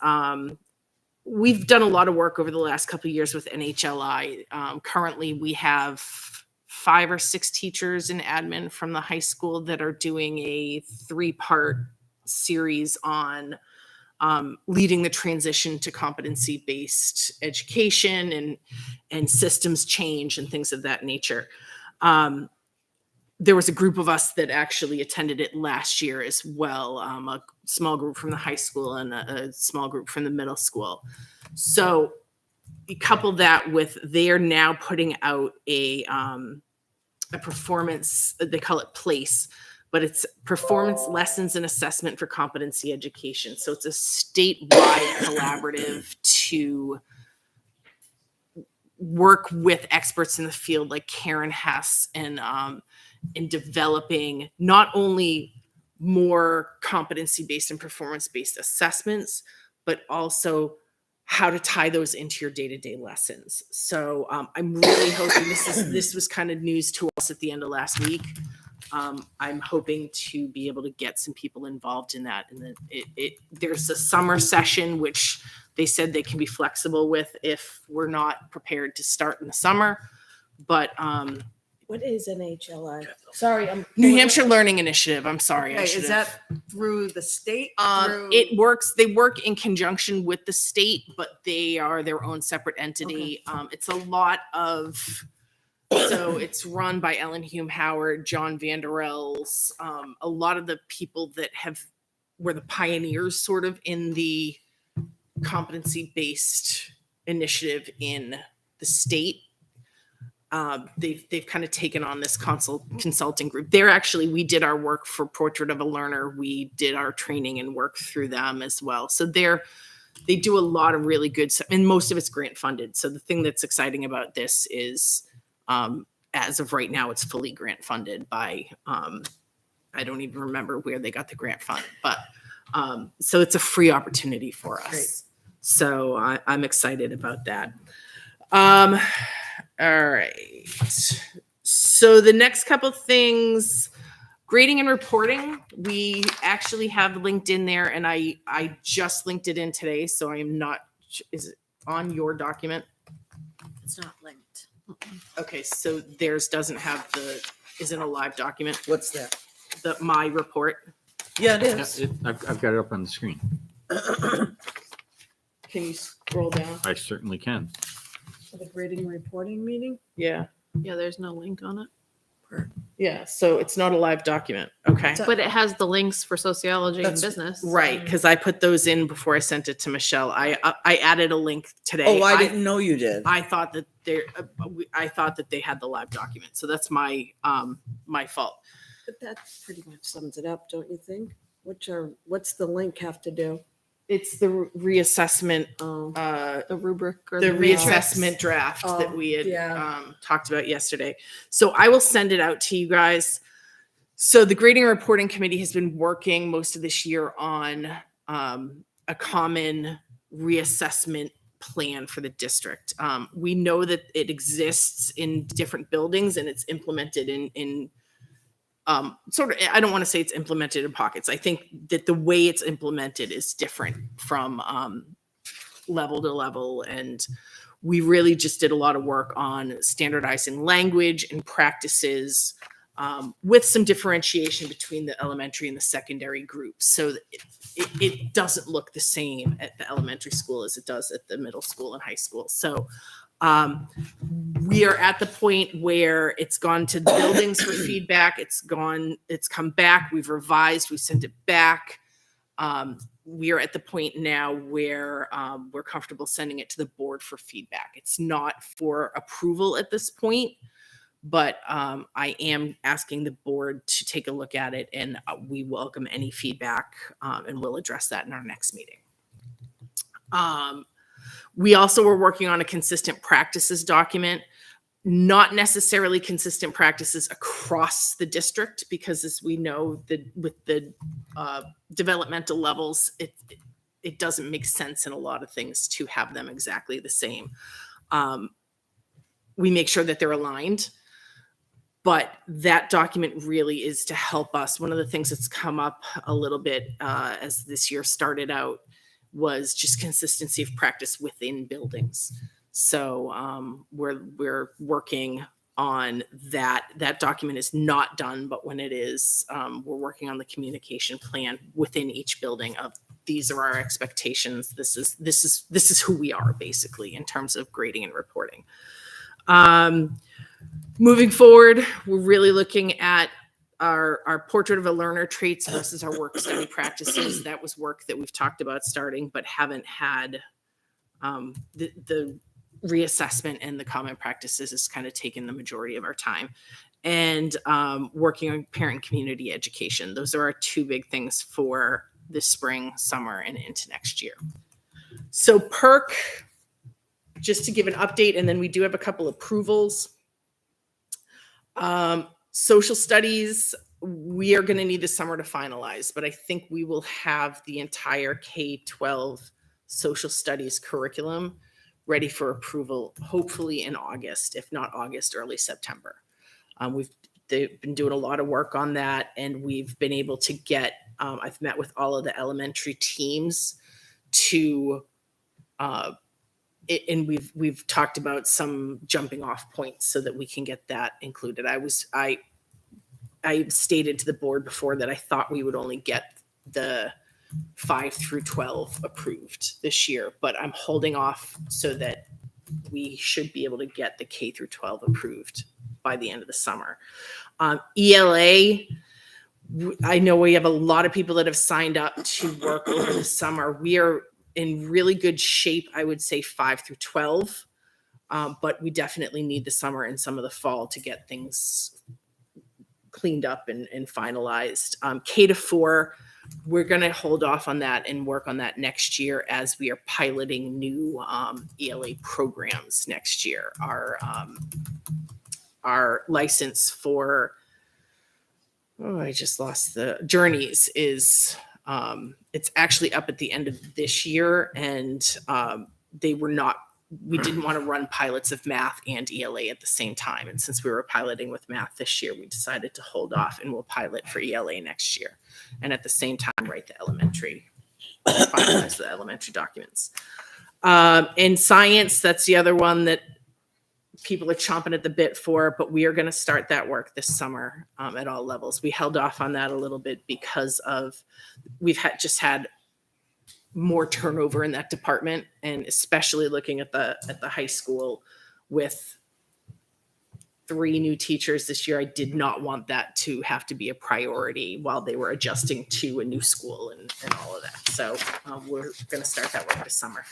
we've done a lot of work over the last couple of years with NHLI. Currently, we have 5 or 6 teachers in admin from the high school that are doing a 3-part series on leading the transition to competency-based education and systems change and things of that nature. There was a group of us that actually attended it last year as well, a small group from the high school and a small group from the middle school. So you couple that with they're now putting out a performance, they call it PLACE, but it's performance lessons and assessment for competency education. So it's a statewide collaborative to work with experts in the field like Karen Hess and in developing not only more competency-based and performance-based assessments, but also how to tie those into your day-to-day lessons. So I'm really hoping this was kind of news to us at the end of last week. I'm hoping to be able to get some people involved in that. And then there's a summer session, which they said they can be flexible with if we're not prepared to start in the summer. But What is NHLI? Sorry, I'm New Hampshire Learning Initiative. I'm sorry. Okay, is that through the state? It works. They work in conjunction with the state, but they are their own separate entity. It's a lot of. So it's run by Ellen Hume Howard, John Vanderels, a lot of the people that were the pioneers sort of in the competency-based initiative in the state. They've kind of taken on this consulting group. We did our work for Portrait of a Learner. We did our training and work through them as well. So they do a lot of really good stuff, and most of it's grant funded. So the thing that's exciting about this is, as of right now, it's fully grant funded by, I don't even remember where they got the grant fund, but so it's a free opportunity for us. Great. So I'm excited about that. All right. So the next couple things, grading and reporting, we actually have linked in there, and I just linked it in today, so I am not, is it on your document? It's not linked. Okay, so theirs doesn't have isn't a live document. What's that? My report. Yeah, it is. I've got it up on the screen. Can you scroll down? I certainly can. For the grading and reporting meeting? Yeah. Yeah, there's no link on it. Yeah, so it's not a live document. Okay. But it has the links for sociology and That's business. Right, because I put those in before I sent it to Michelle. I added a link today. Oh, I didn't know you did. I thought that they had the live document, so that's my my fault. But that pretty much sums it up, don't you think? What's the link have to do? It's the reassessment, The rubric or the matrix. reassessment draft that Oh, we had yeah. talked about yesterday. So I will send it out to you guys. So the grading and reporting committee has been working most of this year on a common reassessment plan for the district. We know that it exists in different buildings and it's implemented in sort of, I don't want to say it's implemented in pockets. I think that the way it's implemented is different from level to level. And we really just did a lot of work on standardizing language and practices with some differentiation between the elementary and the secondary groups. So it doesn't look the same at the elementary school as it does at the middle school and high school. So we are at the point where it's gone to the buildings for feedback. It's come back. We've revised. We sent it back. We are at the point now where we're comfortable sending it to the board for feedback. It's not for approval at this point, but I am asking the board to take a look at it, and we welcome any feedback, and we'll address that in our next meeting. We also were working on a consistent practices document, not necessarily consistent practices across the district, because as we know, with the developmental levels, it doesn't make sense in a lot of things to have them exactly the same. We make sure that they're aligned, but that document really is to help us. One of the things that's come up a little bit as this year started out was just consistency of practice within buildings. So we're working on that. That document is not done, but when it is, we're working on the communication plan within each building of these are our expectations. This is who we are basically in terms of grading and reporting. Moving forward, we're really looking at our portrait of a learner traits versus our work study practices. That was work that we've talked about starting, but haven't had the reassessment and the common practices has kind of taken the majority of our time. And working on parent community education. Those are our two big things for this spring, summer, and into next year. So PERC, just to give an update, and then we do have a couple approvals. Social studies, we are going to need the summer to finalize, but I think we will have the entire K-12 social studies curriculum ready for approval, hopefully in August, if not August, early September. They've been doing a lot of work on that, and we've been able to get, I've met with all of the elementary teams to, and we've talked about some jumping off points so that we can get that included. I stated to the board before that I thought we would only get the 5 through 12 approved this year, but I'm holding off so that we should be able to get the K through 12 approved by the end of the summer. ELA, I know we have a lot of people that have signed up to work over the summer. We are in really good shape, I would say 5 through 12, but we definitely need the summer and some of the fall to get things cleaned up and finalized. K to 4, we're going to hold off on that and work on that next year as we are piloting new ELA programs next year. Our license for, I just lost the journeys is, it's actually up at the end of this year, and we didn't want to run pilots of math and ELA at the same time. And since we were piloting with math this year, we decided to hold off and we'll pilot for ELA next year. And at the same time, write the finalize the elementary documents. In science, that's the other one that people are chomping at the bit for, but we are going to start that work this summer at all levels. We held off on that a little bit because we've had more turnover in that department, and especially looking at the high school with 3 new teachers this year. I did not want that to have to be a priority while they were adjusting to a new school and all of that. So we're going to start that work this summer.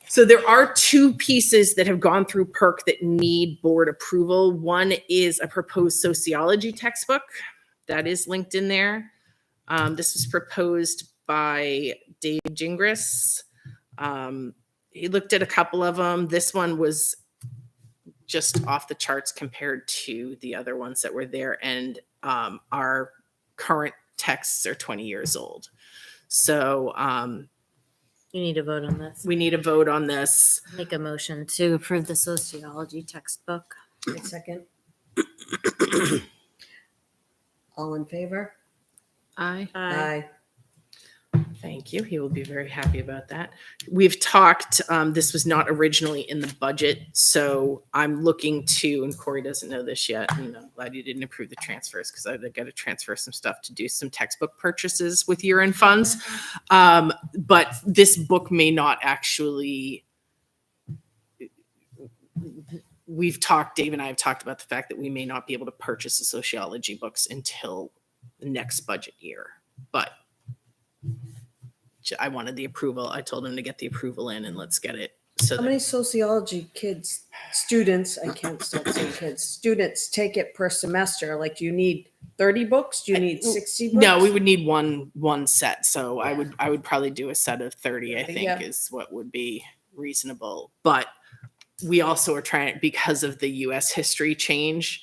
So there are 2 pieces that have gone through PERC that need board approval. One is a proposed sociology textbook that is linked in there. This was proposed by Dave Gingras. He looked at a couple of them. This one was just off the charts compared to the other ones that were there. And our current texts are 20 years old. So You need a vote on this. we need a vote on this. Make a motion to approve the sociology textbook. Wait a second. All in favor? Aye. Thank you. He will be very happy about that. We've talked, this was not originally in the budget, so I'm looking to, and Corey doesn't know this yet, and I'm glad you didn't approve the transfers because I've got to transfer some stuff to do some textbook purchases with year-end funds. But this book may not actually, Dave and I have talked about the fact that we may not be able to purchase the sociology books until the next budget year, but I wanted the approval. I told him to get the approval in and let's get it. So How many sociology students, I can't stop saying kids, students take it per semester? Like, do you need 30 books? Do you need 60 books? No, we would need one set. So I would probably do a set of 30, I think is what would be reasonable. But we also are trying, because of the US history change,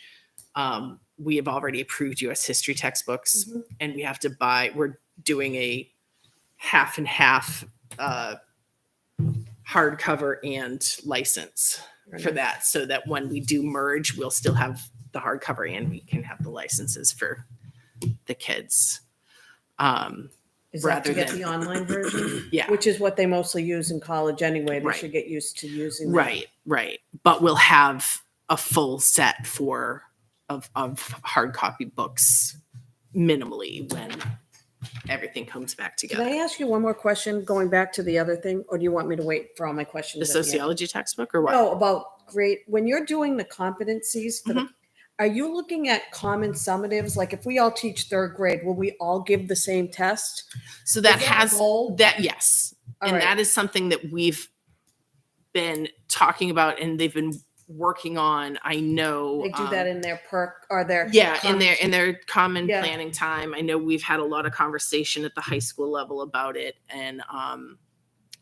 we have already approved US history textbooks, and we have to we're doing a half and half hardcover and license for that, so that when we do merge, we'll still have the hardcover and we can have the licenses for the kids. Is that to get the online version? Yeah. Which is what they mostly use in college anyway. They Right. should get used to using that. Right. But we'll have a full set of hard copy books minimally when everything comes back Can together. I ask you one more question, going back to the other thing, or do you want me to wait for all my questions? The at end? sociology textbook or what? No, about grade, when you're doing the competencies for Mm-hmm. the, are you looking at common summatives? Like if we all teach third grade, will we all give the same test? So that Is that a has goal? that, yes. All And right. that is something that we've been talking about and they've been working on. I know They do that in their perk or their. in their common Yeah. planning time. I know we've had a lot of conversation at the high school level about it and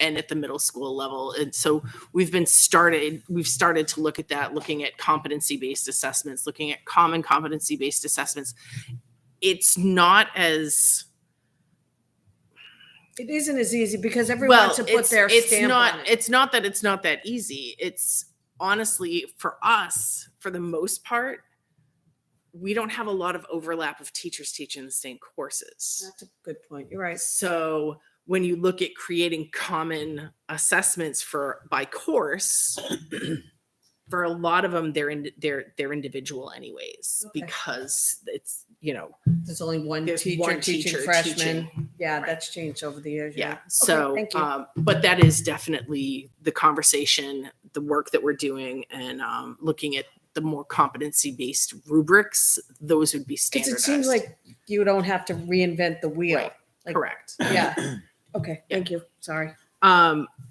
at the middle school level. And so we've started to look at that, looking at competency-based assessments, looking at common competency-based assessments. It's not as It isn't as easy because everyone wants to put their stamp on it. It's not that it's not that easy. It's honestly, for us, for the most part, we don't have a lot of overlap of teachers teaching the same courses. That's a good point. You're right. So when you look at creating common assessments by course, for a lot of them, they're individual anyways, Okay. because it's, There's only one there's teacher one teaching teacher freshmen. teaching. Yeah, that's changed over the years. Yeah. Okay, So, thank you. but that is definitely the conversation, the work that we're doing, and looking at the more competency-based rubrics. Those would be Because standardized. it seems like you don't have to reinvent the wheel. Right. Like, Correct. Yeah. Okay. Thank you. Sorry.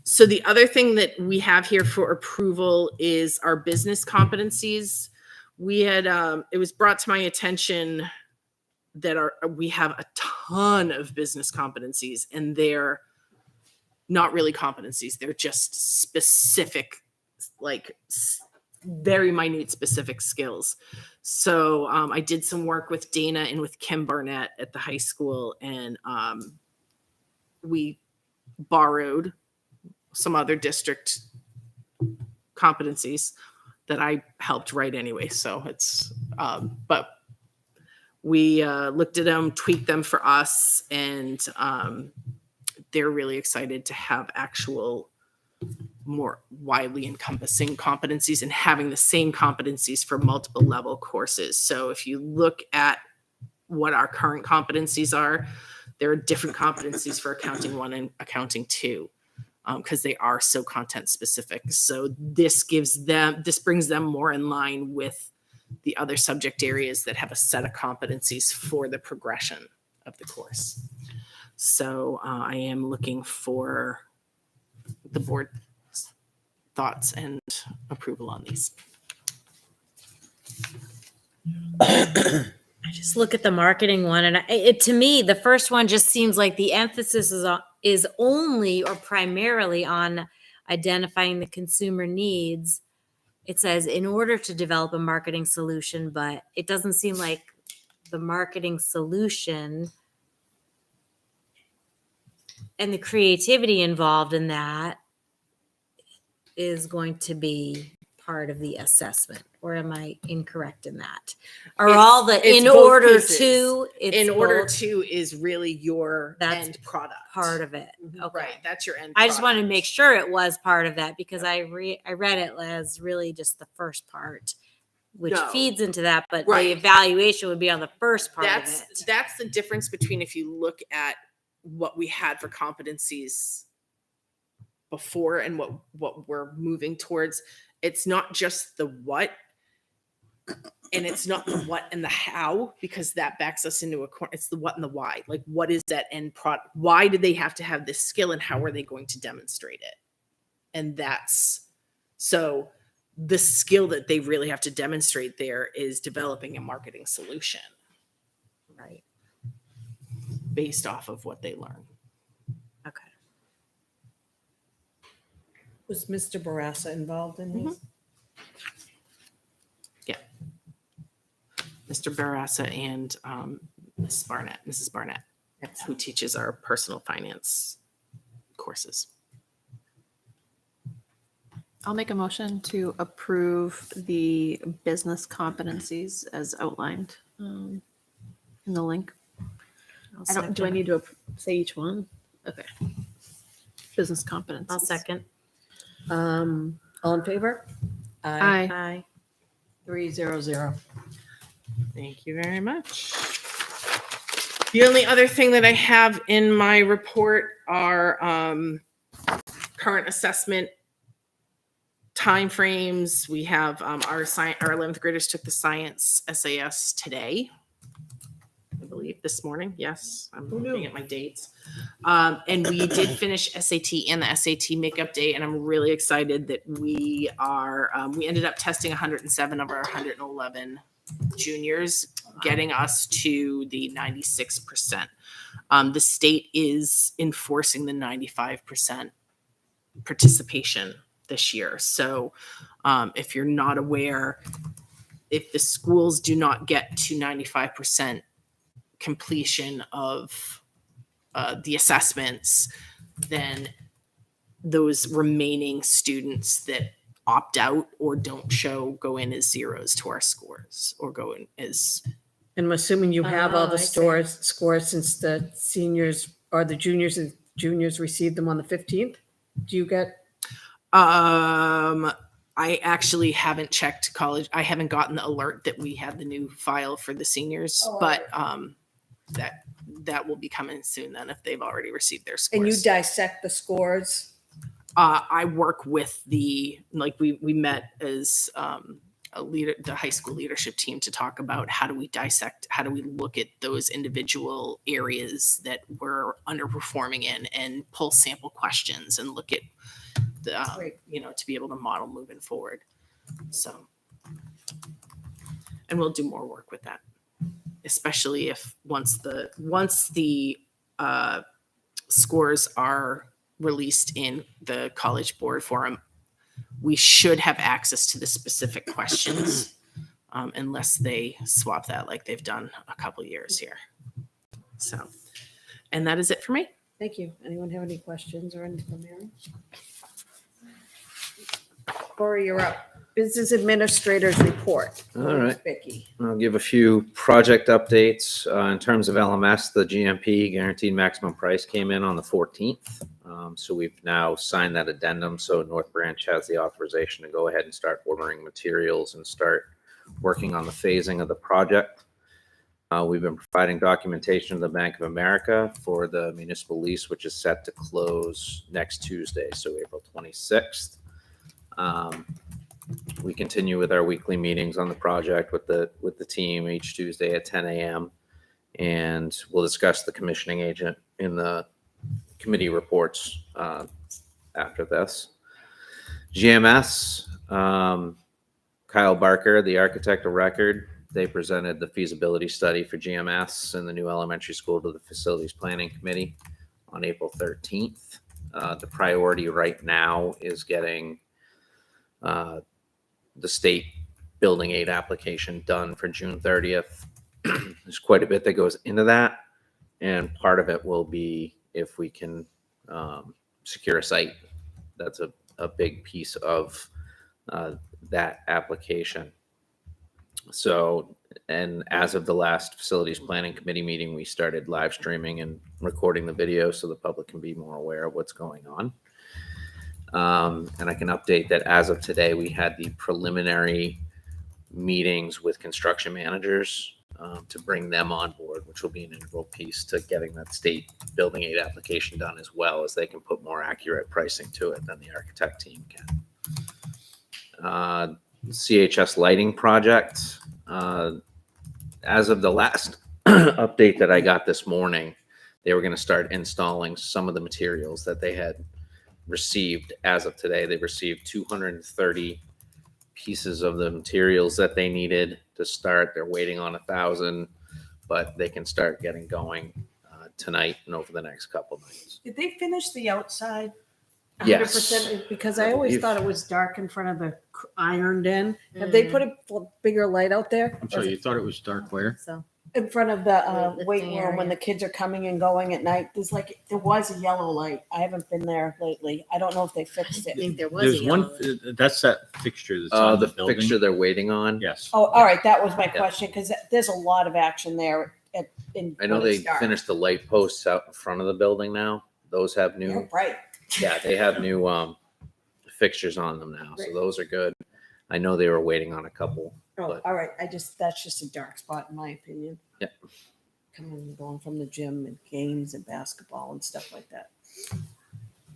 So the other thing that we have here for approval is our business competencies. We had, it was brought to my attention that we have a ton of business competencies, and they're not really competencies. They're just specific, very minute specific skills. So I did some work with Dana and with Kim Barnett at the high school, and we borrowed some other district competencies that I helped write anyway. So it's, but we looked at them, tweaked them for us, and they're really excited to have actual more widely encompassing competencies and having the same competencies for multiple level courses. So if you look at what our current competencies are, there are different competencies for accounting 1 and accounting 2, because they are so content specific. So this brings them more in line with the other subject areas that have a set of competencies for the progression of the course. So I am looking for the board's thoughts and approval on these. I just look at the marketing one, and to me, the first one just seems like the emphasis is only or primarily on identifying the consumer needs. It says in order to develop a marketing solution, but it doesn't seem like the marketing solution and the creativity involved in that is going to be part of the assessment. Or am I incorrect in that? Are all the It's in both order pieces. to? In order to is really your end product. Part of it. Okay. Right. That's your end I just product. wanted to make sure it was part of that because I read it as really just the first part, which No. feeds into that, but Right. the evaluation would be on the first part of it. That's the difference between if you look at what we had for competencies before and what we're moving towards. It's not just the what, and it's not the what and the how, because that backs us into a corner. It's the what and the why. Like, what is that end product? Why do they have to have this skill, and how are they going to demonstrate it? And that's so the skill that they really have to demonstrate there is developing a marketing solution, right? Based off of what they learn. Okay. Was Mr. Barassa involved in these? Yeah. Mr. Barassa and Mrs. Barnett, who teaches our personal finance courses. I'll make a motion to approve the business competencies as outlined in the link. Do I need to say each one? Okay. Business competencies. I'll second. All in favor? Aye. Aye. 300. Thank you very much. The only other thing that I have in my report are current assessment timeframes. We have our 11th graders took the science SAS today. I believe this morning. Yes, I'm looking at my dates. And we did finish SAT and the SAT makeup day, and I'm really excited that we are. We ended up testing 107 of our 111 juniors, getting us to the 96%. The state is enforcing the 95% participation this year. So, if you're not aware, if the schools do not get to 95% completion of the assessments, then those remaining students that opt out or don't show go in as zeros to our scores, or go in as. And I'm assuming you have all Oh, the I see. scores since the seniors or the juniors and juniors received them on the 15th. Do you get? I actually haven't checked college. I haven't gotten the alert that we had the new file for the seniors, but that will be coming soon then if they've already received their scores. And you dissect the scores? I work with we met as a leader, the high school leadership team, to talk about how do we look at those individual areas that we're underperforming in and pull sample questions and look at the, to be able to model moving forward. So, and we'll do more work with that, especially if once the scores are released in the College Board Forum, we should have access to the specific questions, unless they swap that like they've done a couple years here. So, and that is it for me. Thank you. Anyone have any questions or anything from Mary? Corey, you're up. Business Administrator's Report. All right. Vicky. I'll give a few project updates. In terms of LMS, the GMP, Guaranteed Maximum Price, came in on the 14th. So we've now signed that addendum. So North Branch has the authorization to go ahead and start ordering materials and start working on the phasing of the project. We've been providing documentation to the Bank of America for the municipal lease, which is set to close next Tuesday, so April 26th. We continue with our weekly meetings on the project with the team each Tuesday at 10 a.m. And we'll discuss the commissioning agent in the committee reports after this. GMS, Kyle Barker, the architect of record, they presented the feasibility study for GMS and the new elementary school to the Facilities Planning Committee on April 13th. The priority right now is getting the state building aid application done for June 30th. There's quite a bit that goes into that, and part of it will be if we can secure a site. That's a big piece of that application. So, and as of the last Facilities Planning Committee meeting, we started live streaming and recording the video so the public can be more aware of what's going on. And I can update that as of today, we had the preliminary meetings with construction managers to bring them on board, which will be an integral piece to getting that state building aid application done, as well as they can put more accurate pricing to it than the architect team can. CHS lighting project. As of the last update that I got this morning, they were going to start installing some of the materials that they had received. As of today, they've received 230 pieces of the materials that they needed to start. They're waiting on 1,000, but they can start getting going tonight and over the next couple nights. Did they finish the outside? 100%? Yes. Because I always thought it was dark in front of the ironed in. Have they put a bigger light out there? I'm sorry, you thought it was dark where? So in front of the The weight thing room when area. the kids are coming and going at night, there was a yellow light. I haven't been there lately. I don't know if they fixed I it. think there was There's a one, yellow. that's that fixture that's on The the building. fixture they're waiting on. Yes. Oh, all right. That was my Yeah. question because there's a lot of action there. I know when they it's dark. finished the light posts out in front of the building now. Those have new, You're right. yeah, they have new fixtures on them now. So Right. those are good. I know they were waiting on a couple. Oh, But- all right. That's just a dark spot in my opinion. Yep. coming and going from the gym and games and basketball and stuff like that.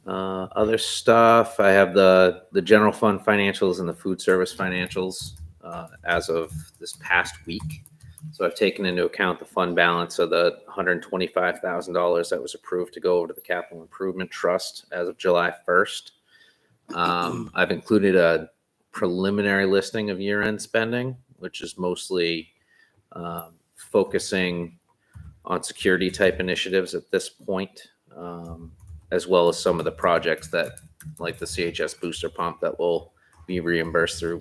Other stuff, I have the general fund financials and the food service financials as of this past week. So I've taken into account the fund balance of the $125,000 that was approved to go over to the Capital Improvement Trust as of July 1st. I've included a preliminary listing of year-end spending, which is mostly focusing on security type initiatives at this point, as well as some of the projects that, like the CHS booster pump, that will be reimbursed through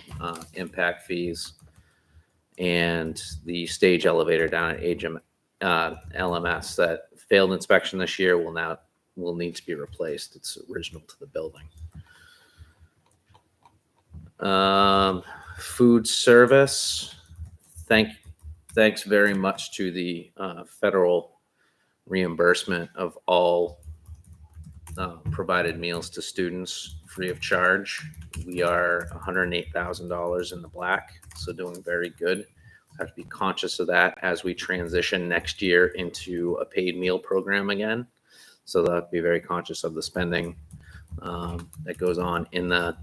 impact fees, and the stage elevator down at LMS that failed inspection this year will need to be replaced. It's original to the building. Food service. Thanks very much to the federal reimbursement of all provided meals to students free of charge. We are $108,000 in the black, so doing very good. Have to be conscious of that as we transition next year into a paid meal program again. So they'll have to be very conscious of the spending that goes on in the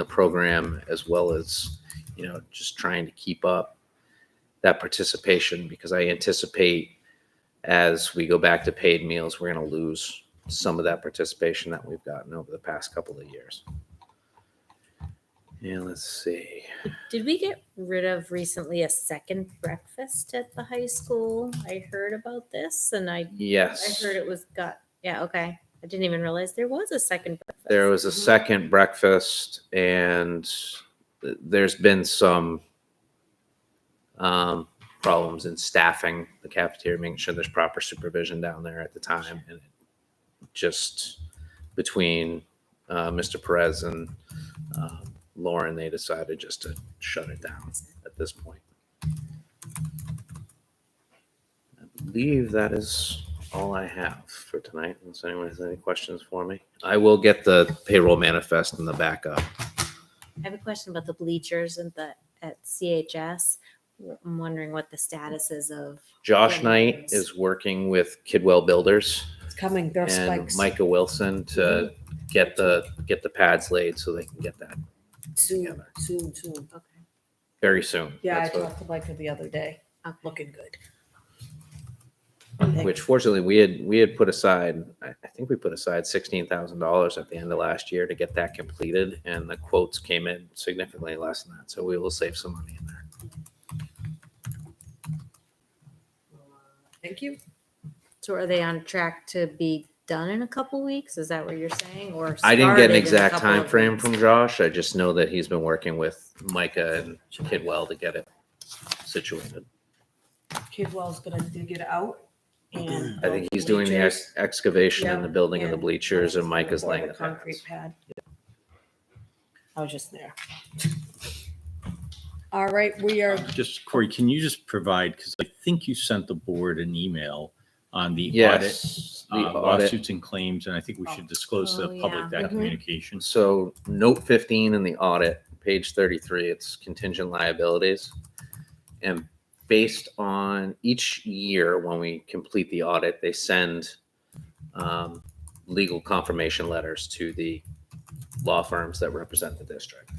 program, as well as, just trying to keep up that participation, because I anticipate as we go back to paid meals, we're going to lose some of that participation that we've gotten over the past couple of years. Yeah, let's see. Did we get rid of recently a second breakfast at the high school? I heard about this, and I heard it was okay. I didn't even realize there was a second breakfast. There was a second breakfast, and there's been some problems in staffing the cafeteria, making sure there's proper supervision down there at the time, and just between Mr. Perez and Lauren, they decided just to shut it down at this point. I believe that is all I have for tonight. Unless anyone has any questions for me, I will get the payroll manifest in the backup. I have a question about the bleachers at CHS. I'm wondering what the status is of. Josh Knight is working with Kidwell Builders It's coming. There are and spikes. Micah Wilson to get the pads laid so they can get that Soon. Okay. very soon. Yeah, That's I what- talked to Micah the other day. Looking good. which fortunately we had put aside. I think we put aside $16,000 at the end of last year to get that completed, and the quotes came in significantly less than that. So we will save some money in there. Thank you. So are they on track to be done in a couple weeks? Is that what you're saying? Or I didn't get started an in a exact couple time of frame weeks? from Josh. I just know that he's been working with Micah and Kidwell to get it situated. Kidwell's gonna dig it out, and I think he's doing the excavation in the building of the bleachers, and Micah's laying the concrete pads. pad. I was just there. All right, we are. Just Corey, can you just provide, because I think you sent the board an email on the Yes, the audit, audit. lawsuits and claims, and I think we should disclose to Oh, the public yeah. that communication. So note 15 in the audit, page 33, it's contingent liabilities. And based on each year when we complete the audit, they send legal confirmation letters to the law firms that represent the district.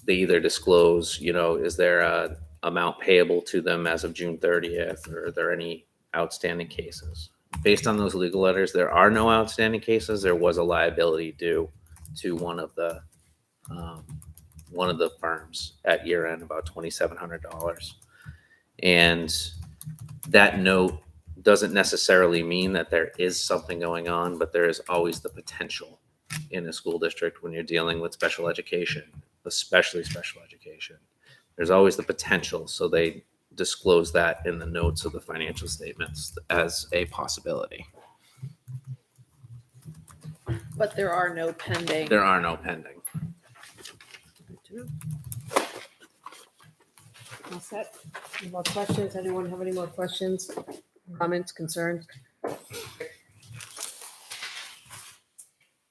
They either disclose, is there a amount payable to them as of June 30th, or are there any outstanding cases? Based on those legal letters, there are no outstanding cases. There was a liability due to one of the firms at year end, about $2,700. And that note doesn't necessarily mean that there is something going on, but there is always the potential in a school district when you're dealing with special education, especially special education. There's always the potential. So they disclose that in the notes of the financial statements as a possibility. But there are no pending. There are no pending. All set. Any more questions? Anyone have any more questions, comments, concerns?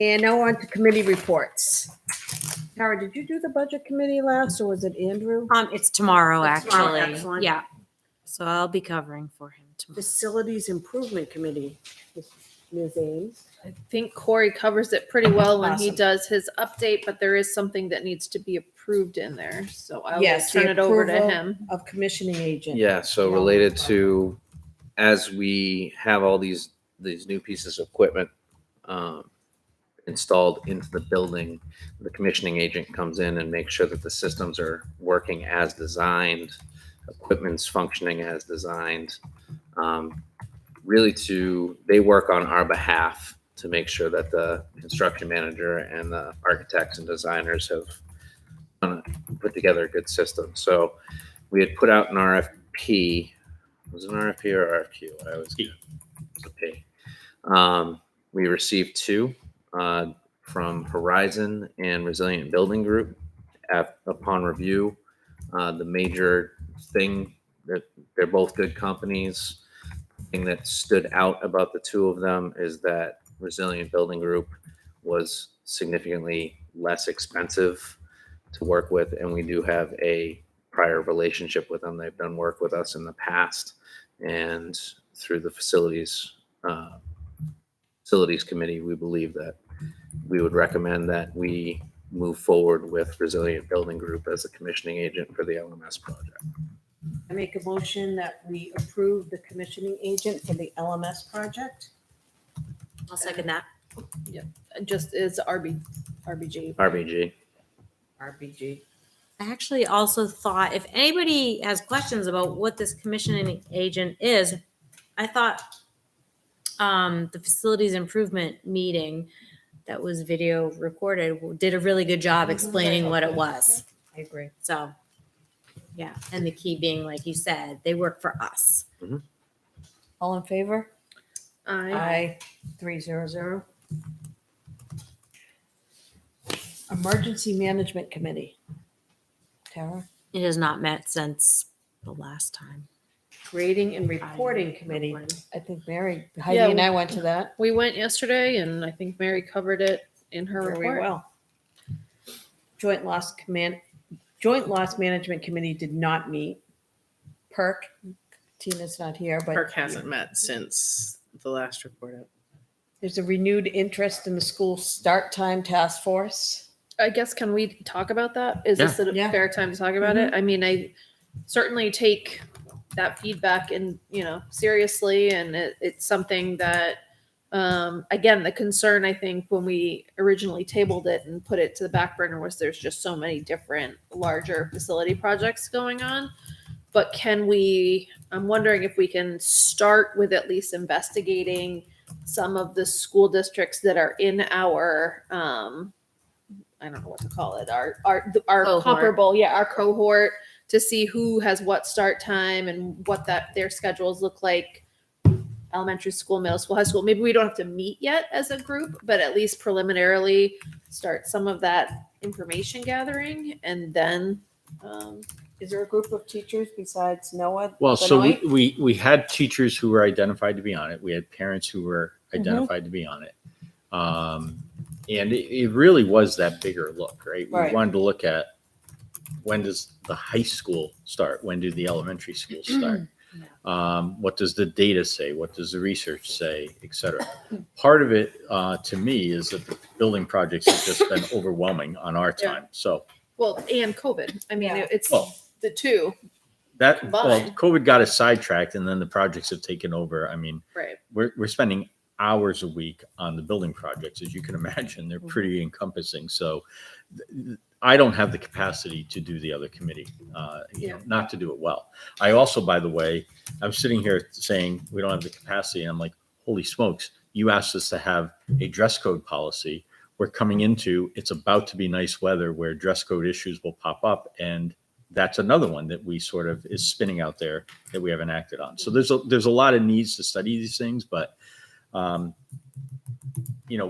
And now on to committee reports. Tara, did you do the budget committee last, or was it Andrew? It's tomorrow, It's tomorrow, actually. excellent. Yeah. So I'll be covering for him tomorrow. Facilities Improvement Committee, Ms. Ames. I think Corey covers it pretty well when he Awesome. does his update, but there is something that needs to be approved in there. So I will Yes, the turn it over to approval him. Of commissioning agent. Yeah, so related to, as we have all these new pieces of equipment installed into the building, the commissioning agent comes in and makes sure that the systems are working as designed, equipment's functioning as designed. Really they work on our behalf to make sure that the construction manager and the architects and designers have put together a good system. So we had put out an RFP. Was it an RFP or RFQ? I always get it's a P. We received 2 from Horizon and Resilient Building Group. Upon review, the major thing that they're both good companies. Thing that stood out about the 2 of them is that Resilient Building Group was significantly less expensive to work with, and we do have a prior relationship with them. They've done work with us in the past, and through the facilities committee, we believe that we would recommend that we move forward with Resilient Building Group as a commissioning agent for the LMS project. I make a motion that we approve the commissioning agent for the LMS project. I'll second that. Just is RBG. RBG. RBG. I actually also thought if anybody has questions about what this commissioning agent is, I thought the facilities improvement meeting that was video recorded did a really good job explaining what it was. I agree. So, yeah. And the key being, like you said, they work for us. All in favor? I 300. Emergency Management Committee. Tara? It has not met since the last time. Grading and Reporting Committee. I think Mary, Heidi Yeah, and I went to that. We went yesterday, and I think Mary covered it in her Very report. well. Joint Loss Management Committee did not meet. PERC, Tina's not here, but Perk hasn't met since the last report out. there's a renewed interest in the school start time task force. I guess, can we talk about that? Is this a Yeah. fair time to talk about it? I mean, I certainly take that feedback and, seriously. And it's something that, again, the concern, I think, when we originally tabled it and put it to the back burner was there's just so many different larger facility projects going on. But I'm wondering if we can start with at least investigating some of the school districts that are in our, I don't know what to call it, our Cohort. comparable, our cohort, to see who has what start time and what their schedules look like. Elementary school, middle school, high school. Maybe we don't have to meet yet as a group, but at least preliminarily start some of that information gathering. And then, Is there a group of teachers besides Noah? Well, so Benoit? we had teachers who were identified to be on it. We had parents who were identified to be on it. And it really was that bigger look, right? We Right. wanted to look at when does the high school start? When do the elementary schools start? What does the data say? What does the research say, et cetera? Part of it, to me, is that the building projects have just been overwhelming on our time. So well, and COVID. I mean, Yeah. it's Well, the two. well, Combined. COVID got us sidetracked, and then the projects have taken over. I mean, Right. we're spending hours a week on the building projects, as you can imagine. They're pretty encompassing. So I don't have the capacity to do the other committee, not to do it well. I also, by the way, I'm sitting here saying we don't have the capacity, and I'm like, holy smokes, you asked us to have a dress code policy. We're coming into, it's about to be nice weather where dress code issues will pop up, and that's another one that we sort of is spinning out there that we haven't acted on. So there's a lot of needs to study these things, but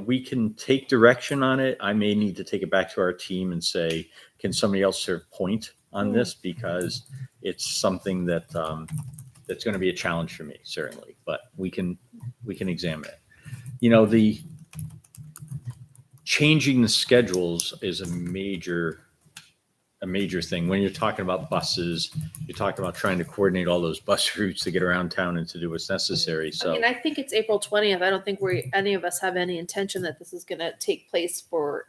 we can take direction on it. I may need to take it back to our team and say, can somebody else serve point on this? Because it's something that that's going to be a challenge for me, certainly, but we can examine it. The changing the schedules is a major a major thing. When you're talking about buses, you're talking about trying to coordinate all those bus routes to get around town and to do what's necessary. I So mean, I think it's April 20th. I don't think any of us have any intention that this is going to take place for,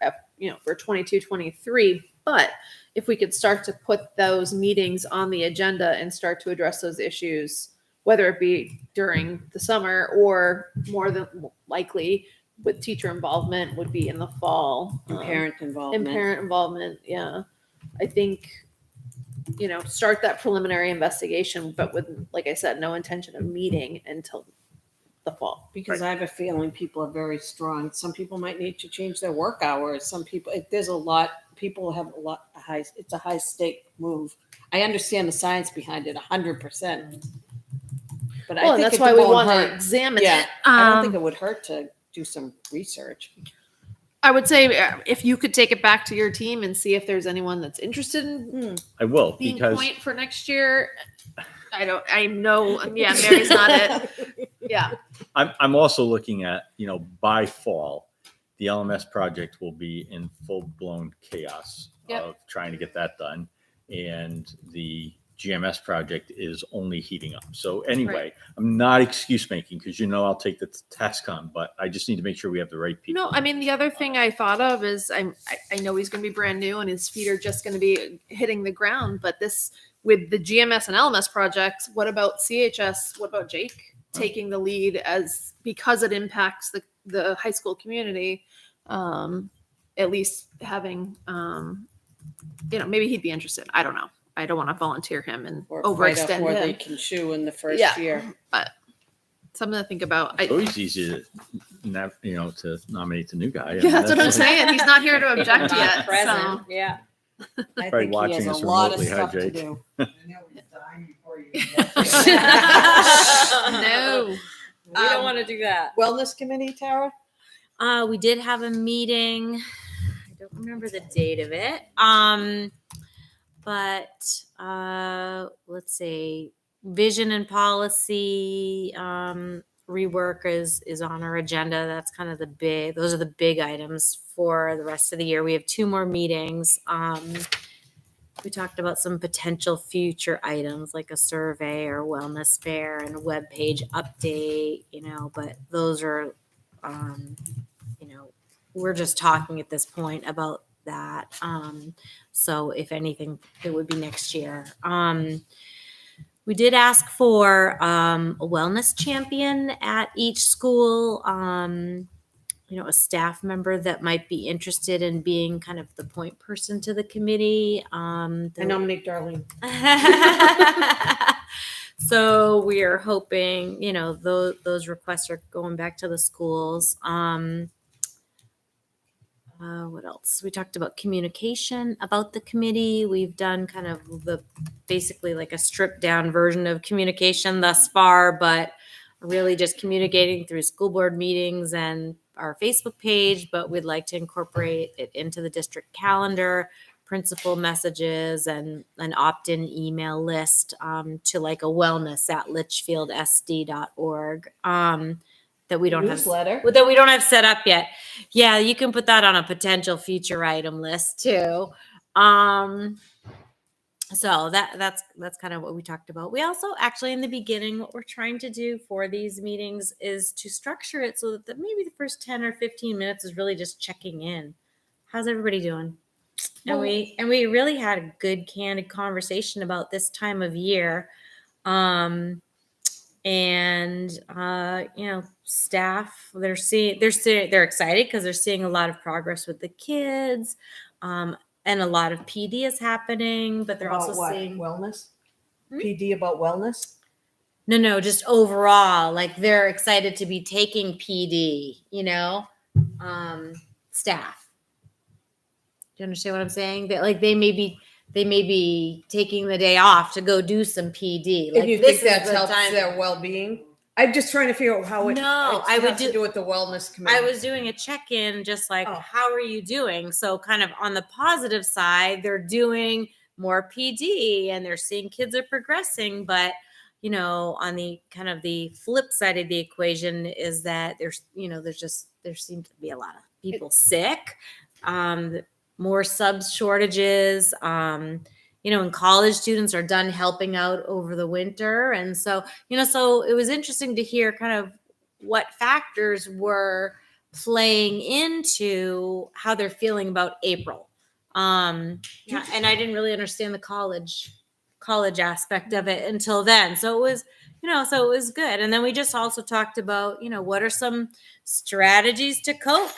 for 22, 23. But if we could start to put those meetings on the agenda and start to address those issues, whether it be during the summer or more than likely with teacher involvement would be in the fall. And parent involvement. And parent involvement, yeah. I think, start that preliminary investigation, but with, like I said, no intention of meeting until the fall. Because I have a feeling people are very strong. Some people might need to change their work hours. Some people, there's a lot, people have a lot, it's a high stake move. I understand the science behind it 100%. But I think that's it why we won't want to hurt. examine Yeah, it. I don't think it would hurt to do some research. I would say if you could take it back to your team and see if there's anyone that's interested in I will, being because point for next year. I know. Yeah, Mary's not it. Yeah. I'm also looking at, by fall, the LMS project will be in full-blown chaos of trying to get that done. And the GMS project is only heating up. So anyway, I'm not excuse making because I'll take the task on, but I just need to make sure we have the right people. No, I mean, the other thing I thought of is I know he's going to be brand new and his feet are just going to be hitting the ground, but this with the GMS and LMS projects, what about CHS? What about Jake taking the lead because it impacts the high whole community, at least having, maybe he'd be interested. I don't know. I don't want to volunteer him and Or overextend right up where him. they can chew in the first year. But something to think about. It's always easy to, to nominate the new guy. Yeah, that's what I'm saying. He's not here to object Not yet. present. So. Yeah. I Probably think he watching has us a lot of remotely, huh, stuff to Jake? do. No. We don't want to do that. Wellness committee, Tara? We did have a meeting. I don't remember the date of it. But let's see, vision and policy rework is on our agenda. That's kind of those are the big items for the rest of the year. We have 2 more meetings. We talked about some potential future items like a survey or wellness fair and a web page update, but those are, we're just talking at this point about that. So if anything, it would be next year. We did ask for a wellness champion at each school, a staff member that might be interested in being kind of the point person to the committee. I nominate Darlene. So we are hoping, those requests are going back to the schools. What else? We talked about communication about the committee. We've done kind of basically like a stripped down version of communication thus far, but really just communicating through school board meetings and our Facebook page, but we'd like to incorporate it into the district calendar, principal messages, and an opt-in email list to like a wellness at litchfieldsd.org. That we don't Newsletter. that we don't have set up yet. Yeah, you can put that on a potential future item list too. So that's kind of what we talked about. We also actually in the beginning, what we're trying to do for these meetings is to structure it so that maybe the first 10 or 15 minutes is really just checking in. How's everybody doing? And we really had a good candid conversation about this time of year. Staff, they're excited because they're seeing a lot of progress with the kids, and a lot of PD is happening, but they're About also what? seeing Wellness? PD about wellness? No, just overall, like they're excited to be taking PD, staff. Do you understand what I'm saying? That like they may be taking the day off to go do some PD. Like And you this think that is the helps time. their well-being? I'm just trying to figure out how it I would has to do with the wellness committee. I was doing a check-in, just like, how are you doing? So kind of on the positive side, they're doing more PD and they're seeing kids are progressing. But, on the kind of the flip side of the equation is that there seems to be a lot of people sick. more subs shortages. And college students are done helping out over the winter. And so, so it was interesting to hear kind of what factors were playing into how they're feeling about April. And I didn't really understand the college aspect of it until then. So it was good. And then we just also talked about, what are some strategies to cope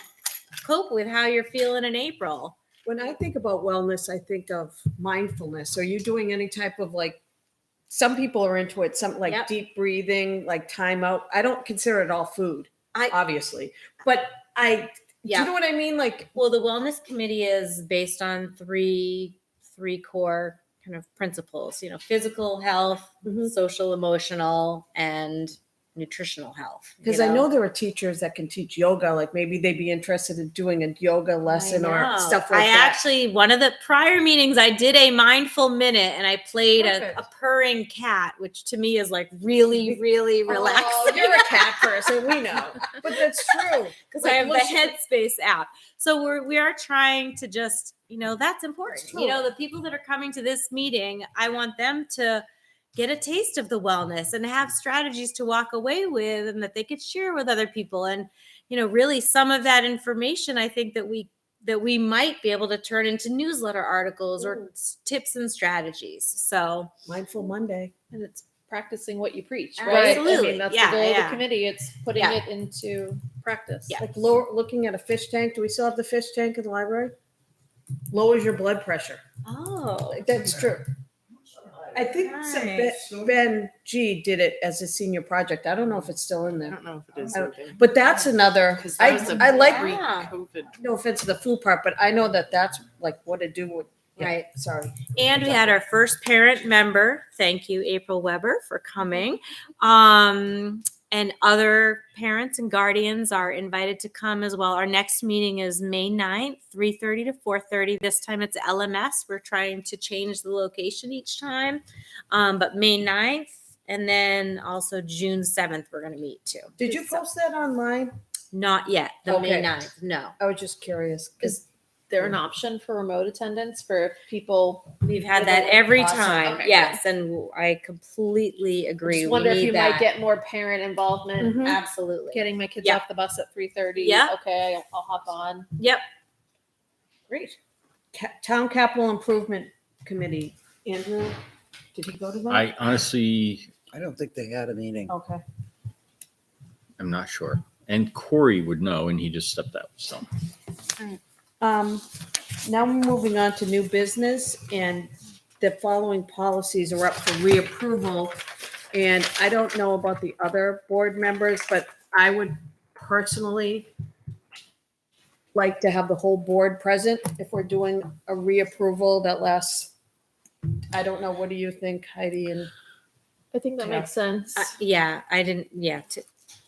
with how you're feeling in April. When I think about wellness, I think of mindfulness. Are you doing any type of some people are into it, something like Yep. deep breathing, like time out. I don't consider it all food, obviously, but do you know what I mean? Well, the wellness committee is based on three core kind of principles, physical health, social, emotional, and nutritional health. Because I know there are teachers that can teach yoga, like maybe they'd be interested in doing a yoga lesson or stuff like that. Actually, one of the prior meetings, I did a mindful minute and I played a purring cat, which to me is really, really relaxing. Oh, you're a cat person, we know. But that's true. Because I have the Headspace app. So we are trying to just, that's important. The people that are coming to this meeting, I want them to get a taste of the wellness and have strategies to walk away with and that they could share with other people. And, really some of that information, I think that we might be able to turn into newsletter articles or tips and strategies. So Mindful Monday. And it's practicing what you preach, right? Absolutely. I mean, that's the goal of the committee. It's putting it into practice. Yeah. Like looking at a fish tank. Do we still have the fish tank in the library? Lowers your blood pressure. Oh, That's true. I think Ben G did it as a senior project. I don't know if it's still in I there. don't know if it is. But that's another, Because that was I like, pre-COVID. no offense to the food part, but I know that's like what to do with, Right. Sorry. And we had our first parent member. Thank you, April Weber, for coming. And other parents and guardians are invited to come as well. Our next meeting is May 9th, 3:30 to 4:30. This time it's LMS. We're trying to change the location each time. But May 9th and then also June 7th, we're going to meet too. Did you post that online? Not yet. The May Okay. 9th. No. I was just curious. Is there an option for remote attendance for people? We've had that every Awesome. time. Okay, Yes. And I completely agree. Just wonder We if need you that. might get more parent involvement. Mhm. Absolutely. Getting my kids Yeah. off the bus at 3:30. Yeah. Okay, I'll hop on. Yep. Great. Town Capital Improvement Committee. Andrew, did he go to that? I honestly I don't think they had a meeting. Okay. am not sure. And Corey would know, and he just stepped out. So Now we're moving on to new business, and the following policies are up for reapproval. And I don't know about the other board members, but I would personally like to have the whole board present if we're doing a reapproval that lasts. I don't know. What do you think, Heidi? And I think that Yeah. makes sense. Yeah. I didn't. Yeah.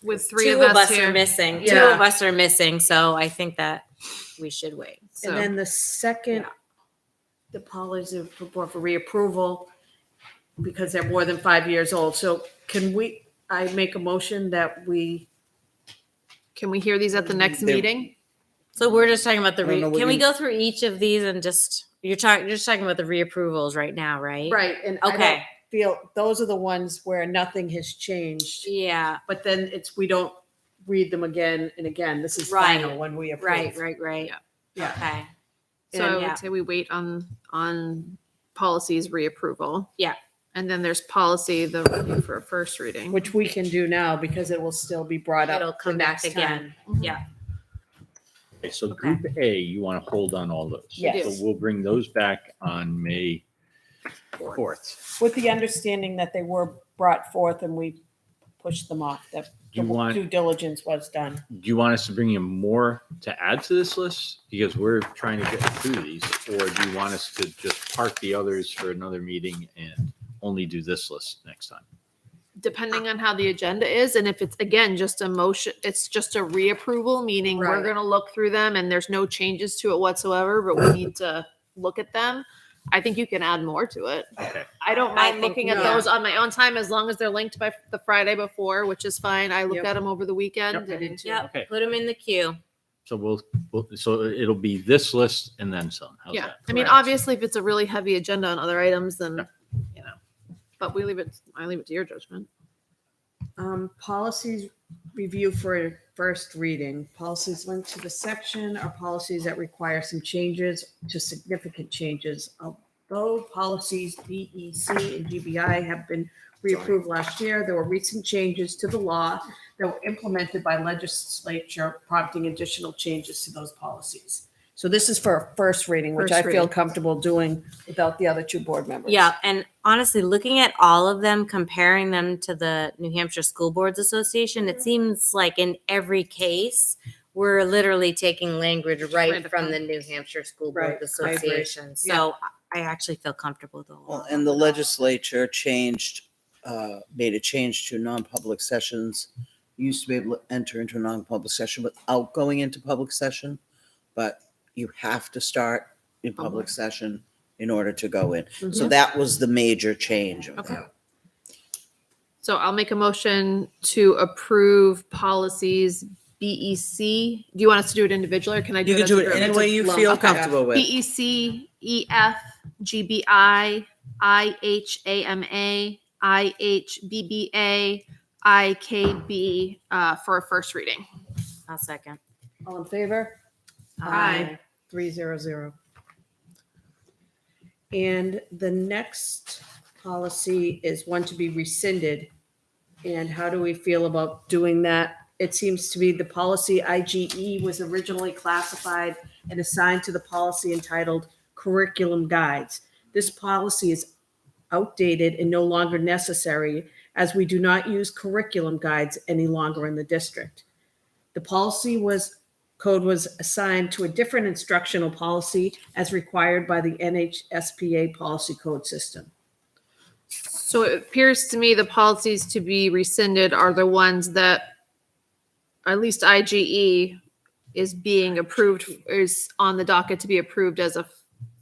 With three Two of of us us here. are missing. Two Yeah. of us are missing. So I think that we should wait. So, And then the second, the policy for reapproval, because they're more than 5 years old. So I make a motion that we, can we hear these at the next They- meeting? So we're just talking about the. I don't know what Can we you- go through each of these and you're just talking about the reapprovals right now, right? right, and I don't Okay. feel, those are the ones where nothing has changed. Yeah. But then we don't read them again and again. This is Right. final when we approve. Right. Yeah. Okay. So I Yeah. would say we wait on policies reapproval. Yeah. And then there's policy, the review for a first reading. Which we can do now because it will still be brought up. It'll the come back next again. time. Yeah. okay, so Group A, you want to hold on all those. Yes. So we'll bring those back on May 4th. With the understanding that they were brought forth and we pushed them off, that Do you the want- due diligence was done. Do you want us to bring in more to add to this list? Because we're trying to get through these. Or do you want us to just park the others for another meeting and only do this list next time? Depending on how the agenda is, and if it's, again, just a motion, it's just a reapproval, meaning we're Right. gonna look through them and there's no changes to it whatsoever, but we need to look at them. I think you can add more to it. Okay. I don't I mind think looking at no. those on my own time as long as they're linked by the Friday before, which is fine. I look Yep. at them over the weekend. Yep. and- Yep. Okay. Put them in the queue. So it'll be this list and then some. How's Yeah. that? I mean, Correct. obviously, if it's a really heavy agenda on other items, then, you know, but I leave it to your judgment. Policies review for first reading. Policies linked to the section are policies that require some changes to significant changes. Although policies BEC and GBI have been reapproved last year, there were recent changes to the law that were implemented by legislature, prompting additional changes to those policies. So this is for a first reading, which First I feel reading. comfortable doing without the other two board members. Yeah, and honestly, looking at all of them, comparing them to the New Hampshire School Boards Association, it seems like in every case, we're literally taking language right from the New Hampshire School Right, Boards I agree. Association. So I actually feel comfortable with all Well, of and them. the legislature made a change to non-public sessions. You used to be able to enter into a non-public session without going into public session, but you have to start in public session in order to go in. So that was the major change. Of Okay. that. So I'll make a motion to approve policies BEC. Do you want us to do it individually or can I do You it can as do a it group? any It's a way you lump. feel Okay. comfortable with. BEC, EF, GBI, IHAMA, IHBBA, IKB for a first reading. I'll second. All in favor? Aye. 300. And the next policy is one to be rescinded. And how do we feel about doing that? It seems to be the policy IGE was originally classified and assigned to the policy entitled Curriculum Guides. This policy is outdated and no longer necessary as we do not use curriculum guides any longer in the district. The code was assigned to a different instructional policy as required by the NHSPA policy code system. So it appears to me the policies to be rescinded are the ones that, at least IGE is being approved, is on the docket to be approved as a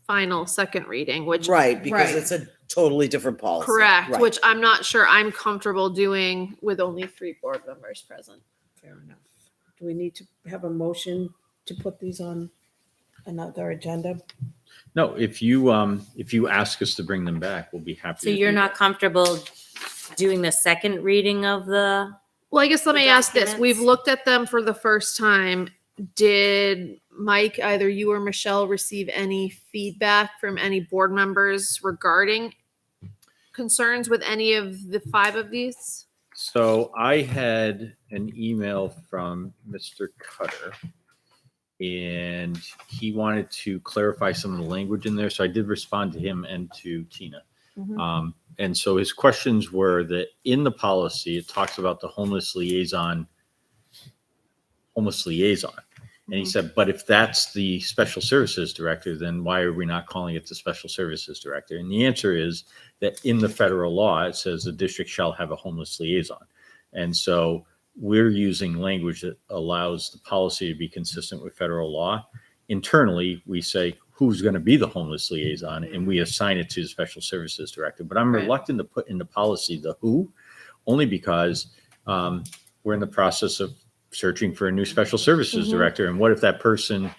final second reading, which. Right, because Right. it's a totally different policy. Correct, Right. which I'm not sure I'm comfortable doing with only 3 board members present. Fair enough. Do we need to have a motion to put these on another agenda? No, if you ask us to bring them back, we'll be happy. So to you're do not that. comfortable doing the second reading of the? Well, I guess let me ask this. We've documents? looked at them for the first time. Did Mike, either you or Michelle, receive any feedback from any board members regarding concerns with any of the 5 of these? So I had an email from Mr. Cutter, and he wanted to clarify some of the language in there. So I did respond to him and to Tina. And so his questions were that in the policy, it talks about the homeless liaison. And he said, but if that's the special services director, then why are we not calling it the special services director? And the answer is that in the federal law, it says the district shall have a homeless liaison. And so we're using language that allows the policy to be consistent with federal law. Internally, we say, who's going to be the homeless liaison? And we assign it to the special services director. But I'm reluctant to put in the policy the who, only because we're in the process of searching for a new special services director. And what if that person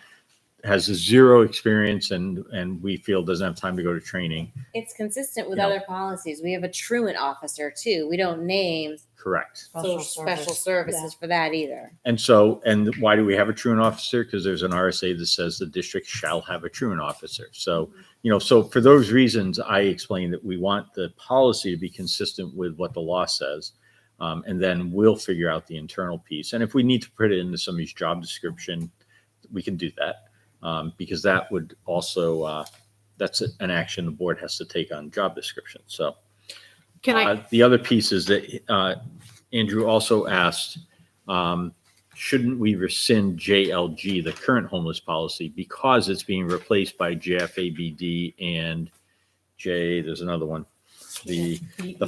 has 0 experience and we feel doesn't have time to go to training? It's consistent with You know. other policies. We have a truant officer too. We don't name Correct. special services for that either. And so, and why do we have a truant officer? Because there's an RSA that says the district shall have a truant officer. So, so for those reasons, I explained that we want the policy to be consistent with what the law says. And then we'll figure out the internal piece. And if we need to put it into somebody's job description, we can do that. Because that would also, that's an action the board has to take on job description. So the other piece is that Andrew also asked, shouldn't we rescind JLG, the current homeless policy, because it's being replaced by JFABD and there's another one, the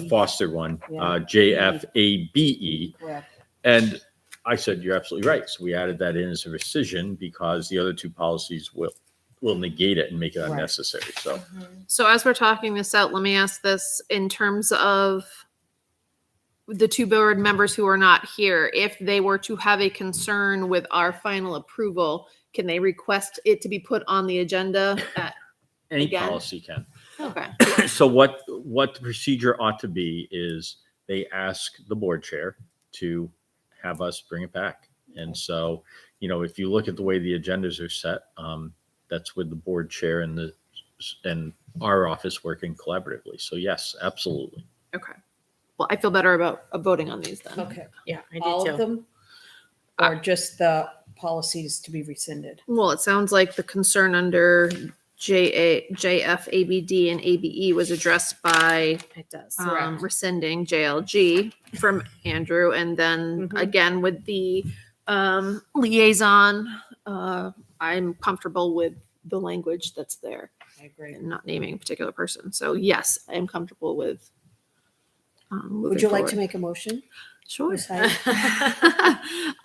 foster one, JFABE. Correct. And I said, you're absolutely right. So we added that in as a rescission because the other 2 policies will negate it and make it unnecessary. So So as we're talking this out, let me ask this in terms of the two board members who are not here, if they were to have a concern with our final approval, can they request it to be put on the agenda? Any Again? policy can. Okay. So what the procedure ought to be is they ask the board chair to have us bring it back. And so, if you look at the way the agendas are set, that's with the board chair and our office working collaboratively. So yes, absolutely. Okay. Well, I feel better about voting on these then. Okay. Yeah, I All do of too. them? Or just the policies to be rescinded? Well, it sounds like the concern under JF, ABD, and ABE was addressed by It does. rescinding JLG from Andrew. And then Mhm. again, with the liaison, I'm comfortable with the language that's there I agree. and not naming a particular person. So yes, I am comfortable with Would you like to make a motion? Sure. Ms. Hyde?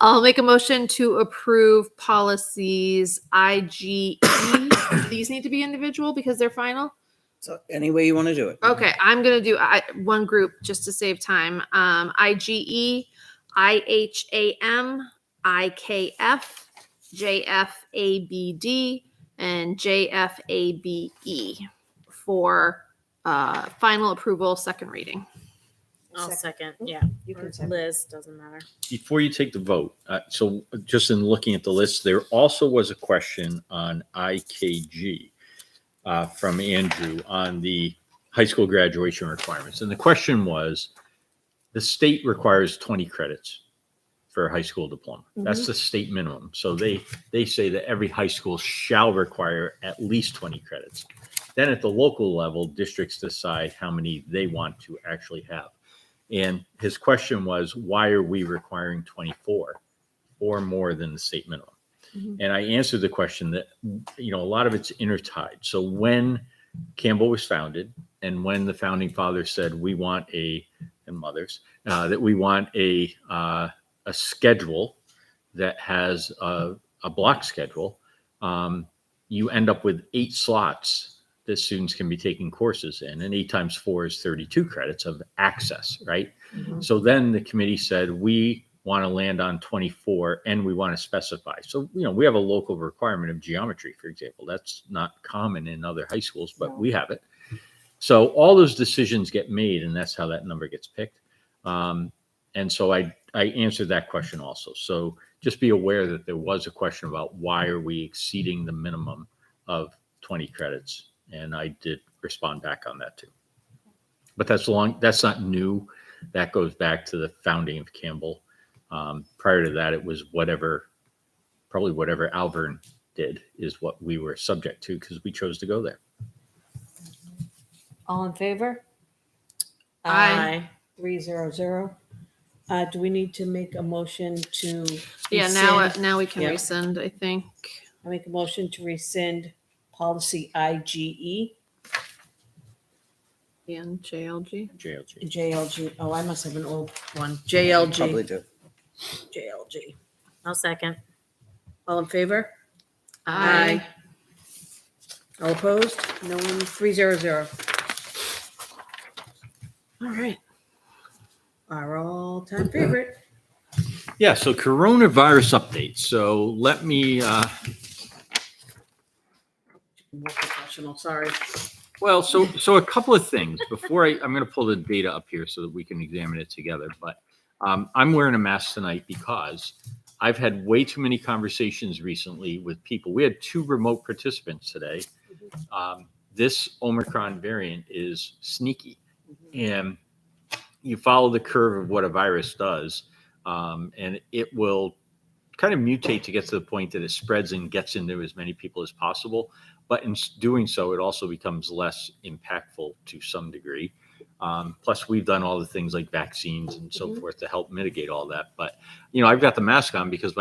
I'll make a motion to approve policies IGE. These need to be individual because they're final. So any way you want to do it. Okay, I'm gonna do one group just to save time. IGE, IHAM, IKF, JFABD, and JFABE for final approval, second reading. I'll second. Yeah. You can Or second. Liz, doesn't matter. Before you take the vote, so just in looking at the list, there also was a question on IKG from Andrew on the high school graduation requirements. And the question was, the state requires 20 credits for a high school diploma. That's the state minimum. So they say that every high school shall require at least 20 credits. Then at the local level, districts decide how many they want to actually have. And his question was, why are we requiring 24 or more than the state minimum? And I answered the question that, a lot of it's intertied. So when Campbell was founded and when the founding fathers said, we want and mothers, that we want a schedule that has a block schedule, you end up with 8 slots that students can be taking courses in, and 8 times 4 is 32 credits of access, right? So then the committee said, we want to land on 24 and we want to specify. So, we have a local requirement of geometry, for example. That's not common in other high schools, but we have it. So all those decisions get made, and that's how that number gets picked. And so I answered that question also. So just be aware that there was a question about why are we exceeding the minimum of 20 credits? And I did respond back on that too. But that's not new. That goes back to the founding of Campbell. Prior to that, it was probably whatever Alvern did is what we were subject to because we chose to go there. All in favor? Aye. 300. Do we need to make a motion to? Yeah, rescind? now we can Yep. rescind, I think. I make a motion to rescind policy IGE, And JLG. JLG. JLG. Oh, I must have an old one. Probably JLG. do. JLG. I'll second. All in favor? Aye. All opposed? No one. 300. All right. Our all-time favorite. Yeah, so coronavirus update. So let me, More professional. Sorry. well, so a couple of things before I'm going to pull the data up here so that we can examine it together. But I'm wearing a mask tonight because I've had way too many conversations recently with people. We had 2 remote participants today. This Omicron variant is sneaky, and you follow the curve of what a virus does, and it will kind of mutate to get to the point that it spreads and gets into as many people as possible. But in doing so, it also becomes less impactful to some degree. Plus, we've done all the things like vaccines and so forth to help mitigate all that. But, I've got the mask on because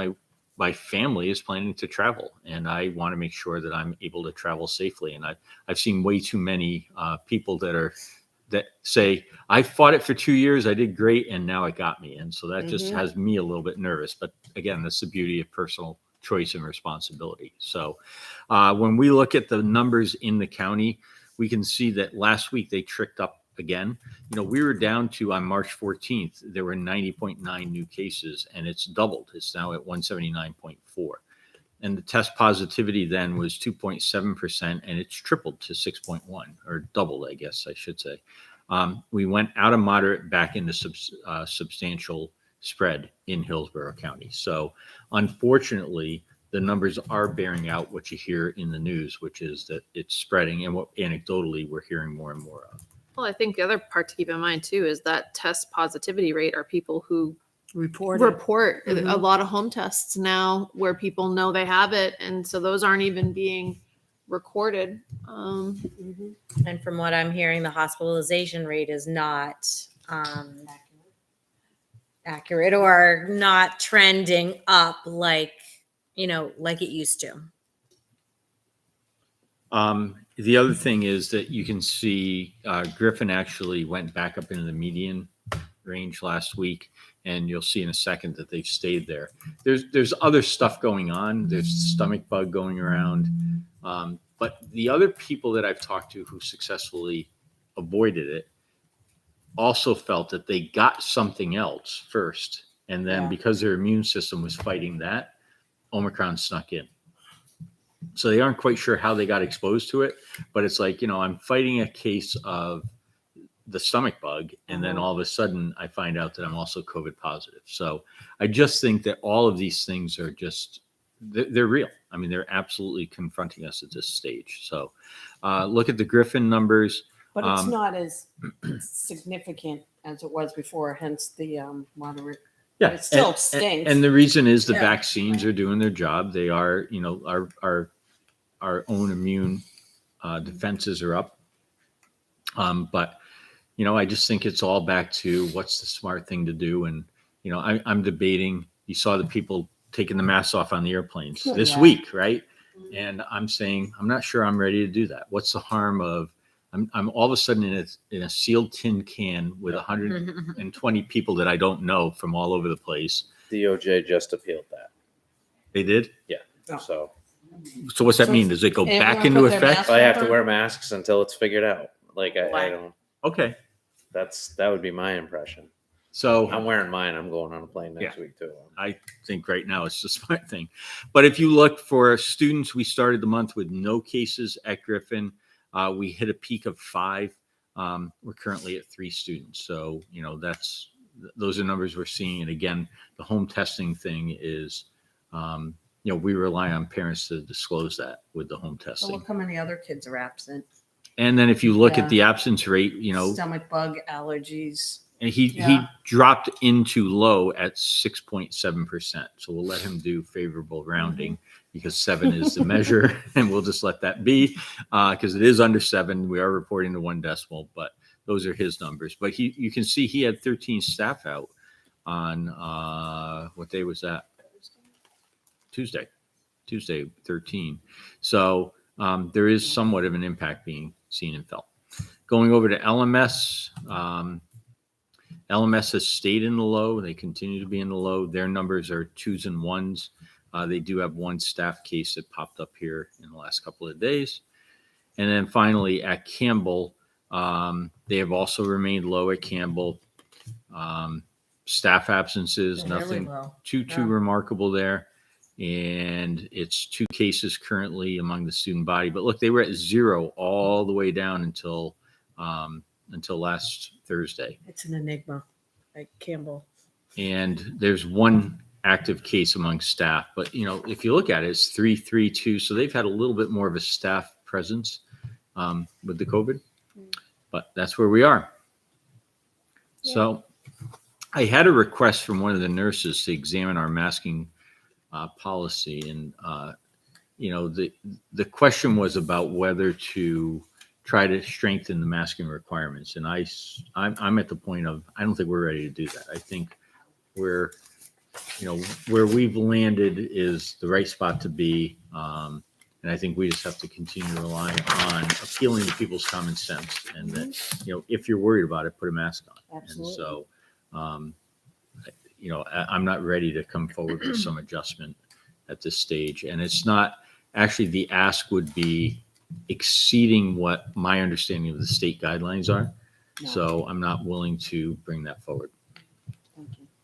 my family is planning to travel, and I want to make sure that I'm able to travel safely. And I've seen way too many people that say, I fought it for 2 years, I did great, and now it got me. And so that just has me a little bit nervous. But again, that's the beauty of personal choice and responsibility. So when we look at the numbers in the county, we can see that last week they ticked up again. We were down to, on March 14th, there were 90.9 new cases, and it's doubled. It's now at 179.4. And the test positivity then was 2.7%, and it's tripled to 6.1, or doubled, I guess I should say. We went out of moderate back into substantial spread in Hillsborough County. So unfortunately, the numbers are bearing out what you hear in the news, which is that it's spreading, and what anecdotally we're hearing more and more of. Well, I think the other part to keep in mind too is that test positivity rate are people who report a lot of home tests now where people know they have it, and so those aren't even being recorded. And from what I'm hearing, the hospitalization rate is not accurate or not trending up like it used to. The other thing is that you can see Griffin actually went back up into the median range last week, and you'll see in a second that they've stayed there. There's other stuff going on. There's stomach bug going around. But the other people that I've talked to who successfully avoided it also felt that they got something else first. And then because their immune system was fighting that, Omicron snuck in. So they aren't quite sure how they got exposed to it, but it's like, I'm fighting a case of the stomach bug, and then all of a sudden I find out that I'm also COVID positive. So I just think that all of these things are just, they're real. I mean, they're absolutely confronting us at this stage. So look at the Griffin numbers. But it's not as significant as it was before, hence the moderate. Yeah, it still stinks. And the reason is the vaccines are doing their job. They are, our own immune defenses are up. But, I just think it's all back to what's the smart thing to do. And, I'm debating, you saw the people taking the masks off on the airplanes this week, right? And I'm saying, I'm not sure I'm ready to do that. What's the harm of, I'm all of a sudden in a sealed tin can with 120 people that I don't know from all over the place. DOJ just appealed that. They did? Yeah. So what's that mean? Does it go back into effect? I have to wear masks until it's figured out. Like I don't. Okay. That would be my impression. So I'm wearing mine. I'm going on a plane next week too. I think right now it's the smart thing. But if you look for students, we started the month with no cases at Griffin. We hit a peak of 5. We're currently at 3 students. So, those are numbers we're seeing. And again, the home testing thing is, we rely on parents to disclose that with the home So testing. look how many other kids are absent. And then if you look at the absence rate, Stomach bug, allergies. and he dropped into low at 6.7%. So we'll let him do favorable rounding because 7 is the measure, and we'll just let that be because it is under 7. We are reporting to 1 decimal, but those are his numbers. But you can see he had 13 staff out on what day was that? Tuesday, 13. So there is somewhat of an impact being seen and felt. Going over to LMS, LMS has stayed in the low. They continue to be in the low. Their numbers are 2s and 1s. They do have 1 staff case that popped up here in the last couple of days. And then finally at Campbell, they have also remained low at Campbell. Staff absences, nothing too remarkable there. And it's 2 cases currently among the student body. But look, they were at 0 all the way down until last Thursday. It's an enigma, like Campbell. And there's 1 active case among staff. But, if you look at it, it's 3, 3, 2. So they've had a little bit more of a staff presence with the COVID. But that's where we are. Yeah. So I had a request from one of the nurses to examine our masking policy. And, the question was about whether to try to strengthen the masking requirements. And I'm at the point of, I don't think we're ready to do that. I think where we've landed is the right spot to be. And I think we just have to continue to rely on appealing to people's common sense. And that, if you're worried about it, put a mask on. Absolutely. And so, I'm not ready to come forward with some adjustment at this stage. And it's not, actually the ask would be exceeding what my understanding of the state guidelines are. No. So I'm not willing to bring that forward.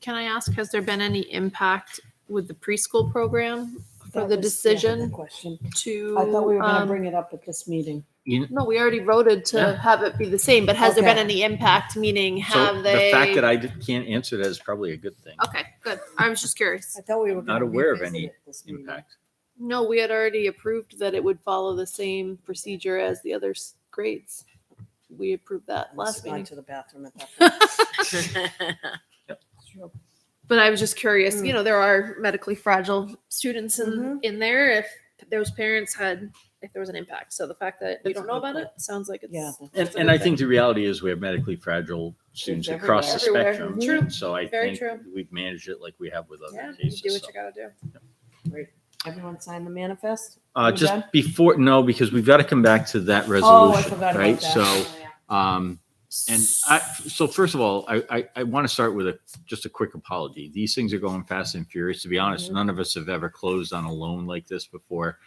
Can I ask, has there been any impact with the preschool program for That the was- yeah, decision good question. to? I thought we were going to bring it up at this meeting. No, we already voted to Yeah. have it be the same, but has there been Okay. any impact, meaning So have they? the fact that I can't answer that is probably a good thing. Okay, good. I was just curious. I thought we were Not gonna aware of revisit any it this meeting. impact. No, we had already approved that it would follow the same procedure as the other grades. We approved that last Let's go meeting. to the bathroom at that point. But I was just curious, you know, there are medically fragile students in there. If those parents had, if there was an impact. So the fact that you That's don't a know good about it sounds like it's. Yeah. And I think the reality is we have medically fragile students Kids across the everywhere. spectrum. True. And so I Very think true. we've managed it like we have with Yeah, other you cases. do what so. you gotta do. Great. Everyone sign the manifest? You done? Just before, no, because we've got to come back to that Oh, I resolution, forgot about right? that. So, Oh, yeah. so first of all, I want to start with just a quick apology. These things are going fast and furious. To be honest, Mm-hmm. none of us have ever closed on a loan like this before.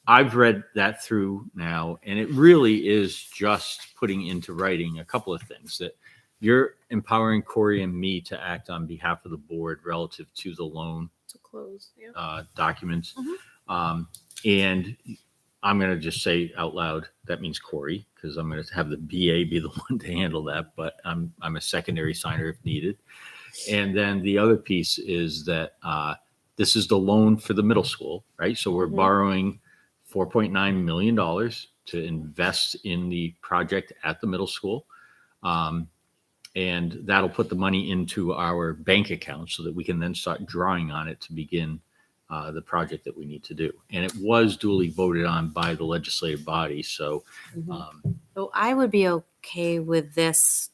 I've read that through now, and it really is just putting into writing a couple of things that you're empowering Corey and me to act on behalf of the board relative to the loan To close. Yeah. documents. And I'm going to just say out loud, that means Corey, because I'm going to have the BA be the one to handle that, but I'm a secondary signer if needed. And then the other piece is that this is the loan for the middle school, right? So we're borrowing $4.9 million to invest in the project at the middle school. And that'll put the money into our bank account so that we can then start drawing on it to begin the project that we need to do. And it was duly voted on by the legislative body. So So I would be okay with this,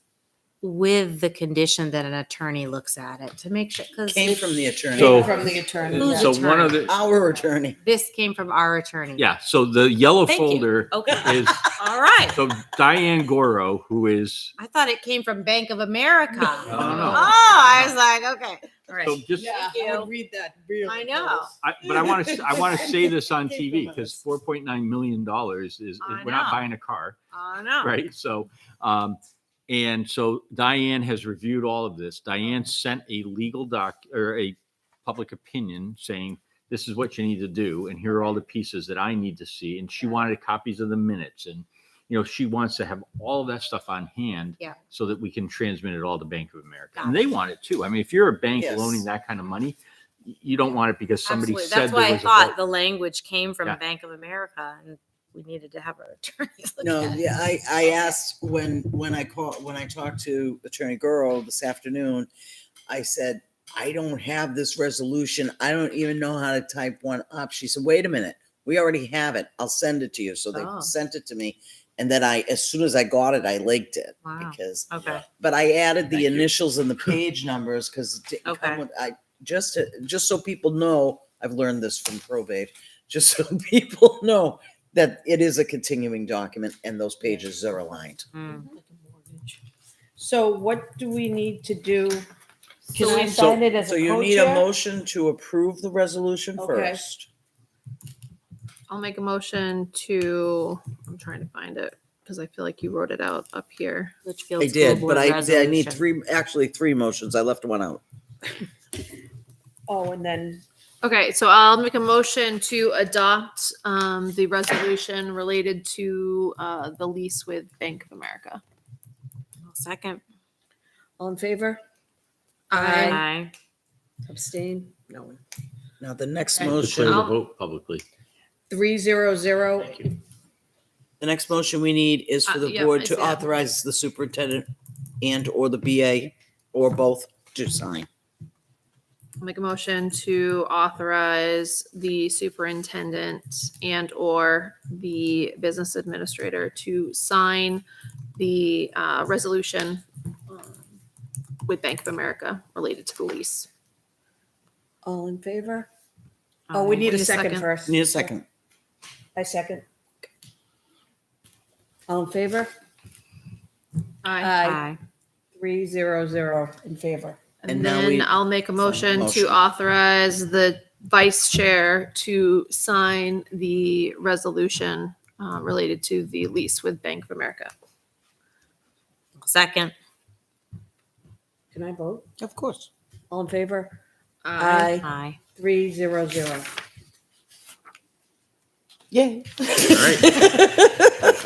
with the condition that an attorney looks at it to make sure, because Came from the attorney. So- From the attorney. Who's so attorney? one of the, Our attorney. This came from our attorney. yeah, so the yellow Thank you. folder Okay. is, All right. so Diane Goro, who is, I thought it came from Bank of America. no. Oh, I was like, okay. All right. So just, Yeah, Thank I you. would read that really I know. but I want to say this on Came TV from because us. $4.9 million is I we're not know. buying a car. I know. Right. So, and so Diane has reviewed all of this. Diane sent a legal doc or a public opinion saying, this is what you need to do. And here are all the pieces that I need to see. And she wanted copies of the minutes. And, you know, she wants to have all of that stuff on hand Yeah. so that we can transmit it all to Bank of America. Got And they want it too. I mean, if you're a bank Yes. loaning that kind of money, you don't want it because somebody Absolutely. said That's there why I was a thought vote. the language came from Yeah. Bank of America and we needed to have our attorneys look No, at it. yeah, I asked when I talked to Attorney Gurrow this afternoon, I said, I don't have this resolution. I don't even know how to type one up. She said, wait a minute, we already have it. I'll send it to you. So they Oh. sent it to me. And then as soon as I got it, I linked it Wow. because, Okay. but I added the Thank you. initials and the page numbers because Okay. just so people know, I've learned this from probate, just so people know that it is a continuing document and those pages are aligned. Mm. So what do we need to do? Can So I we- sign it as So a you need a co-chair? motion to approve the resolution Okay. first. I'll make a motion to, I'm trying to find it because I feel like you wrote it out up here. Litchfield I School did, Board but I need resolution. three motions. I left one out. Oh, and then, Okay, so I'll make a motion to adopt the resolution related to the lease with Bank of America. Second. all in favor? Aye. Abstain? No one. Now, the next Okay. Declare motion, the I'll- vote publicly. 300. Thank you. the next motion we need is for the yeah, board I to see that. authorize the superintendent and or the BA or both to sign. I'll make a motion to authorize the superintendent and or the business administrator to sign the resolution with Bank of America related to the lease. All in favor? Oh, we need a second first. Need a second. I second. All in favor? Aye. Aye. 300 in favor. And And now then we- I'll make a motion motion. to authorize the vice chair to sign the resolution related to the lease with Bank of America. Second. Can I vote? Of course. All in favor? Aye. Aye. 300. Yay. All right.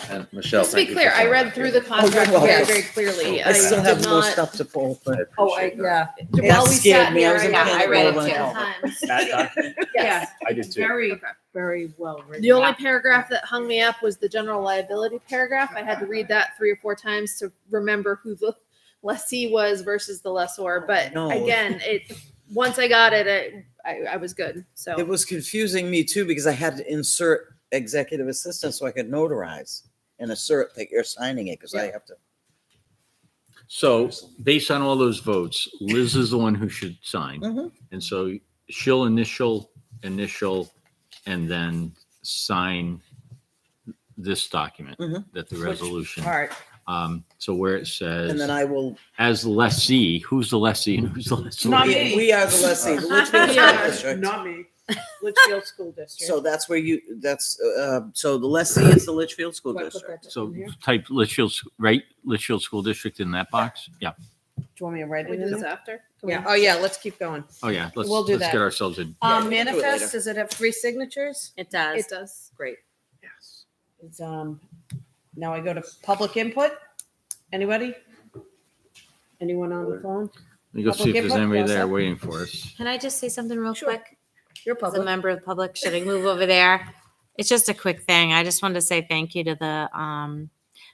And Michelle, Just to be thank you clear, for I filling read that through here. the contract welcome. very, very clearly. I still have did more not- stuff to pull, but Oh, Yeah. While we scared sat me. I here, was in I panic read it mode when I 10 called times. That document? Yes. I did too. Very, very well written. The only paragraph that hung me up was the general liability paragraph. I had to read that 3 or 4 times to remember who the lessee was versus the lessor. But No. again, once I got it, I was good. So it was confusing me too because I had to insert executive assistant so I could notarize and assert that you're signing it because I have to. So based on all those votes, Liz is the one who should sign. Mhm. And so she'll initial, and then sign this document Mhm. that the resolution. Part. So where it says, And then I will. as lessee, who's the lessee and who's the lessor? Not we, me. we are the lessee, the Litchfield Yeah. School District. Not me. Litchfield School District. So that's where so the lessee is the Litchfield School Do I put District. that So in here? type Litchfield, right? Litchfield School District in that box? Yeah. Do you want me to write Can we it do in this there? after? Can we- Yeah. Oh, yeah. Let's keep going. Oh, yeah. Let's We'll do that. get ourselves in. Yeah, we can do it Manifest, later. does it have 3 signatures? It does. It does. Great. Yes. It's, now I go to public input. Anybody? Anyone on the phone? Let me go see Public if there's input, anybody yes, there sir. waiting for us. Can I just say something real Sure. quick? You're As a public. member of the public, should I move over there? It's just a quick thing. I just wanted to say thank you to the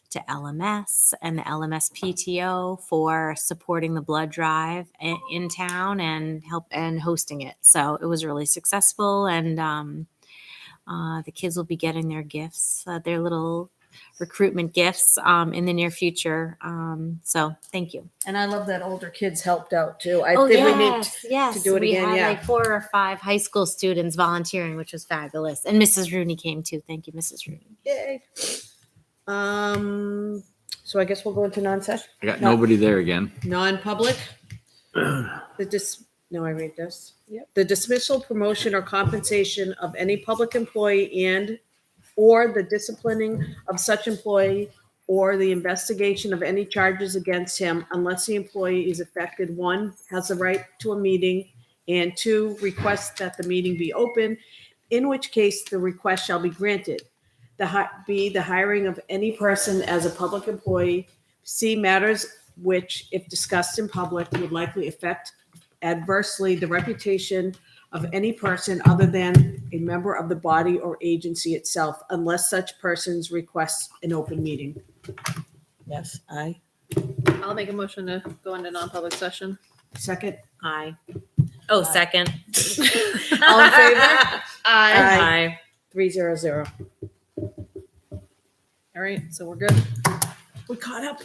to LMS and the LMS PTO for supporting the blood drive in town and hosting it. So it was really successful, and the kids will be getting their gifts, their little recruitment gifts in the near future. So thank you. And I love that older kids helped out too. I Oh, think we need yes, yes. to do it we again, had yeah. like 4 or 5 high school students volunteering, which was fabulous. And Mrs. Rooney came too. Thank you, Mrs. Rooney. Yay. So I guess we'll go into non-session, I got No. nobody there again. non-public. No, I read this. Yep. The dismissal, promotion, or compensation of any public employee and or the disciplining of such employee or the investigation of any charges against him unless the employee is affected, 1, has the right to a meeting, and 2, requests that the meeting be open, in which case the request shall be granted. The hiring of any person as a public employee. C, matters which, if discussed in public, would likely affect adversely the reputation of any person other than a member of the body or agency itself, unless such persons request an open meeting. Yes, aye. I'll make a motion to go into non-public session. Second? Aye. Oh, second. All in favor? Aye. 300. All right, so we're good. We caught up.